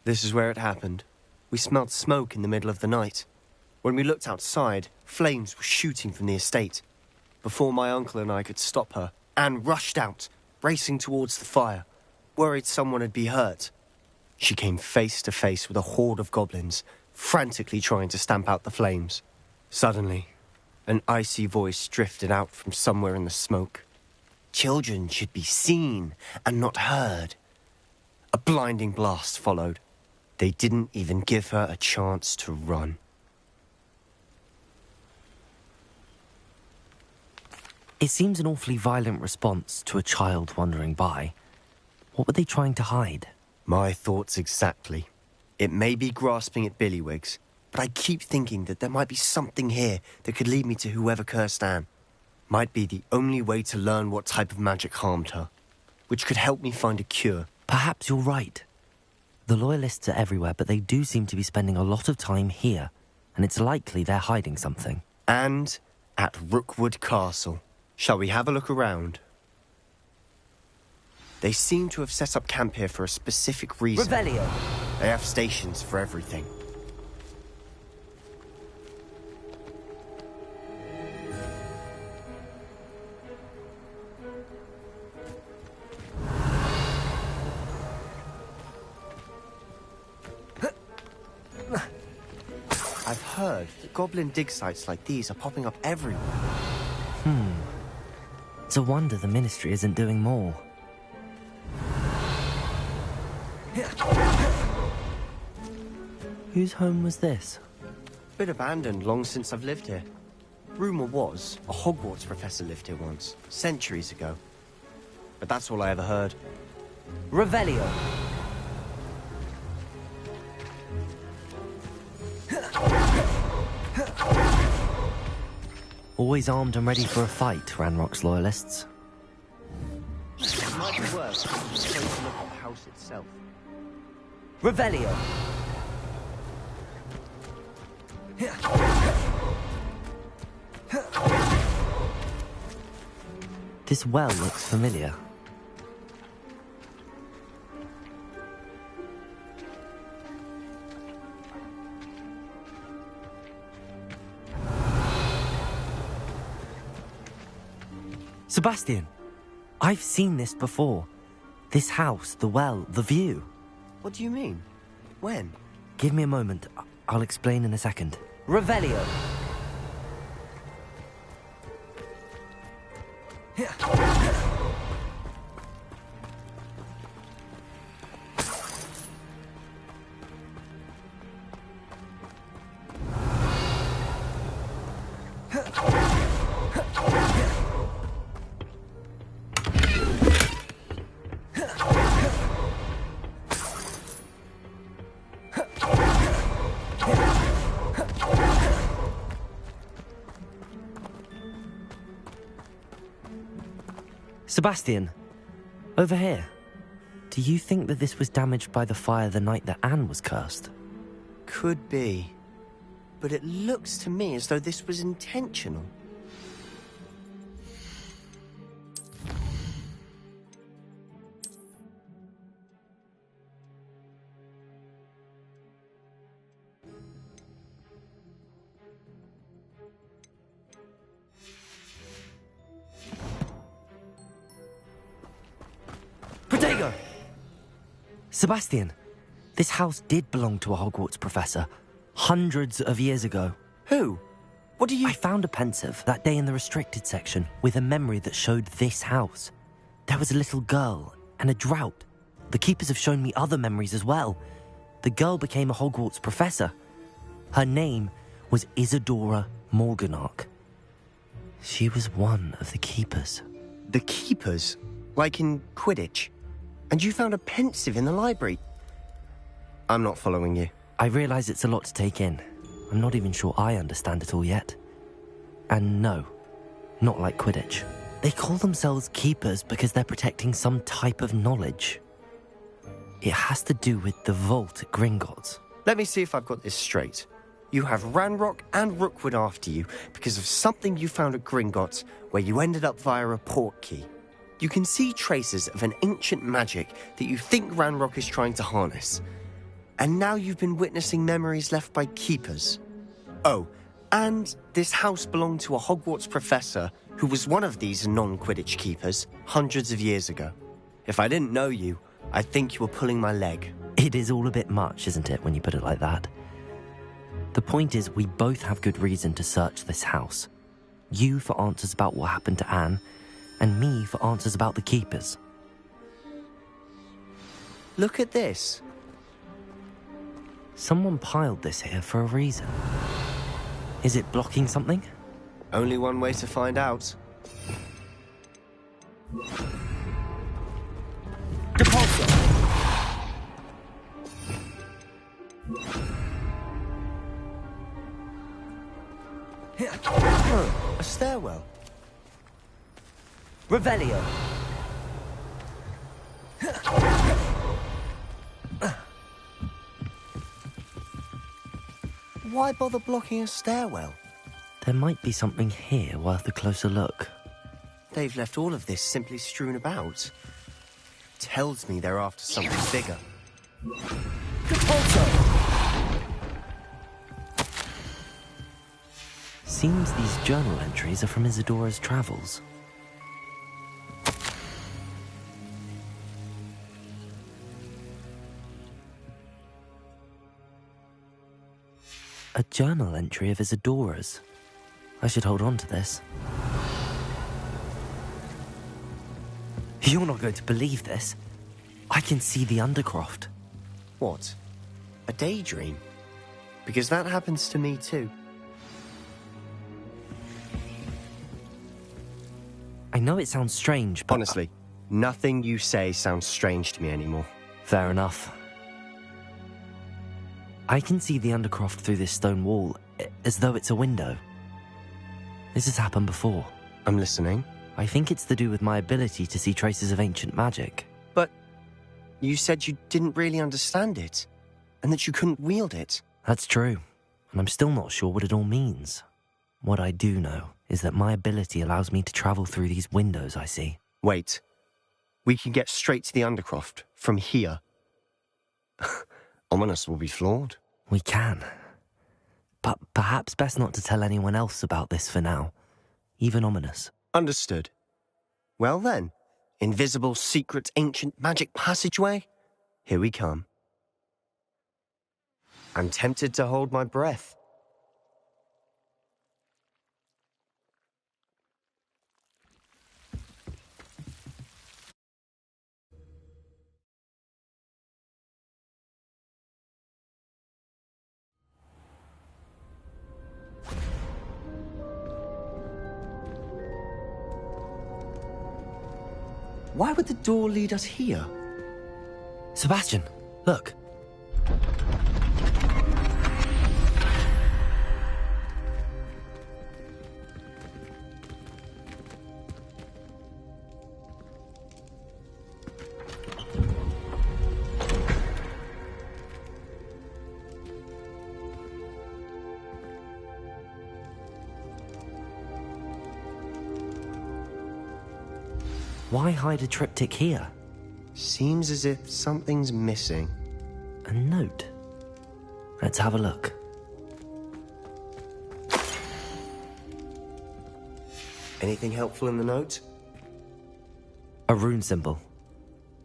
This is where it happened. We smelled smoke in the middle of the night. When we looked outside, flames were shooting from the estate. Before my uncle and I could stop her, Anne rushed out, racing towards the fire, worried someone had been hurt. She came face to face with a horde of goblins, frantically trying to stamp out the flames. Suddenly, an icy voice drifted out from somewhere in the smoke. Children should be seen and not heard. A blinding blast followed. They didn't even give her a chance to run. It seems an awfully violent response to a child wandering by. What were they trying to hide? My thoughts exactly. It may be grasping at Billywigs, but I keep thinking that there might be something here that could lead me to whoever cursed Anne. Might be the only way to learn what type of magic harmed her, which could help me find a cure. Perhaps you're right. The Loyalists are everywhere, but they do seem to be spending a lot of time here, and it's likely they're hiding something. And at Rookwood Castle. Shall we have a look around? They seem to have set up camp here for a specific reason. Revelio! They have stations for everything. I've heard that goblin dig sites like these are popping up everywhere. It's It's a wonder the Ministry isn't doing more. Whose home was this? Bit abandoned long since I've lived here. Rumour was a Hogwarts professor lived here once, centuries ago. But that's all I ever heard. Revelio. Always armed and ready for a fight, Ranrock's loyalists. It might be worse if we just take a look at the house itself. Revelio. This well looks familiar. Sebastian, I've seen this before. This house, the well, the view. What do you mean? When? Give me a moment. I'll explain in a second. Revelio. Sebastian, over here. Do you think that this was damaged by the fire the night that Anne was cursed? Could be. But it looks to me as though this was intentional. Protego! Sebastian, this house did belong to a Hogwarts professor, hundreds of years ago. Who? What do you... I found a pensive that day in the restricted section with a memory that showed this house. There was a little girl and a drought. The keepers have shown me other memories as well. The girl became a Hogwarts professor. Her name was Isadora Morganach. She was one of the keepers. The keepers? Like in Quidditch? And you found a pensive in the library? I'm not following you. I realise it's a lot to take in. I'm not even sure I understand it all yet. And no, not like Quidditch. They call themselves keepers because they're protecting some type of knowledge. It has to do with the vault at Gringotts. Let me see if I've got this straight. You have Ranrock and Rookwood after you because of something you found at Gringotts where you ended up via a portkey. You can see traces of an ancient magic that you think Ranrock is trying to harness. And now you've been witnessing memories left by keepers. Oh, and this house belonged to a Hogwarts professor who was one of these non-Quidditch keepers hundreds of years ago. If I didn't know you, I'd think you were pulling my leg. It is all a bit much, isn't it, when you put it like that? The point is, we both have good reason to search this house. You for answers about what happened to Anne, and me for answers about the keepers. Look at this. Someone piled this here for a reason. Is it blocking something? Only one way to find out. Depulso! A stairwell. Revelio. Why bother blocking a stairwell? There might be something here worth a closer look. They've left all of this simply strewn about. Tells me they're after something bigger. Seems these journal entries are from Isadora's travels. A journal entry of Isadora's. I should hold on to this. You're not going to believe this. I can see the Undercroft. What? A daydream? Because that happens to me too. I know it sounds strange, but... Honestly, nothing you say sounds strange to me anymore. Fair enough. I can see the Undercroft through this stone wall, as though it's a window. This has happened before. I'm listening. I think it's to do with my ability to see traces of ancient magic. But you said you didn't really understand it, and that you couldn't wield it. That's true, and I'm still not sure what it all means. What I do know is that my ability allows me to travel through these windows I see. Wait. We can get straight to the Undercroft from here. Ominous will be floored. We can. But perhaps best not to tell anyone else about this for now. Even Ominous. Understood. Well then, invisible, secret, ancient magic passageway? Here we come. I'm tempted to hold my breath. Why would the door lead us here? Sebastian, look. Why hide a triptych here? Seems as if something's missing. A note. Let's have a look. Anything helpful in the note? A rune symbol.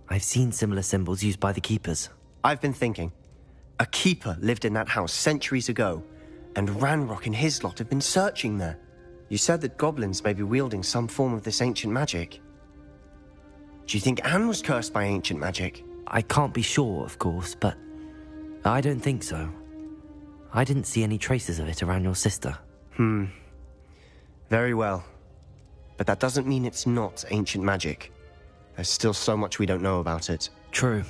I've seen similar symbols used by the keepers. I've been thinking. A keeper lived in that house centuries ago, and Ranrock and his lot have been searching there. You said that goblins may be wielding some form of this ancient magic. Do you think Anne was cursed by ancient magic? I can't be sure, of course, but I don't think so. I didn't see any traces of it around your sister. Very well. But that doesn't mean it's not ancient magic. There's still so much we don't know about it. True.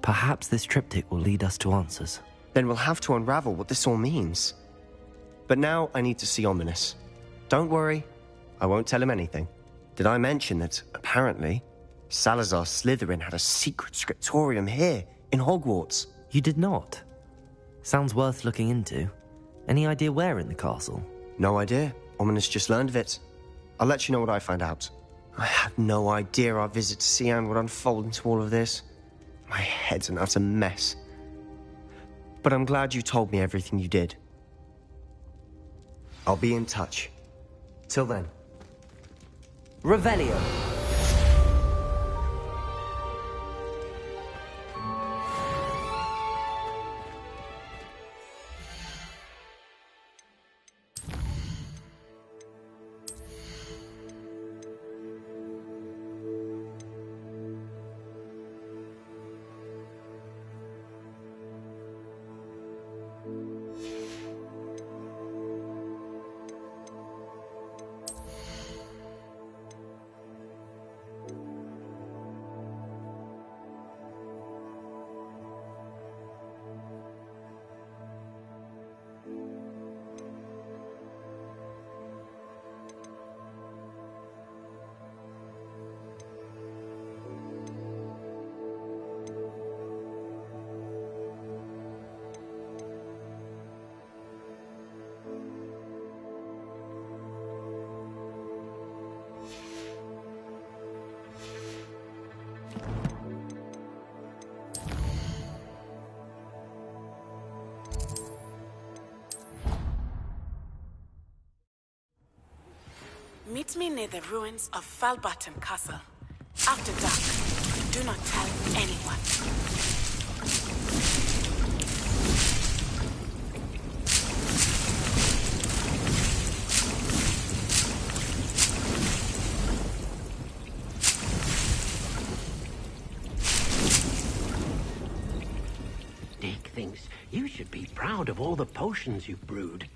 Perhaps this triptych will lead us to answers. Then we'll have to unravel what this all means. But now I need to see Ominous. Don't worry, I won't tell him anything. Did I mention that, apparently, Salazar Slytherin had a secret scriptorium here, in Hogwarts? You did not? Sounds worth looking into. Any idea where in the castle? No idea. Ominous just learned of it. I'll let you know what I find out. I had no idea our visit to Cian would unfold into all of this. My head's an utter mess. But I'm glad you told me everything you did. I'll be in touch. Till then. Revelio. Meet me near the ruins of Falbaton Castle. After dark. Do not tell anyone. thinks you should be proud of all the potions you've brewed.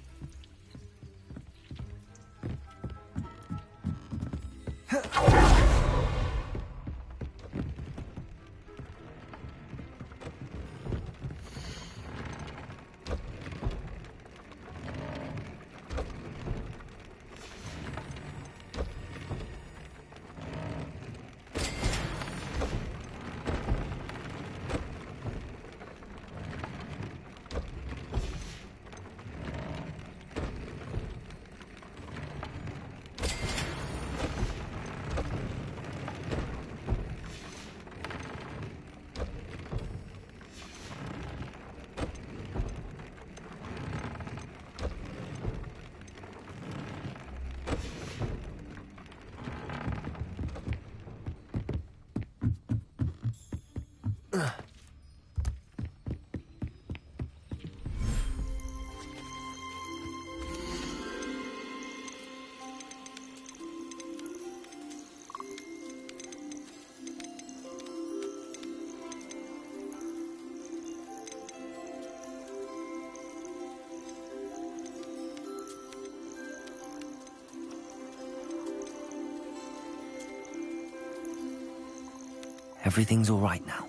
Everything's all right now.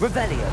Revelio.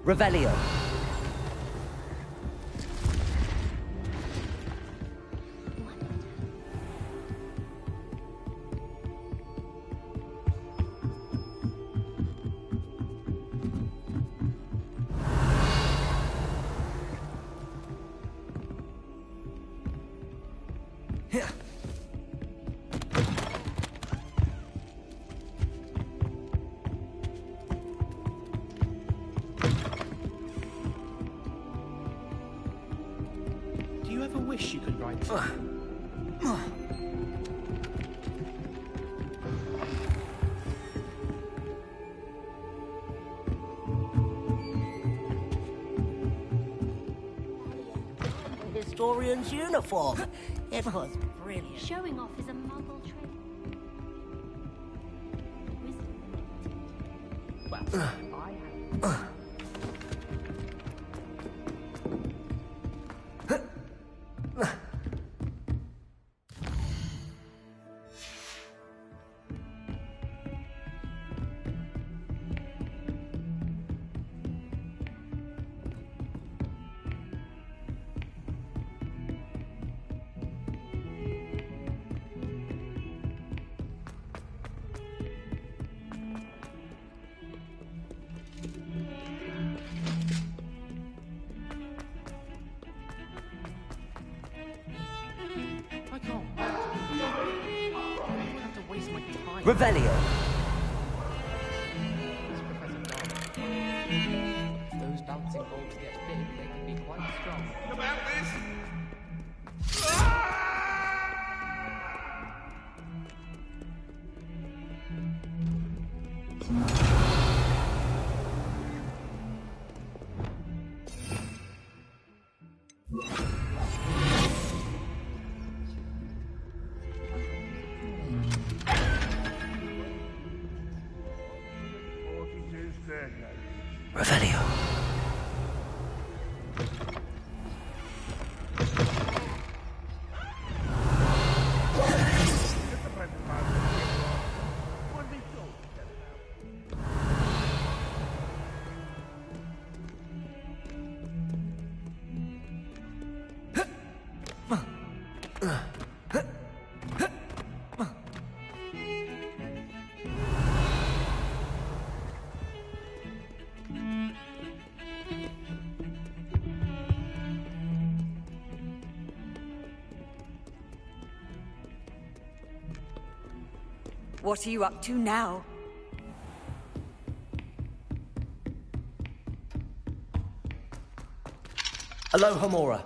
Revelio. Wish you could write. Historian's uniform. It was brilliant. Showing off is a muggle trait. Revelio. If those bouncing bolts get big, they can be quite strong. About this? Revelio. What are you up to now? Aloha Mora.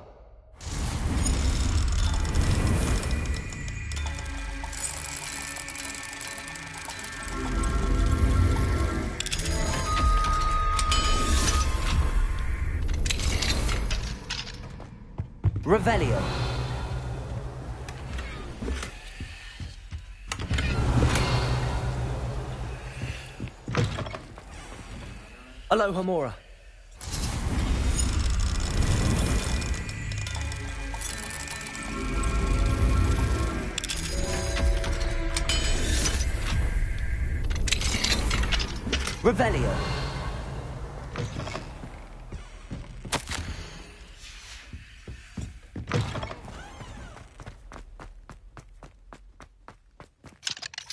Revelio. Aloha Mora. Revelio.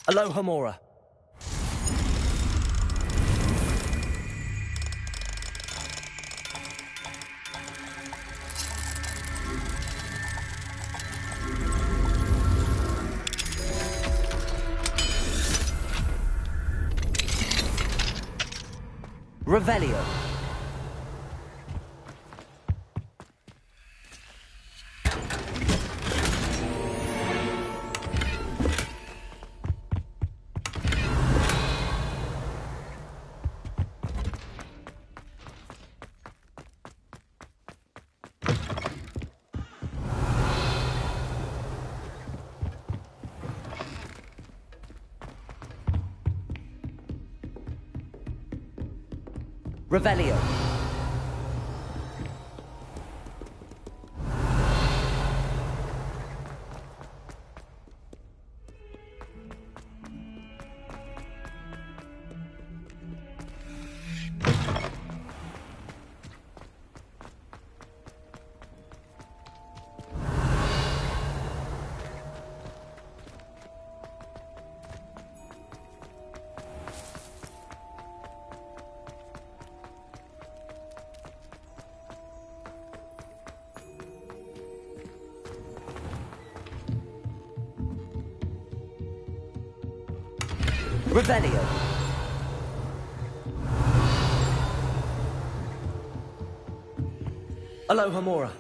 Aloha Mora. Revelio. Revelio. Revelio. Aloha Mora.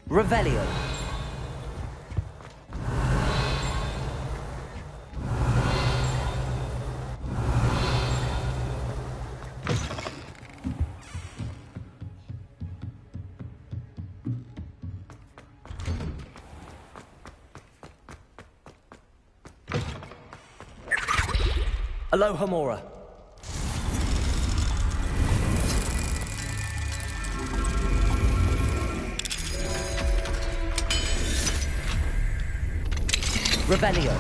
Revelio. Aloha Mora. Revelio.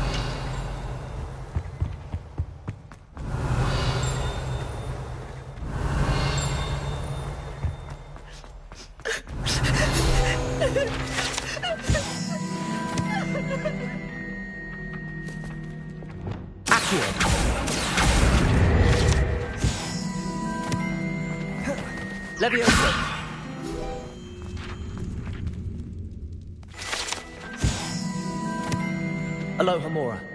Leviosa. Aloha Mora.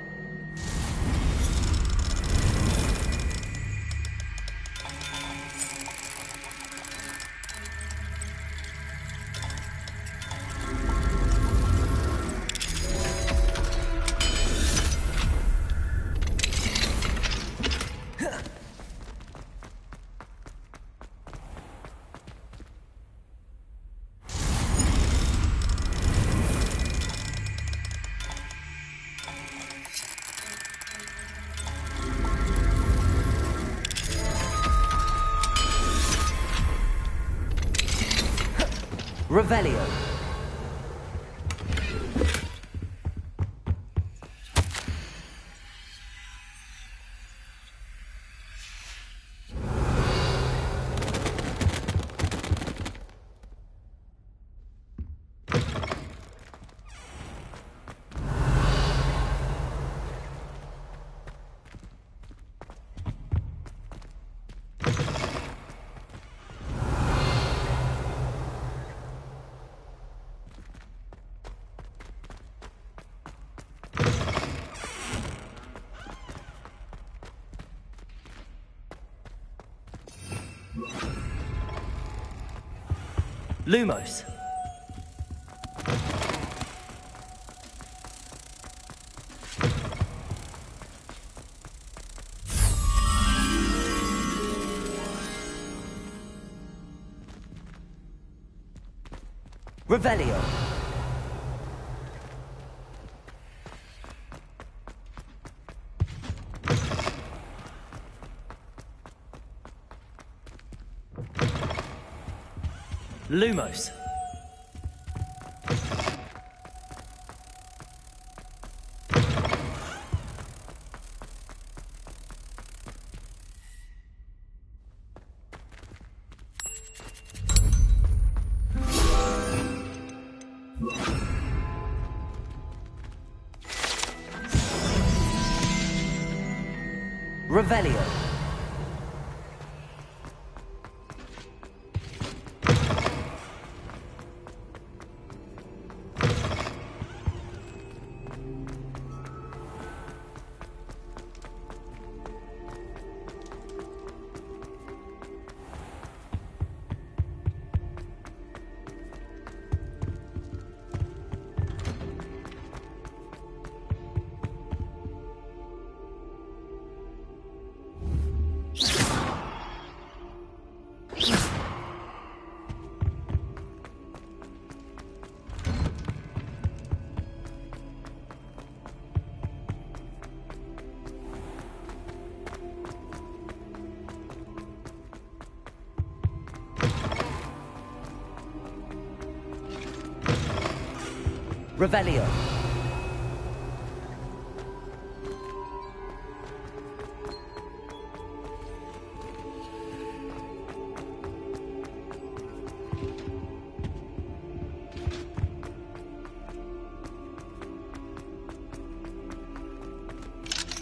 Revelio. Lumos. Revelio. Lumos. Revelio. Revelio.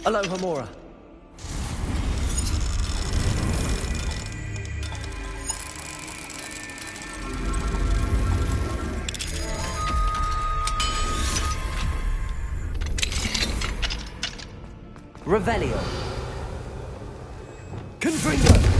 Aloha Mora. Revelio. Confringo.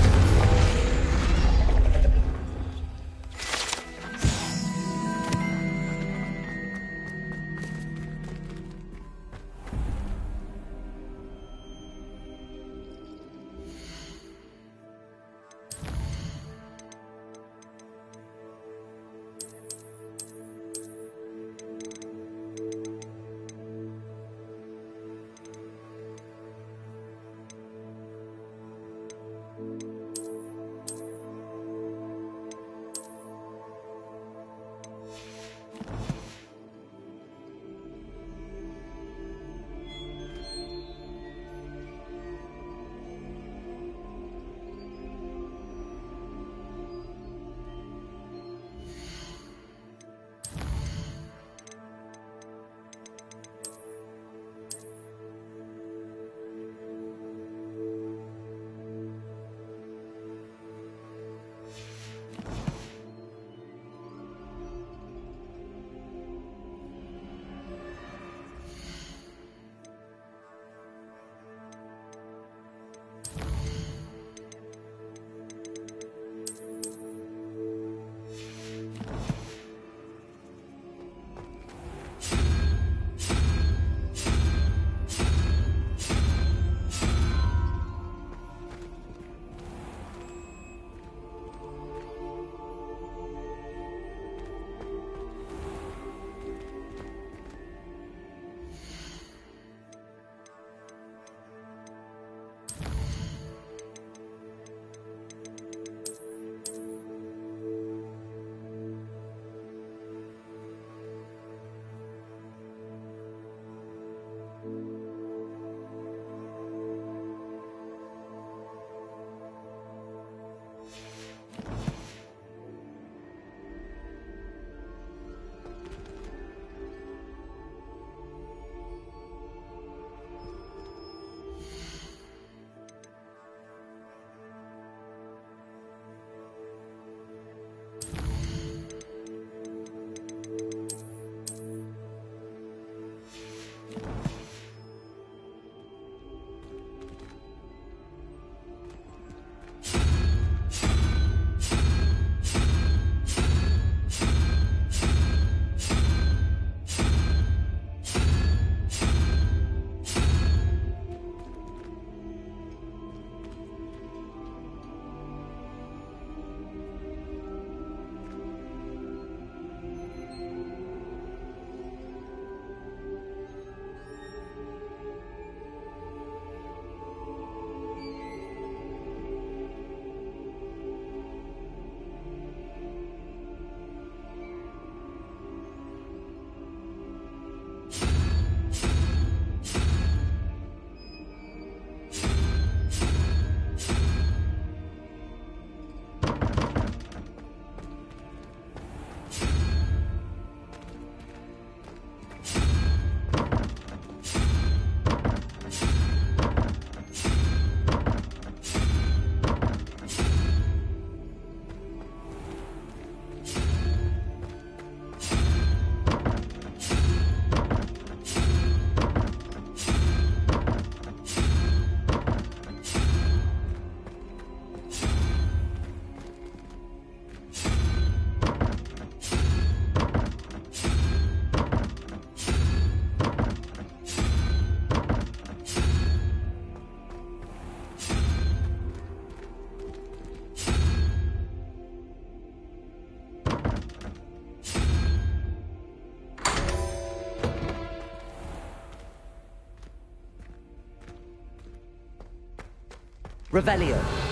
you Revelio.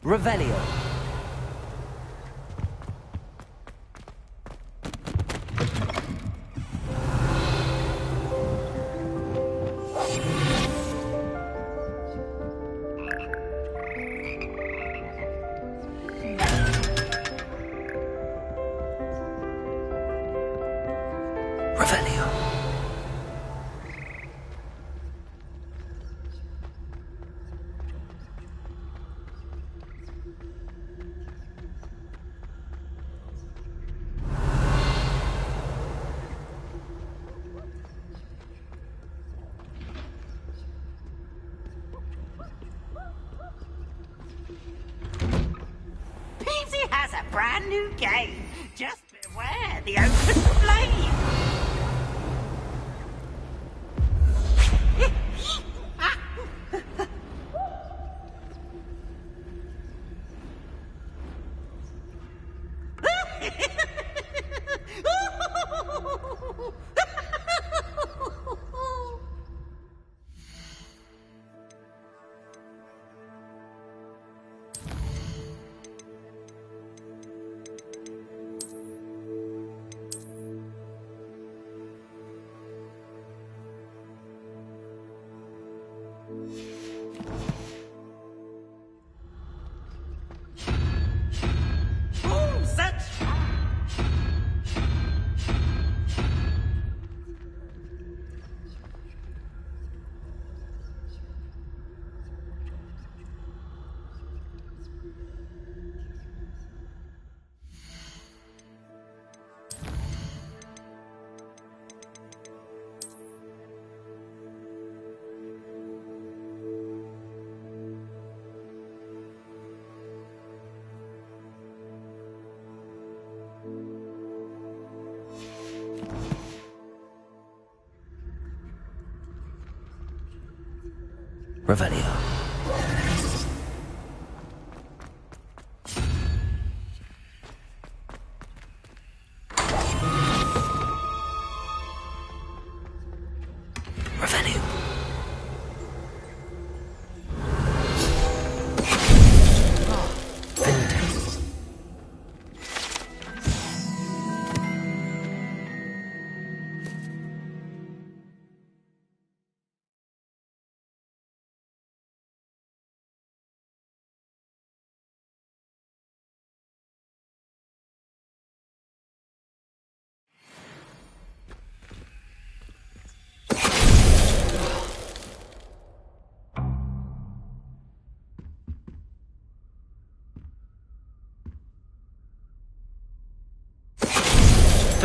Revelio. Revelio. Peasy has a brand new game. Just beware the open flame. Revelio. Revelio.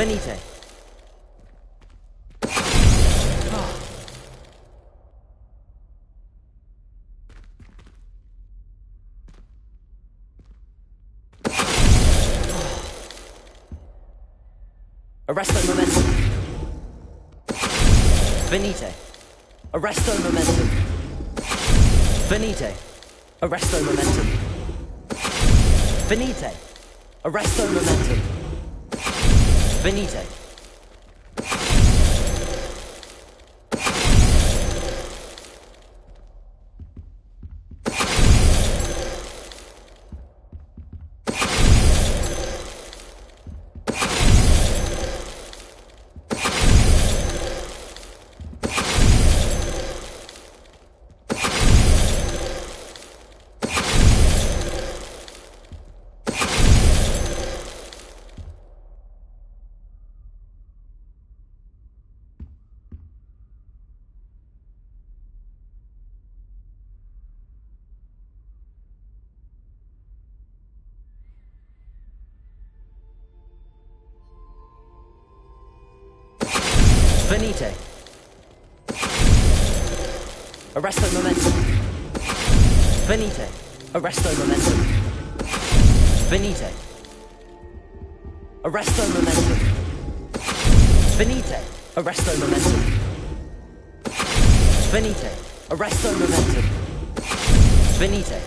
Venite. Arresto momentum. Venite. Arresto momentum. Venite. Arresto momentum. Venite. Arresto momentum. Venite. Venite. Arresto momentum. Venite. Arresto momentum. Venite. Arresto momentum. Venite. Arresto momentum. Venite. Arresto momentum. Venite.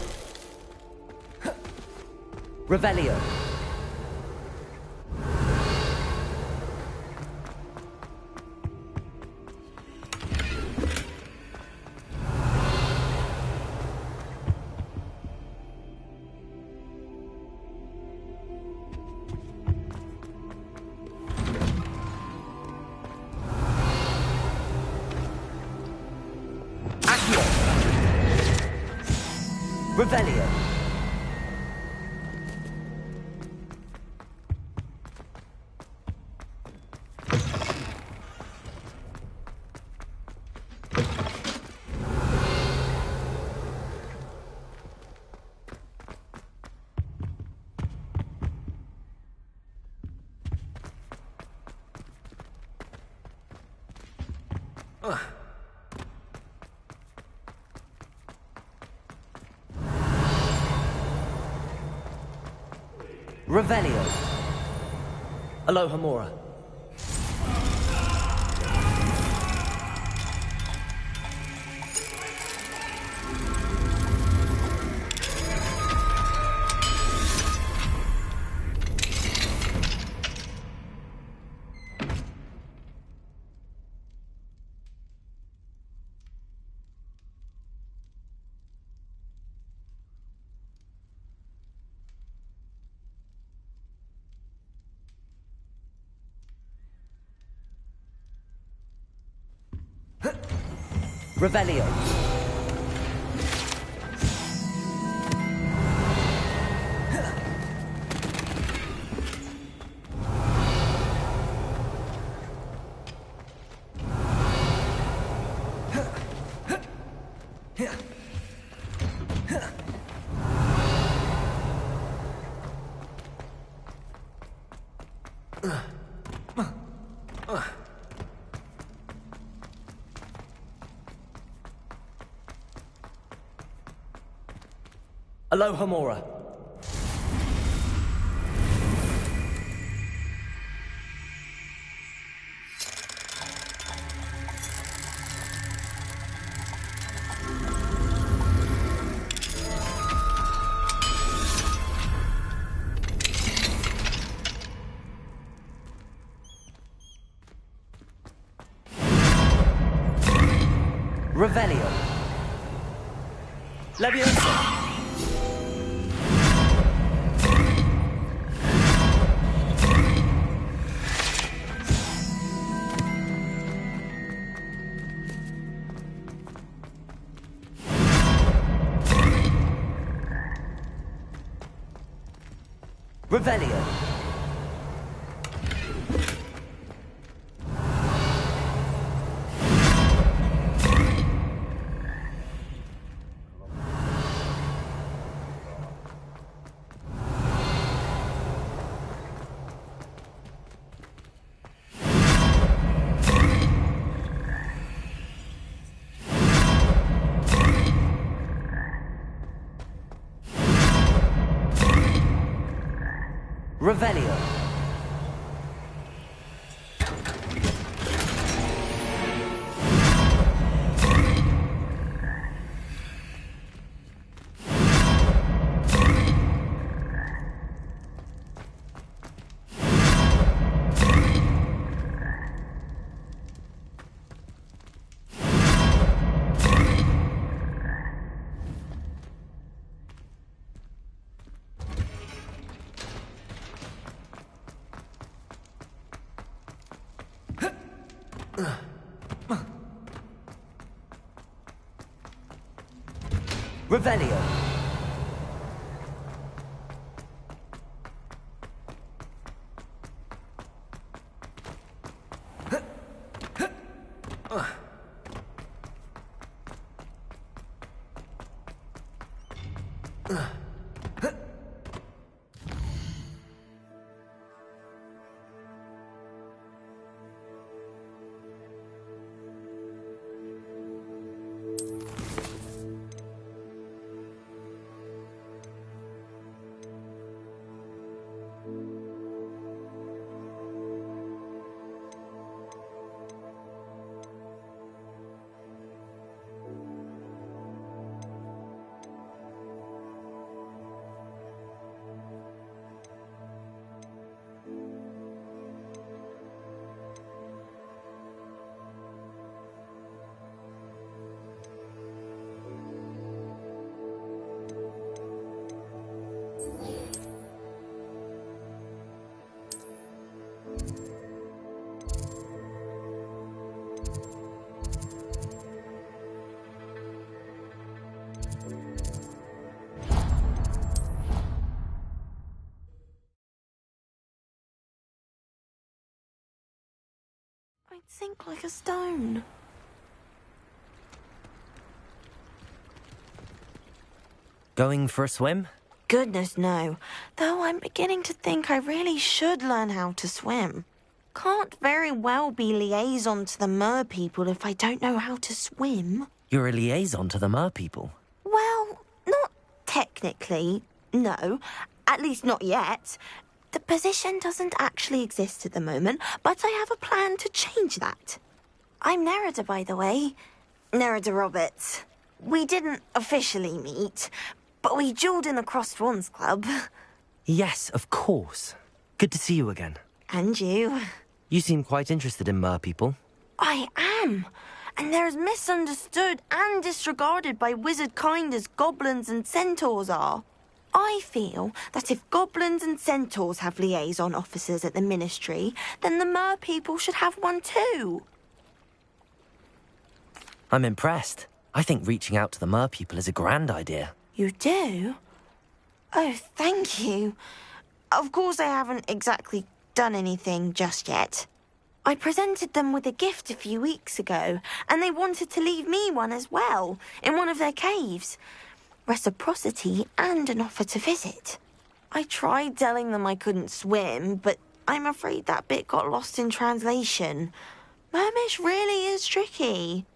Revelio. Revelio. Revelio. Alohomora. Revelio. Alohomora. Revelio. Leviosa. Revelio. Revelio. Revelio. I'd sink like a stone. Going for a swim? Goodness, no. Though I'm beginning to think I really should learn how to swim. Can't very well be liaison to the mer people if I don't know how to swim. You're a liaison to the mer people. Well, not technically, no. At least not yet. The position doesn't actually exist at the moment, but I have a plan to change that. I'm Nerida, by the way. Nerida Roberts. We didn't officially meet, but we duelled in the Crossed Wands Club. Yes, of course. Good to see you again. And you. You seem quite interested in mer people. I am. And they're as misunderstood and disregarded by wizard kind as goblins and centaurs are. I feel that if goblins and centaurs have liaison officers at the ministry, then the mer people should have one too. I'm impressed. I think reaching out to the mer people is a grand idea. You do? Oh, thank you. Of course I haven't exactly done anything just yet. I presented them with a gift a few weeks ago, and they wanted to leave me one as well, in one of their caves. Reciprocity and an offer to visit. I tried telling them I couldn't swim, but I'm afraid that bit got lost in translation. Mermish really is tricky.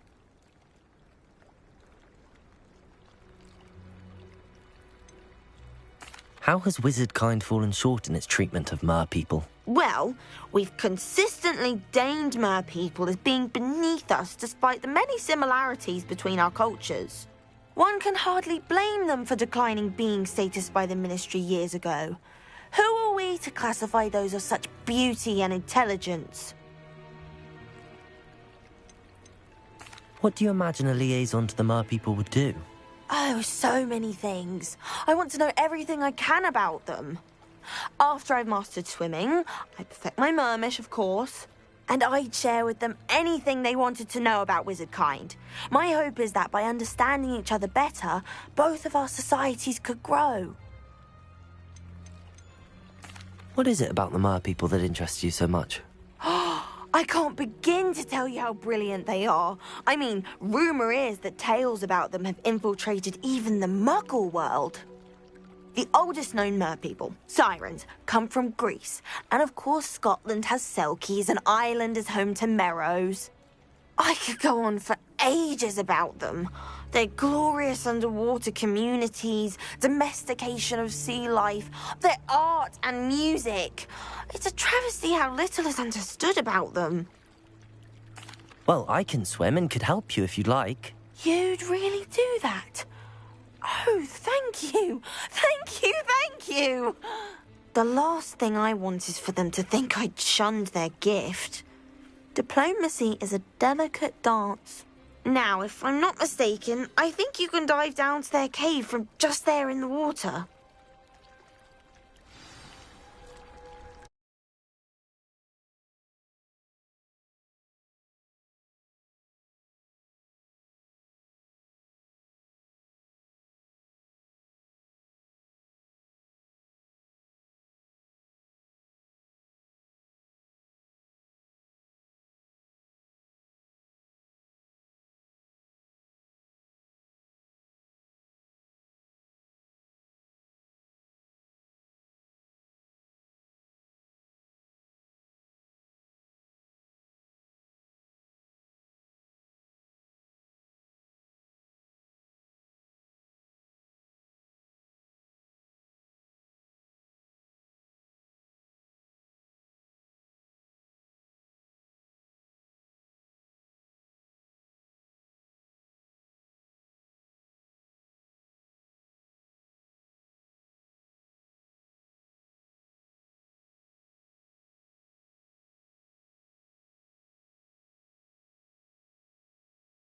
How has wizard kind fallen short in its treatment of mer people? Well, we've consistently deigned mer people as being beneath us despite the many similarities between our cultures. One can hardly blame them for declining being status by the ministry years ago. Who are we to classify those of such beauty and intelligence? What do you imagine a liaison to the mer people would do? Oh, so many things. I want to know everything I can about them. After I've mastered swimming, I'd perfect my mermish, of course, and I'd share with them anything they wanted to know about wizard kind. My hope is that by understanding each other better, both of our societies could grow. What is it about the mer people that interests you so much? I can't begin to tell you how brilliant they are. I mean, rumour is that tales about them have infiltrated even the Muggle world. The oldest known mer people, sirens, come from Greece. And of course Scotland has Selkies and Ireland is home to Merrows. I could go on for ages about them. Their glorious underwater communities, domestication of sea life, their art and music. It's a travesty how little is understood about them. Well, I can swim and could help you if you'd like. You'd really do that? Oh, thank you. Thank you, thank you. The last thing I want is for them to think I'd shunned their gift. Diplomacy is a delicate dance. Now, if I'm not mistaken, I think you can dive down to their cave from just there in the water.